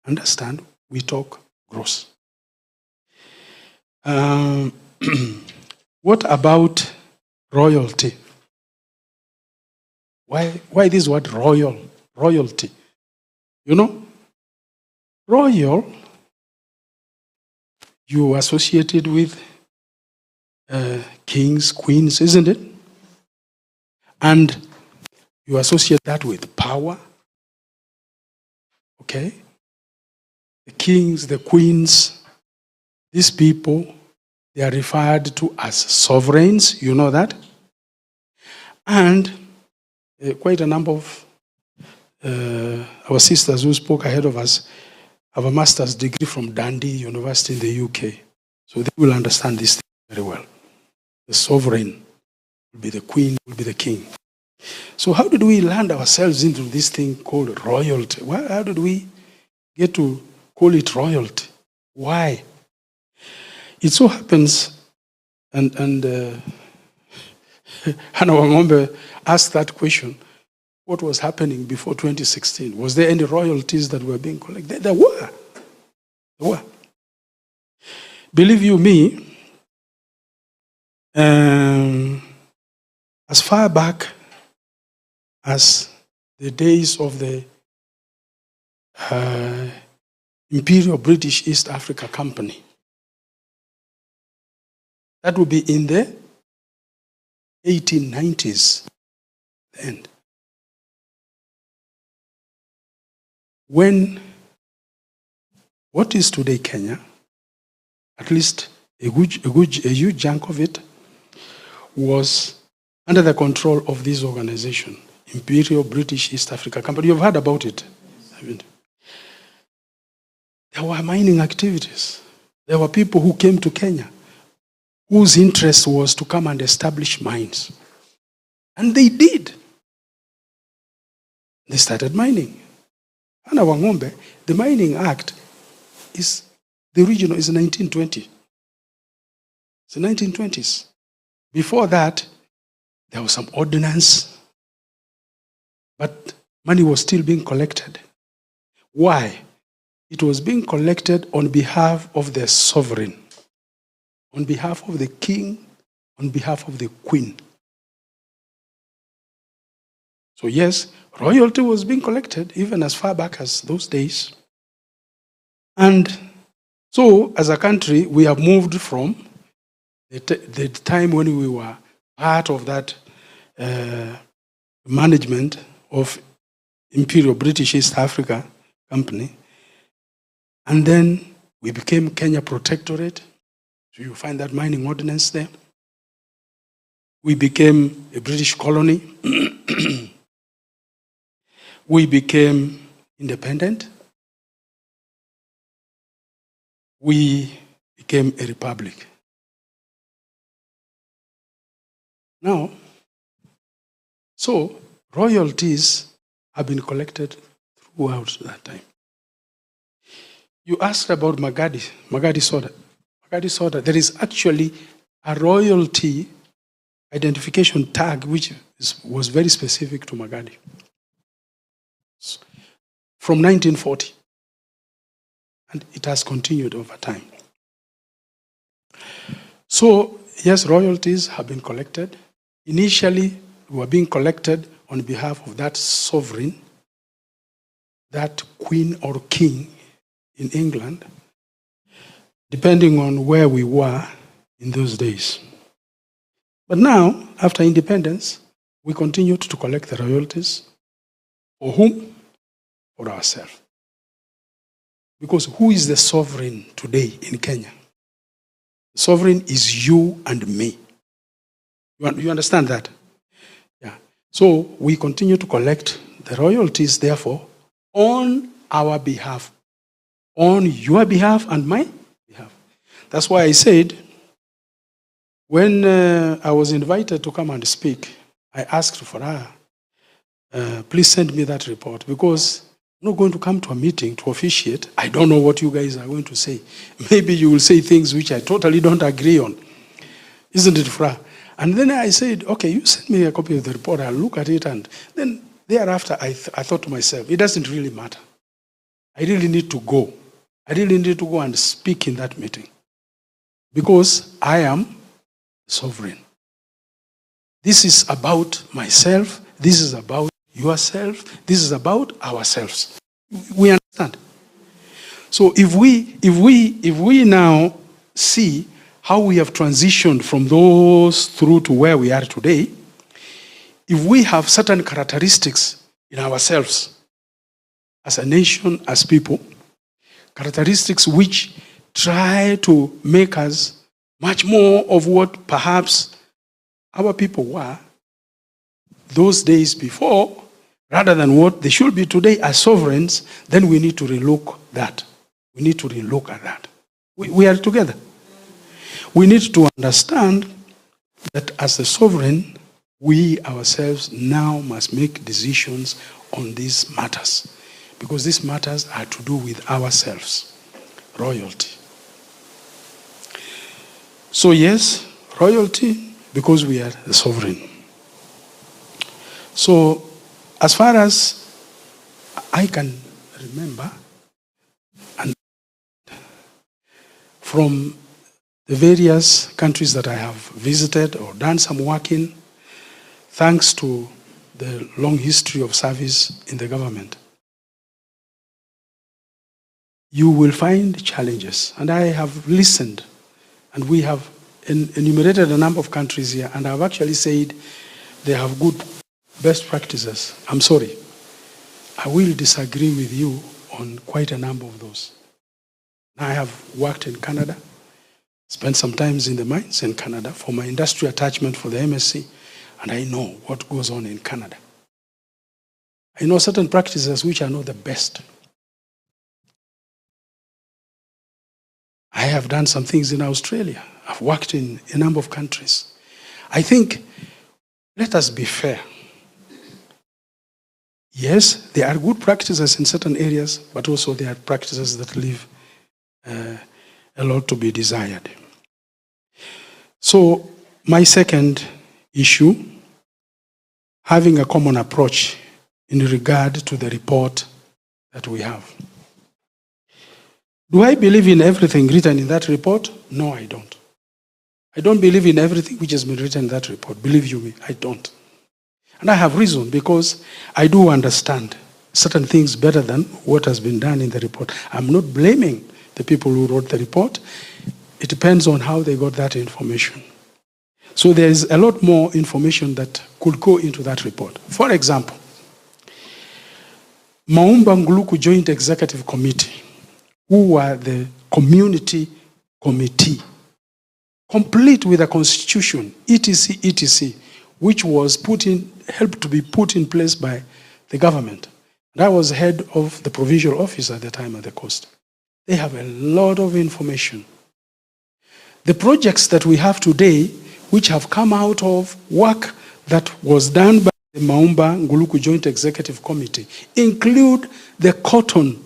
understand we talk gross. What about royalty? Why this word royalty? You know, royal, you associated with kings, queens, isn't it? And you associate that with power. Okay? The kings, the queens, these people, they are referred to as sovereigns, you know that? And quite a number of our sisters who spoke ahead of us have a master's degree from Dundee University in the UK. So they will understand this thing very well. The sovereign will be the queen, will be the king. So how did we land ourselves into this thing called royalty? How did we get to call it royalty? Why? It so happens, and Hannah Wangombe asked that question, what was happening before 2016? Was there any royalties that were being collected? There were. There were. Believe you me, as far back as the days of the Imperial British East Africa Company, that would be in the 1890s, the end. When what is today Kenya, at least a huge chunk of it, was under the control of this organization, Imperial British East Africa Company. You've heard about it. There were mining activities. There were people who came to Kenya whose interest was to come and establish mines. And they did. They started mining. Hannah Wangombe, the Mining Act is, the original is 1920. It's the 1920s. Before that, there was some ordinance, but money was still being collected. Why? It was being collected on behalf of the sovereign, on behalf of the king, on behalf of the queen. So yes, royalty was being collected even as far back as those days. And so as a country, we have moved from the time when we were part of that management of Imperial British East Africa Company. And then we became Kenya Protectorate. So you find that mining ordinance there. We became a British colony. We became independent. We became a republic. Now, so royalties have been collected throughout that time. You asked about Magadi soda. Magadi soda, there is actually a royalty identification tag which was very specific to Magadi. From 1940. And it has continued over time. So, yes, royalties have been collected. Initially, they were being collected on behalf of that sovereign, that queen or king in England, depending on where we were in those days. But now, after independence, we continued to collect the royalties. For whom? For ourselves. Because who is the sovereign today in Kenya? The sovereign is you and me. You understand that? Yeah. So we continue to collect the royalties, therefore, on our behalf, on your behalf and my behalf. That's why I said, when I was invited to come and speak, I asked Farah, please send me that report, because I'm not going to come to a meeting to officiate. I don't know what you guys are going to say. Maybe you will say things which I totally don't agree on. Isn't it, Fra? And then I said, okay, you send me a copy of the report. I'll look at it. And then thereafter, I thought to myself, it doesn't really matter. I really need to go. I really need to go and speak in that meeting. Because I am sovereign. This is about myself. This is about yourself. This is about ourselves. We understand. So if we now see how we have transitioned from those through to where we are today, if we have certain characteristics in ourselves as a nation, as people, characteristics which try to make us much more of what perhaps our people were those days before, rather than what they should be today as sovereigns, then we need to relook that. We need to relook at that. We are together. We need to understand that as the sovereign, we ourselves now must make decisions on these matters, because these matters are to do with ourselves, royalty. So yes, royalty, because we are the sovereign. So, as far as I can remember, and from the various countries that I have visited or done some work in, thanks to the long history of service in the government, you will find challenges. And I have listened, and we have enumerated a number of countries here, and I've actually said they have good best practices. I'm sorry. I will disagree with you on quite a number of those. I have worked in Canada, spent some time in the mines in Canada for my industry attachment for the MSc, and I know what goes on in Canada. I know certain practices which are not the best. I have done some things in Australia. I've worked in a number of countries. I think, let us be fair. Yes, there are good practices in certain areas, but also there are practices that leave a lot to be desired. So My second issue, having a common approach in regard to the report that we have. Do I believe in everything written in that report? No, I don't. I don't believe in everything which has been written in that report. Believe you me, I don't. And I have reason, because I do understand certain things better than what has been done in the report. I'm not blaming the people who wrote the report. It depends on how they got that information. So there is a lot more information that could go into that report. For example, Maumba Nguluku Joint Executive Committee, who were the community committee, complete with a constitution, etc., which was helped to be put in place by the government. And I was head of the provincial office at the time at the coast. They have a lot of information. The projects that we have today, which have come out of work that was done by the Maumba Nguluku Joint Executive Committee, include the cotton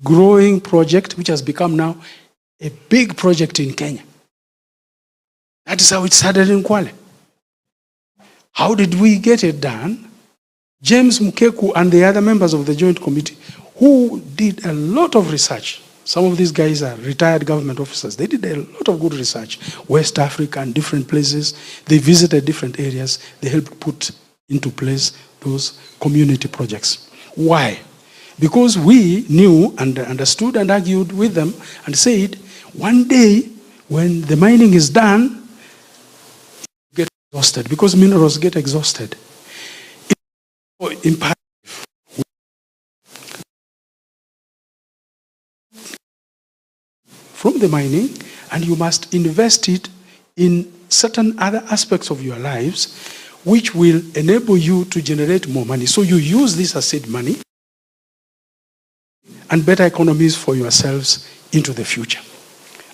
growing project, which has become now a big project in Kenya. That is how it started in Kwale. How did we get it done? James Mukeku and the other members of the Joint Committee, who did a lot of research. Some of these guys are retired government officers. They did a lot of good research. West Africa and different places. They visited different areas. They helped put into place those community projects. Why? Because we knew and understood and argued with them and said, one day when the mining is done, it get exhausted, because minerals get exhausted. It's imperative from the mining, and you must invest it in certain other aspects of your lives, which will enable you to generate more money. So you use this as seed money and better economies for yourselves into the future.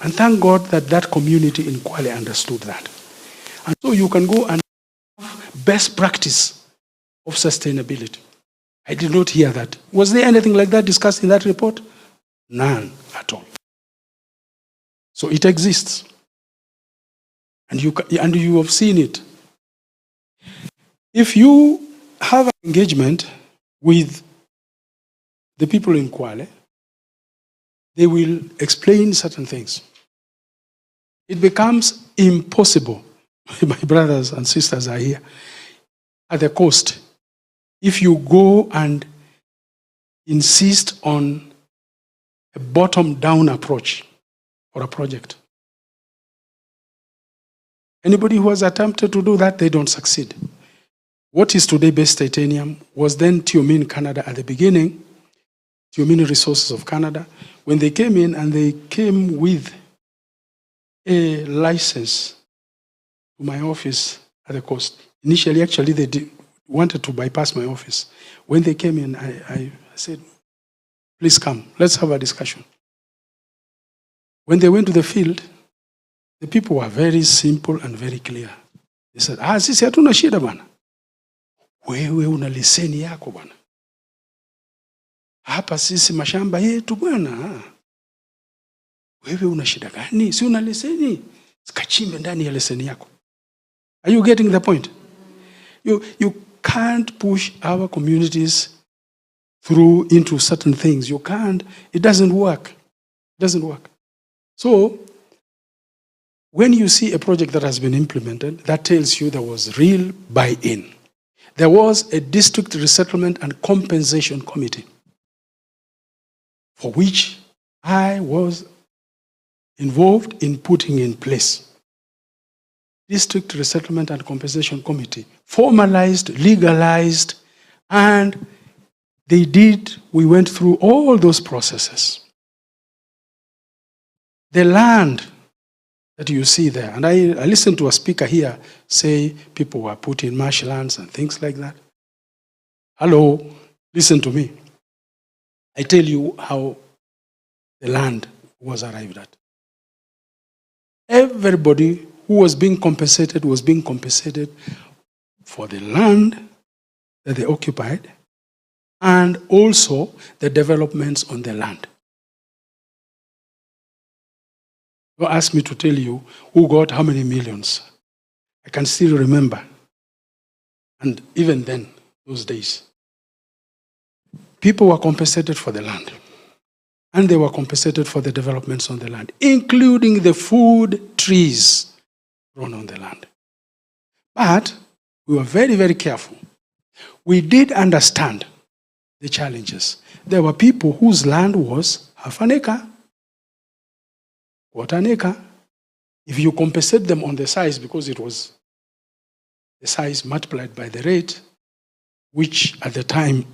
And thank God that that community in Kwale understood that. And so you can go and have best practice of sustainability. I did not hear that. Was there anything like that discussed in that report? None at all. So it exists. And you have seen it. If you have an engagement with the people in Kwale, they will explain certain things. It becomes impossible. My brothers and sisters are here at the coast. If you go and insist on a bottom-down approach for a project, anybody who has attempted to do that, they don't succeed. What is today Base Titanium was then Tiomin Canada at the beginning, Tiomin Resources of Canada. When they came in, and they came with a license to my office at the coast. Initially, actually, they wanted to bypass my office. When they came in, I said, please come, let's have a discussion. When they went to the field, the people were very simple and very clear. They said, sisi hatuna shida bana. Wewe una leseni yako bana. Hapa sisi mashamba yetu bwana. Wewe una shida gani? Si una leseni? Kachimbe ndani ya leseni yako. Are you getting the point? You can't push our communities through into certain things. You can't. It doesn't work. It doesn't work. So, when you see a project that has been implemented, that tells you there was real buy-in. There was a district resettlement and compensation committee, for which I was involved in putting in place. District Resettlement and Compensation Committee, formalized, legalized, and we went through all those processes. The land that you see there, and I listened to a speaker here say people were put in marshlands and things like that. Hello, listen to me. I tell you how the land was arrived at. Everybody who was being compensated for the land that they occupied and also the developments on the land. Don't ask me to tell you who got how many millions. I can still remember. And even then, those days, people were compensated for the land. And they were compensated for the developments on the land, including the food trees grown on the land. But we were very, very careful. We did understand the challenges. There were people whose land was half an acre, quarter an acre. If you compensate them on the size, because it was the size multiplied by the rate, which at the time,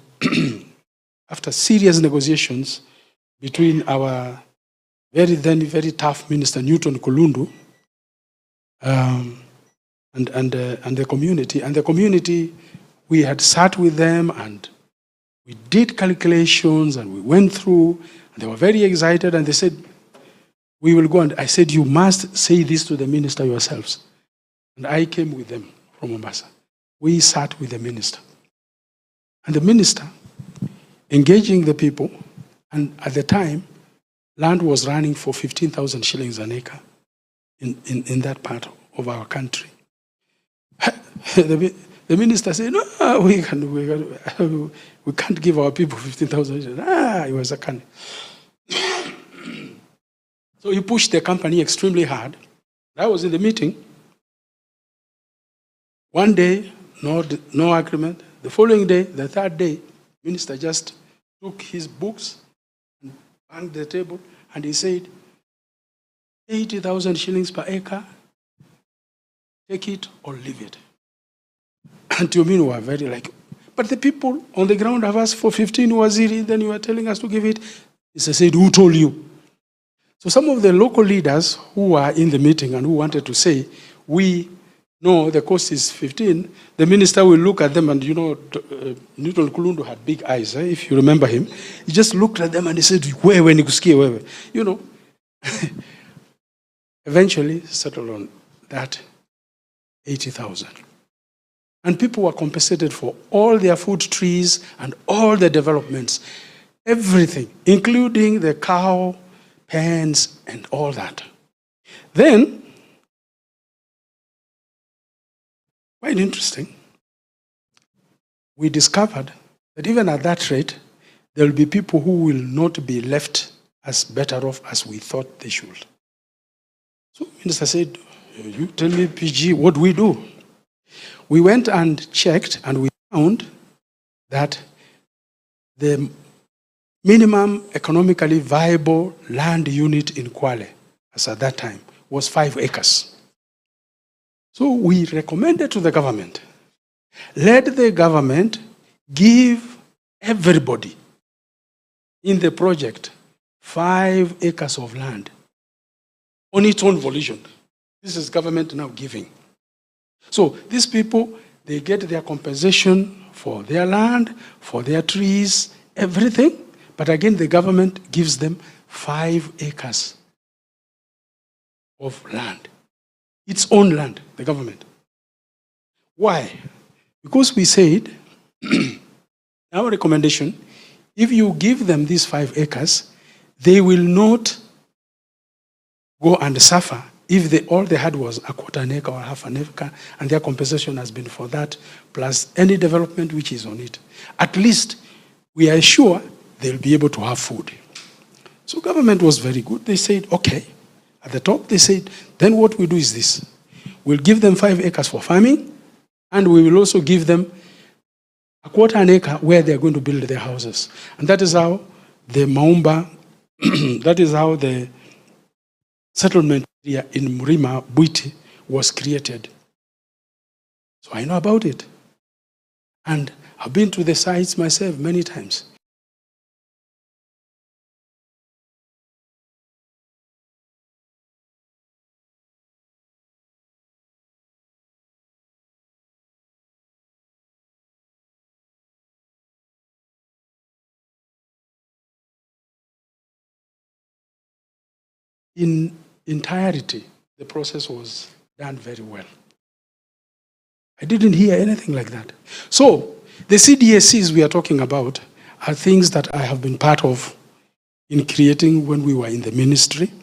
after serious negotiations between our very tough minister, Newton Kulundu, and the community, we had sat with them and we did calculations and we went through, and they were very excited and they said, we will go. And I said, you must say this to the minister yourselves. And I came with them from Mombasa. We sat with the minister. And the minister, engaging the people, and at the time, land was running for 15,000 shillings an acre in that part of our country. The minister said, no, we can't give our people 15,000 shillings. It was a can. So he pushed the company extremely hard. I was in the meeting. One day, no agreement. The following day, the third day, minister just took his books and banged the table, and he said, 80,000 shillings per acre, take it or leave it. And to me, we were very like, but the people on the ground have asked for 15 waziri, then you are telling us to give it. He said, who told you? So some of the local leaders who were in the meeting and who wanted to say, we know the cost is 15, the minister will look at them and, Newton Kulundu had big eyes, if you remember him. He just looked at them and he said, wewe nikusikie wewe. Eventually settled on that 80,000. And people were compensated for all their food trees and all the developments, everything, including the cow pens and all that. Then, quite interesting, we discovered that even at that rate, there will be people who will not be left as better off as we thought they should. So the minister said, you tell me, PG, what do we do? We went and checked and we found that the minimum economically viable land unit in Kwale, as at that time, was 5 acres. So we recommended to the government, let the government give everybody in the project 5 acres of land on its own volition. This is government now giving. So these people, they get their compensation for their land, for their trees, everything. But again, the government gives them 5 acres of land. Its own land, the government. Why? Because we said, our recommendation, if you give them these 5 acres, they will not go and suffer if all they had was a quarter an acre or half an acre, and their compensation has been for that, plus any development which is on it. At least we are sure they'll be able to have food. So government was very good. They said, okay. At the top, they said, then what we do is this. We'll give them 5 acres for farming, and we will also give them a quarter an acre where they're going to build their houses. And that is how the Maumba, that is how the settlement area in Murima, Bwiti, was created. So I know about it. And I've been to the sites myself many times. In entirety, the process was done very well. I didn't hear anything like that. So, the CDSCs we are talking about are things that I have been part of in creating when we were in the ministry.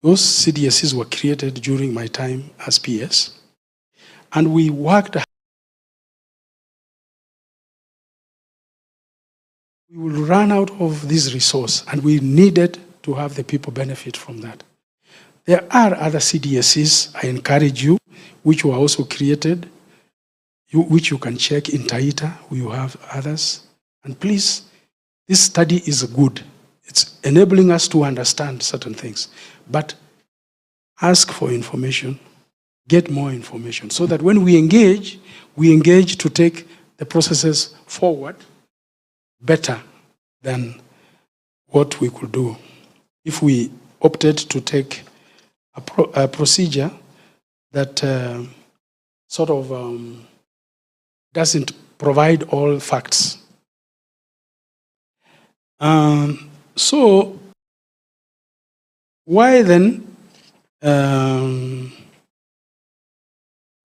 Those CDSs were created during my time as PS, and we worked. We will run out of this resource, and we needed to have the people benefit from that. There are other CDSs, I encourage you, which were also created, which you can check in Taita. We have others. And please, this study is good. It's enabling us to understand certain things. But ask for information, get more information, so that when we engage to take the processes forward better than what we could do if we opted to take a procedure that doesn't provide all facts. So why then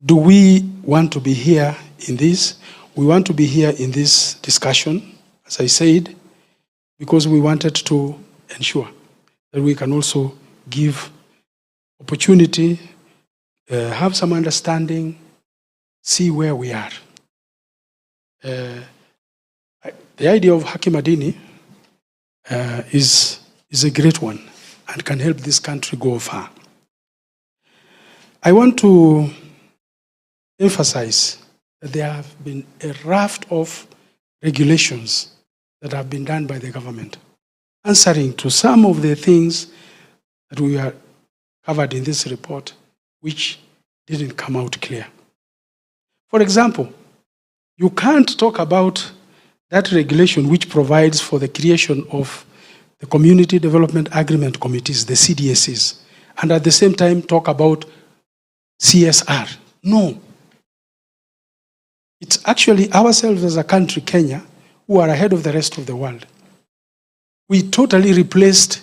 do we want to be here in this? We want to be here in this discussion, as I said, because we wanted to ensure that we can also give opportunity, have some understanding, see where we are. The idea of Haki Madini is a great one and can help this country go far. I want to emphasize that there have been a raft of regulations that have been done by the government, answering to some of the things that we are covered in this report, which didn't come out clear. For example, you can't talk about that regulation which provides for the creation of the Community Development Agreement Committees, the CDSs, and at the same time talk about CSR. No. It's actually ourselves as a country, Kenya, who are ahead of the rest of the world. We totally replaced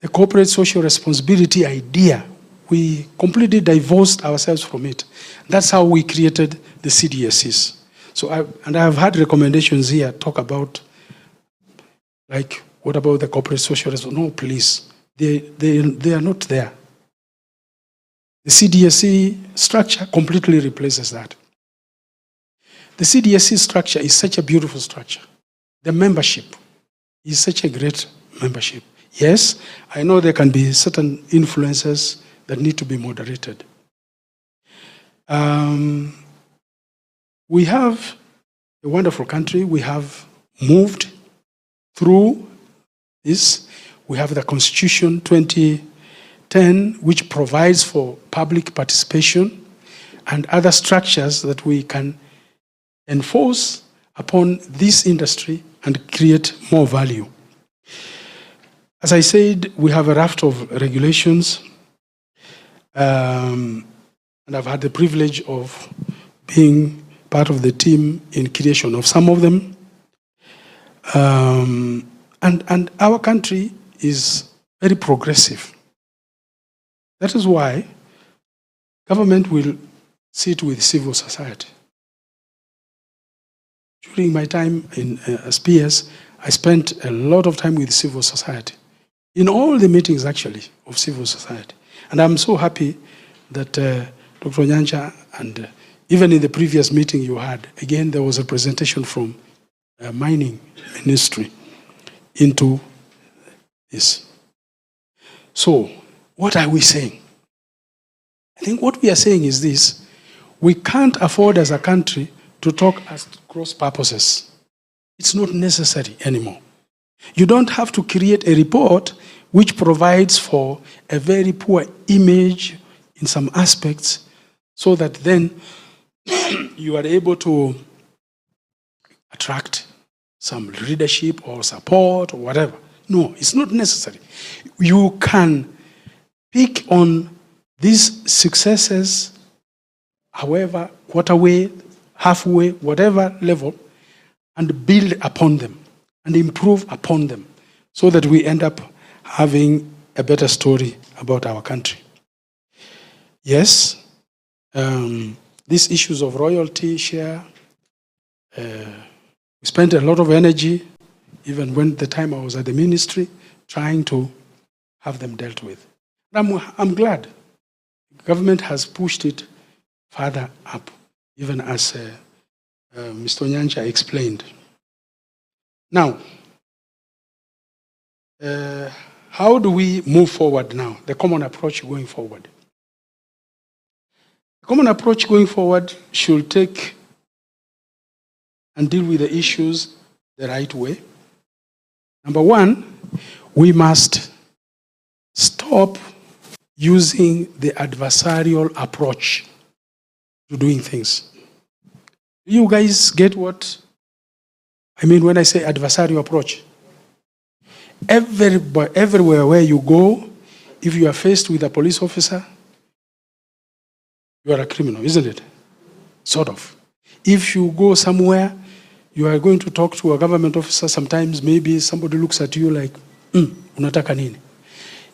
the corporate social responsibility idea. We completely divorced ourselves from it. That's how we created the CDSs. So I have had recommendations here talk about, like, what about the corporate social responsibility? No, please. They are not there. The CDSC structure completely replaces that. The CDSC structure is such a beautiful structure. The membership is such a great membership. Yes, I know there can be certain influences that need to be moderated. We have a wonderful country. We have moved through this. We have the Constitution 2010, which provides for public participation and other structures that we can enforce upon this industry and create more value. As I said, we have a raft of regulations, and I've had the privilege of being part of the team in creation of some of them. And our country is very progressive. That is why government will sit with civil society. During my time as PS, I spent a lot of time with civil society, in all the meetings actually of civil society. And I'm so happy that Dr. Nyancha, and even in the previous meeting you had, again there was a presentation from mining ministry into this. So what are we saying? I think what we are saying is this: we can't afford as a country to talk as cross purposes. It's not necessary anymore. You don't have to create a report which provides for a very poor image in some aspects, so that then you are able to attract some readership or support or whatever. No, it's not necessary. You can pick on these successes, however, quarterway, halfway, whatever level, and build upon them and improve upon them, so that we end up having a better story about our country. Yes, these issues of royalty share, we spent a lot of energy, even when the time I was at the ministry, trying to have them dealt with. I'm glad government has pushed it further up, even as Mr. Onyancha explained. Now, how do we move forward now? The common approach going forward. The common approach going forward should take and deal with the issues the right way. Number one, we must stop using the adversarial approach to doing things. Do you guys get what I mean when I say adversarial approach? Everywhere where you go, if you are faced with a police officer, you are a criminal, isn't it? Sort of. If you go somewhere, you are going to talk to a government officer, sometimes maybe somebody looks at you like, unataka nini?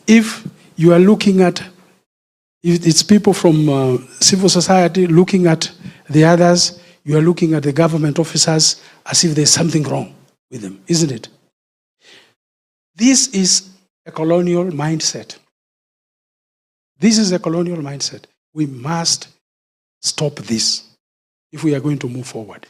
If you are looking at, if it's people from civil society looking at the others, you are looking at the government officers as if there's something wrong with them, isn't it? This is a colonial mindset. This is a colonial mindset. We must stop this if we are going to move forward.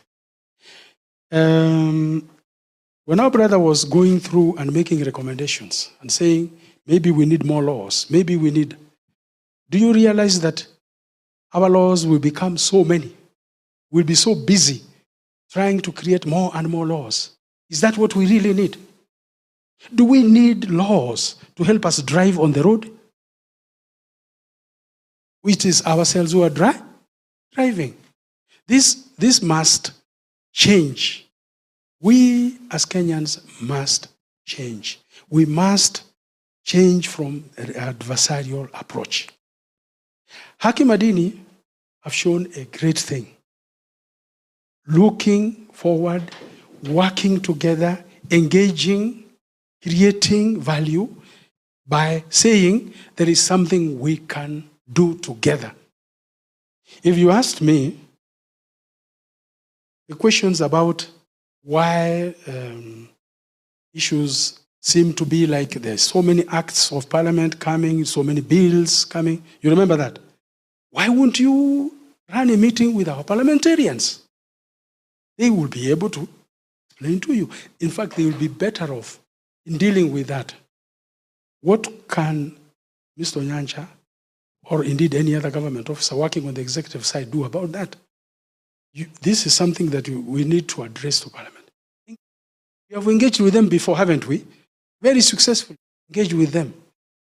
When our brother was going through and making recommendations and saying, maybe we need more laws, maybe we need, do you realize that our laws will become so many? We'll be so busy trying to create more and more laws. Is that what we really need? Do we need laws to help us drive on the road? It is ourselves who are driving. This must change. We as Kenyans must change. We must change from an adversarial approach. Haki Madini have shown a great thing. Looking forward, working together, engaging, creating value by saying there is something we can do together. If you asked me, the questions about why issues seem to be like there's so many acts of parliament coming, so many bills coming. You remember that? Why won't you run a meeting with our parliamentarians? They will be able to explain to you. In fact, they will be better off in dealing with that. What can Mr. Onyancha, or indeed any other government officer working on the executive side, do about that? This is something that we need to address to Parliament. We have engaged with them before, haven't we? Very successfully engaged with them.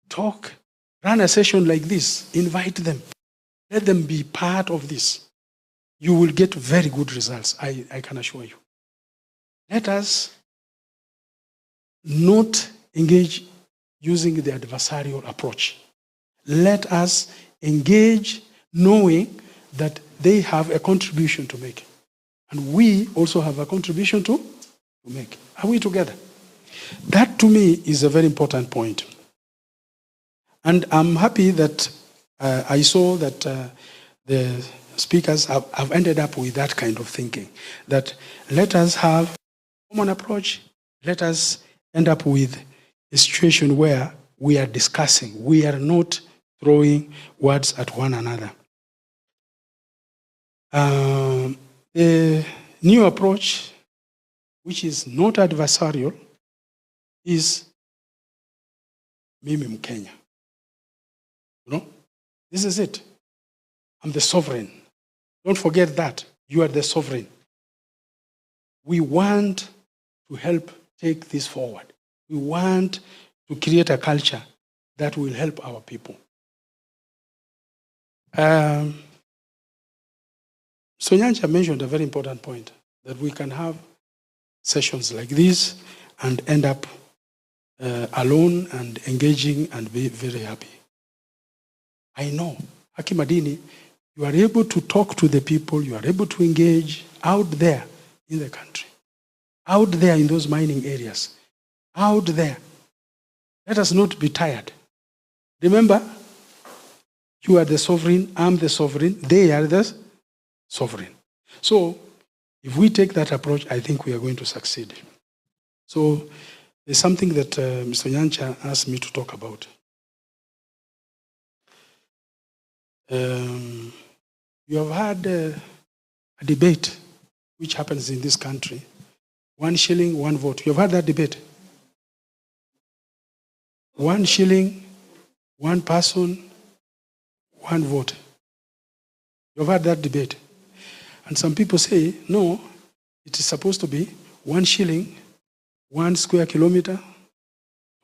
Talk, run a session like this, invite them. Let them be part of this. You will get very good results, I can assure you. Let us not engage using the adversarial approach. Let us engage knowing that they have a contribution to make. And we also have a contribution to make. Are we together? That to me is a very important point. And I'm happy that I saw that the speakers have ended up with that kind of thinking. That let us have a common approach. Let us end up with a situation where we are discussing. We are not throwing words at one another. The new approach, which is not adversarial, is Mimi Mkenya. You know, this is it. I'm the sovereign. Don't forget that. You are the sovereign. We want to help take this forward. We want to create a culture that will help our people. Onyancha mentioned a very important point, that we can have sessions like this and end up alone and engaging and be very happy. I know, Haki Madini, you are able to talk to the people, you are able to engage out there in the country, out there in those mining areas, out there. Let us not be tired. Remember, you are the sovereign, I'm the sovereign, they are the sovereign. So, if we take that approach, I think we are going to succeed. So, there's something that Mr. Onyancha asked me to talk about. You have had a debate which happens in this country. 1 shilling, 1 vote. You have had that debate. 1 shilling, 1 person, 1 vote. You have had that debate. And some people say, no, it is supposed to be 1 shilling, 1 square kilometer,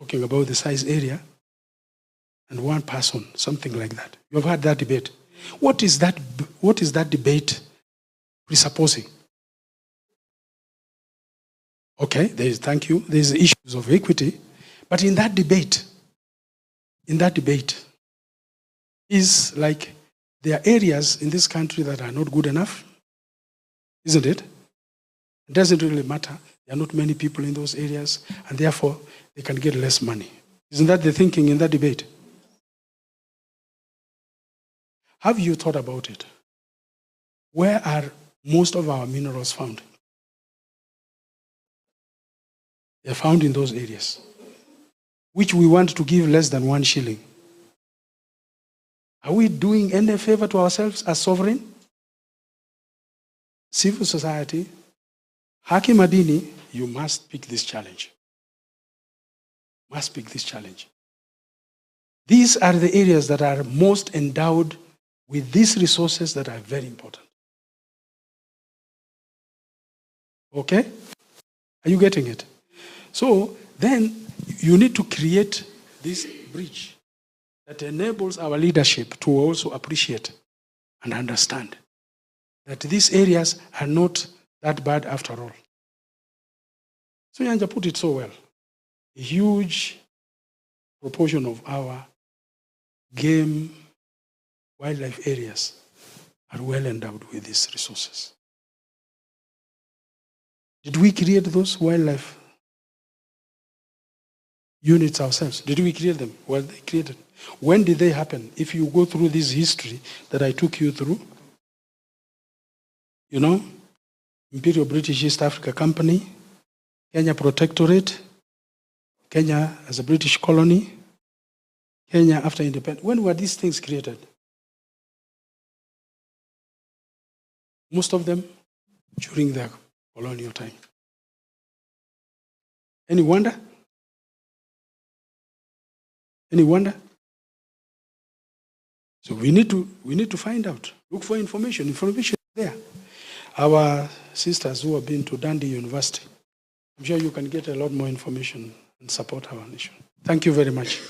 talking about the size area, and 1 person, something like that. You have had that debate. What is that debate presupposing? Okay, thank you. There's issues of equity, but in that debate, is like there are areas in this country that are not good enough, isn't it? It doesn't really matter. There are not many people in those areas, and therefore they can get less money. Isn't that the thinking in that debate? Have you thought about it? Where are most of our minerals found? They're found in those areas, which we want to give less than 1 shilling. Are we doing any favor to ourselves as sovereign? Civil society, Haki Madini, you must pick this challenge. Must pick this challenge. These are the areas that are most endowed with these resources that are very important. Okay? Are you getting it? So then you need to create this bridge that enables our leadership to also appreciate and understand that these areas are not that bad after all. So Nyanja put it so well. A huge proportion of our game wildlife areas are well endowed with these resources. Did we create those wildlife units ourselves? Did we create them? Well, they created. When did they happen? If you go through this history that I took you through, you know, Imperial British East Africa Company, Kenya Protectorate, Kenya as a British colony, Kenya after independence. When were these things created? Most of them during the colonial time. Any wonder? Any wonder? So we need to find out. Look for information. Information is there. Our sisters who have been to Dundee University, I'm sure you can get a lot more information and support our nation. Thank you very much.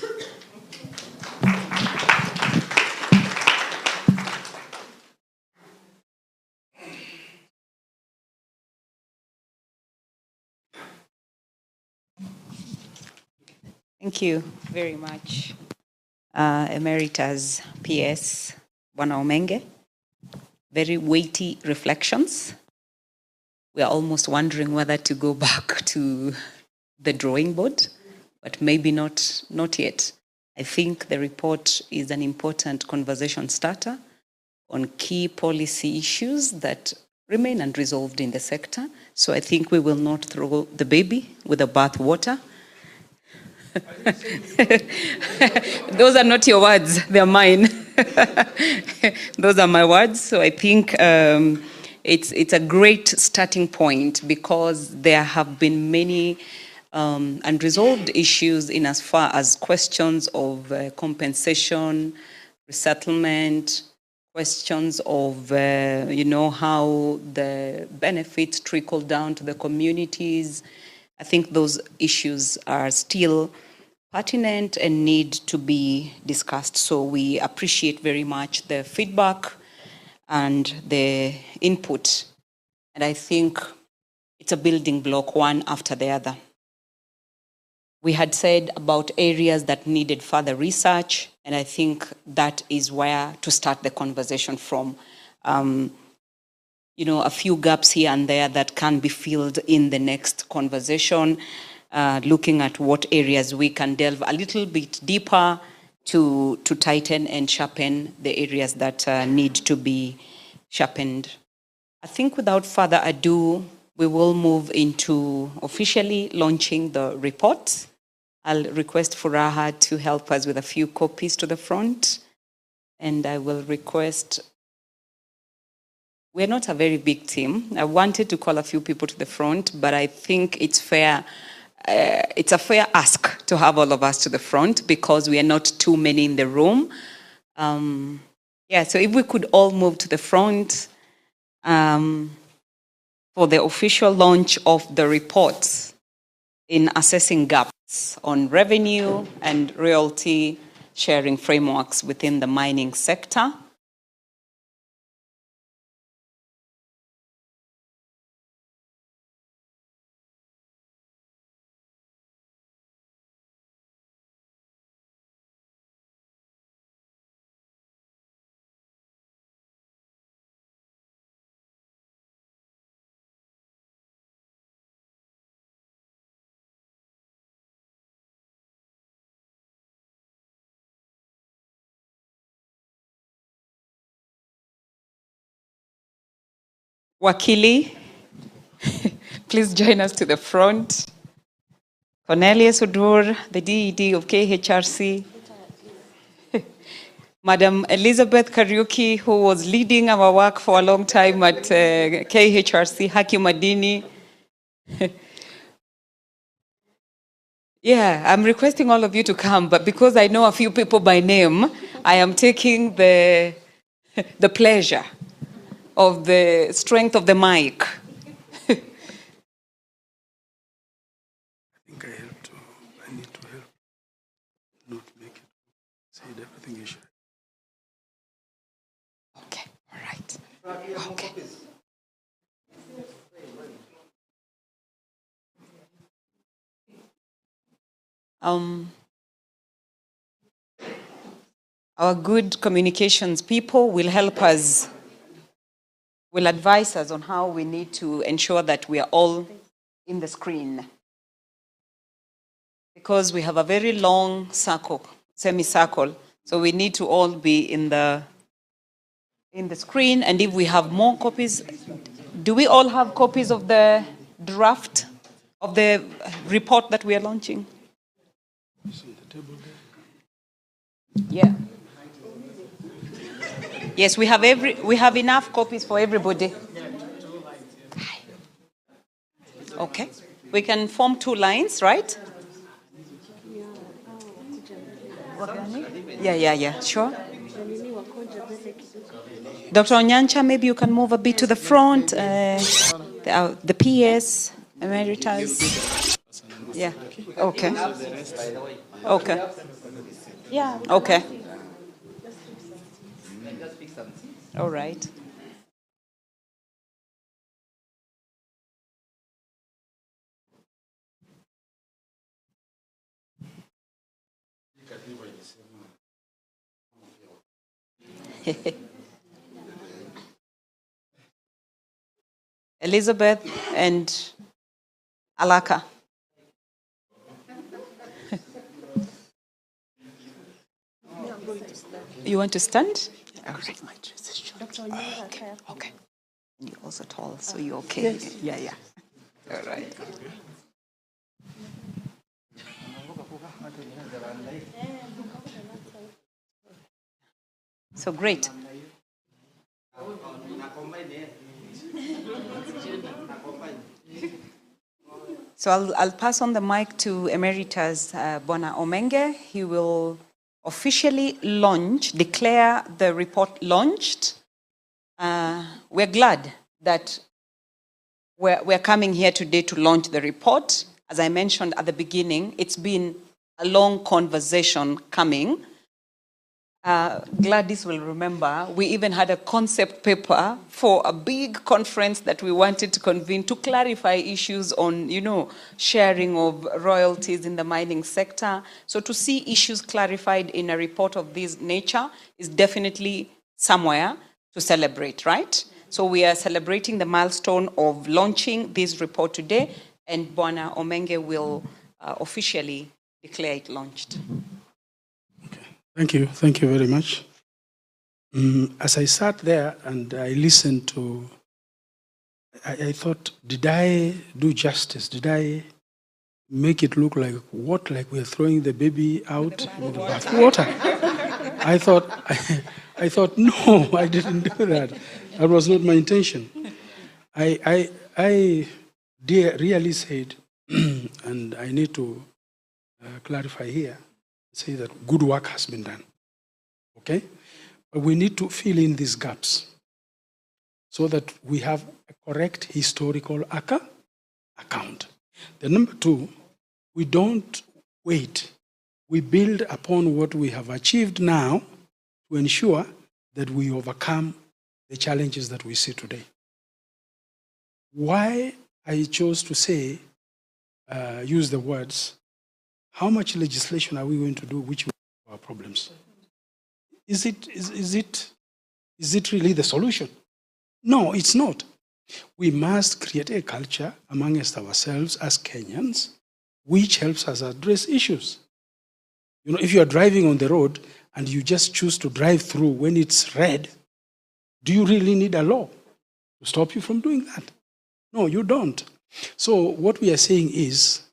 Thank you very much, Emeritus PS Bwana Omenge. Very weighty reflections. We are almost wondering whether to go back to the drawing board, but maybe not yet. I think the report is an important conversation starter on key policy issues that remain unresolved in the sector. So I think we will not throw the baby with the bathwater. Those are not your words, they're mine. Those are my words. So I think it's a great starting point because there have been many unresolved issues in as far as questions of compensation, resettlement, questions of how the benefits trickle down to the communities. I think those issues are still pertinent and need to be discussed. So we appreciate very much the feedback and the input. And I think it's a building block, one after the other. We had said about areas that needed further research, and I think that is where to start the conversation from. A few gaps here and there that can be filled in the next conversation, looking at what areas we can delve a little bit deeper to tighten and sharpen the areas that need to be sharpened. I think without further ado, we will move into officially launching the report. I'll request Furaha to help us with a few copies to the front. And I will request, we're not a very big team. I wanted to call a few people to the front, but I think it's fair. It's a fair ask to have all of us to the front because we are not too many in the room. Yeah, so if we could all move to the front for the official launch of the reports in assessing gaps on revenue and royalty sharing frameworks within the mining sector. Wakili, please join us to the front. Cornelius Udur, the DED of KHRC. Madam Elizabeth Kariuki, who was leading our work for a long time at KHRC, Haki Madini. Yeah, I'm requesting all of you to come, but because I know a few people by name, I am taking the pleasure of the strength of the mic.
I think I need to help not make it say everything you should.
Okay, all right. Okay. Our good communications people will help us, will advise us on how we need to ensure that we are all in the screen. Because we have a very long circle, semicircle, so we need to all be in the screen. And if we have more copies, do we all have copies of the draft of the report that we are launching? Yeah. Yes, we have enough copies for everybody. Okay. We can form 2 lines, right? Yeah, sure. Dr. Onyancha, maybe you can move a bit to the front. The PS, emeritus. Yeah, okay. Okay. Yeah. Okay. All right. Elizabeth and Alaka. You want to stand? All right. Okay. You're also tall, so you're okay. Yes. Yeah. All right. So great. So I'll pass on the mic to Emeritus Bona Omenge. He will officially declare the report launched. We're glad that we're coming here today to launch the report. As I mentioned at the beginning, it's been a long conversation coming. Gladys will remember, we even had a concept paper for a big conference that we wanted to convene to clarify issues on, sharing of royalties in the mining sector. So to see issues clarified in a report of this nature is definitely somewhere to celebrate, right? So we are celebrating the milestone of launching this report today, and Bwana Omenge will officially declare it launched.
Thank you very much. As I sat there and I listened to, I thought, did I do justice? Did I make it look like we're throwing the baby out with the bathwater? I thought, no, I didn't do that. That was not my intention. I really said, and I need to clarify here, say that good work has been done. Okay? But we need to fill in these gaps so that we have a correct historical account. The number two, we don't wait. We build upon what we have achieved now to ensure that we overcome the challenges that we see today. Why I chose to say, use the words, how much legislation are we going to do which will solve our problems? Is it really the solution? No, it's not. We must create a culture amongst ourselves as Kenyans which helps us address issues. You know, if you are driving on the road and you just choose to drive through when it's red, do you really need a law to stop you from doing that? No, you don't. So what we are saying is,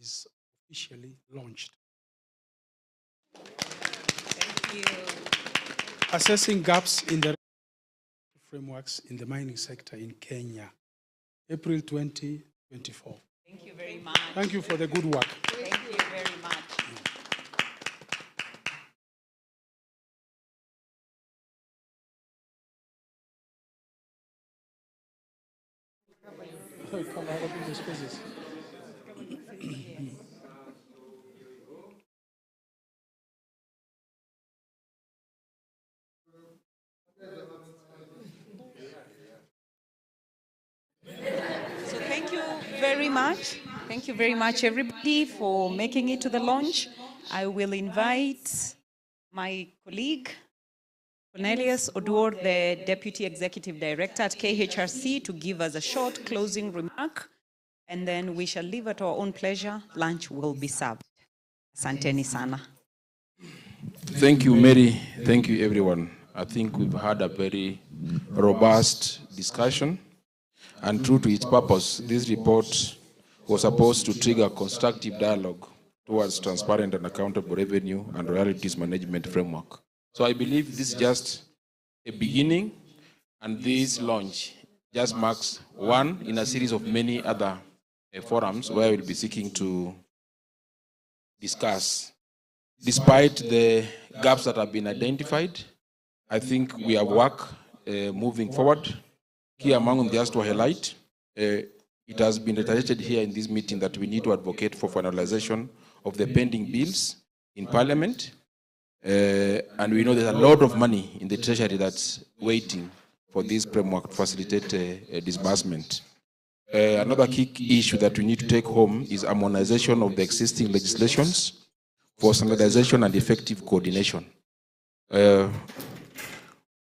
is officially launched. Thank you. Assessing gaps in the frameworks in the mining sector in Kenya, April 2024.
Thank you very much.
Thank you for the good work.
Thank you very much.
Come out of the spaces.
So thank you very much. Thank you very much, everybody, for making it to the launch. I will invite my colleague, Cornelius Oduor, the Deputy Executive Director at KHRC, to give us a short closing remark, and then we shall leave at our own pleasure. Lunch will be served. Asanteni sana.
Thank you, Mary. Thank you, everyone. I think we've had a very robust discussion, and true to its purpose, this report was supposed to trigger constructive dialogue towards transparent and accountable revenue and royalties management framework. So I believe this is just a beginning, and this launch just marks one in a series of many other forums where we'll be seeking to discuss. Despite the gaps that have been identified, I think we have work moving forward. Key among them, just to highlight, it has been reiterated here in this meeting that we need to advocate for finalization of the pending bills in Parliament. And we know there's a lot of money in the Treasury that's waiting for this framework to facilitate a disbursement. Another key issue that we need to take home is harmonization of the existing legislations for standardization and effective coordination.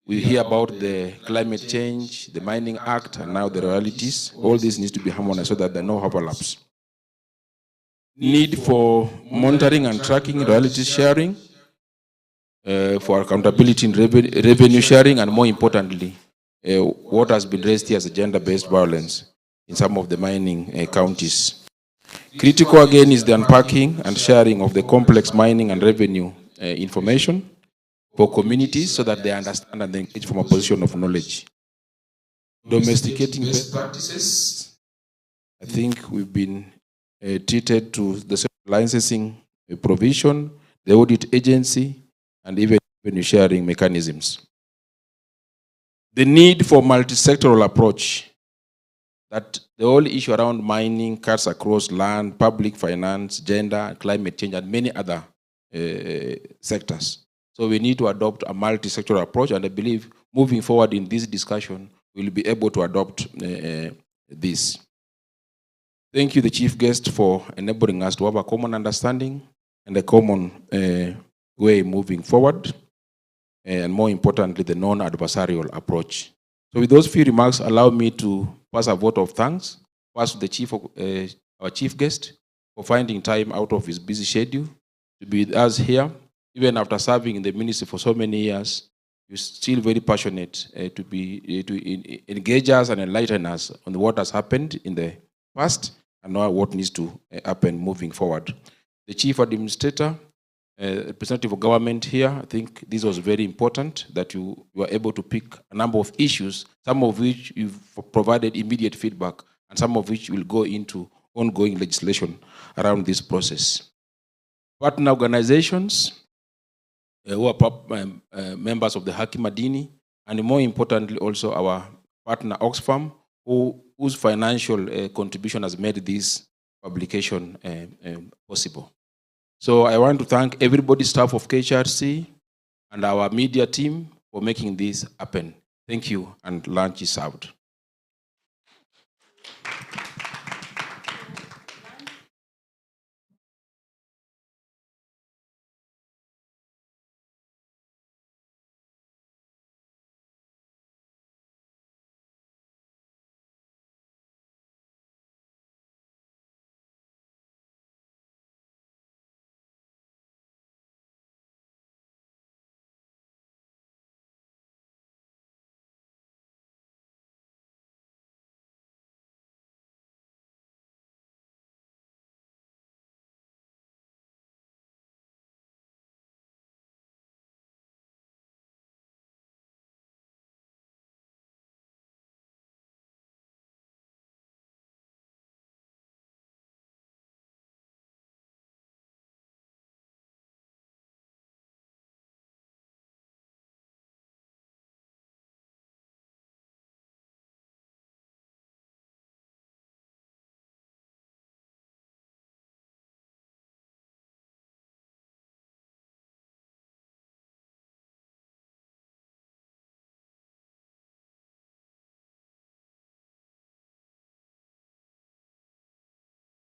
We hear about the climate change, the Mining Act, and now the royalties. All this needs to be harmonized so that there are no overlaps. Need for monitoring and tracking royalties sharing for accountability in revenue sharing, and more importantly, what has been raised here as a gender-based violence in some of the mining counties. Critical again is the unpacking and sharing of the complex mining and revenue information for communities so that they understand and they engage from a position of knowledge. Domesticating best practices. I think we've been treated to the licensing provision, the audit agency, and even revenue sharing mechanisms. The need for multi-sectoral approach, that the whole issue around mining cuts across land, public finance, gender, climate change, and many other sectors. So we need to adopt a multi-sectoral approach, and I believe moving forward in this discussion, we'll be able to adopt this. Thank you, the chief guest, for enabling us to have a common understanding and a common way moving forward, and more importantly, the non-adversarial approach. So with those few remarks, allow me to pass a vote of thanks, first to the chief, our chief guest, for finding time out of his busy schedule to be with us here. Even after serving in the ministry for so many years, you're still very passionate to engage us and enlighten us on what has happened in the past and now what needs to happen moving forward. The chief administrator, representative of government here, I think this was very important that you were able to pick a number of issues, some of which you've provided immediate feedback and some of which will go into ongoing legislation around this process. Partner organizations who are members of the Haki Madini, and more importantly also our partner Oxfam, whose financial contribution has made this publication possible. So I want to thank everybody, staff of KHRC and our media team for making this happen. Thank you, and lunch is served.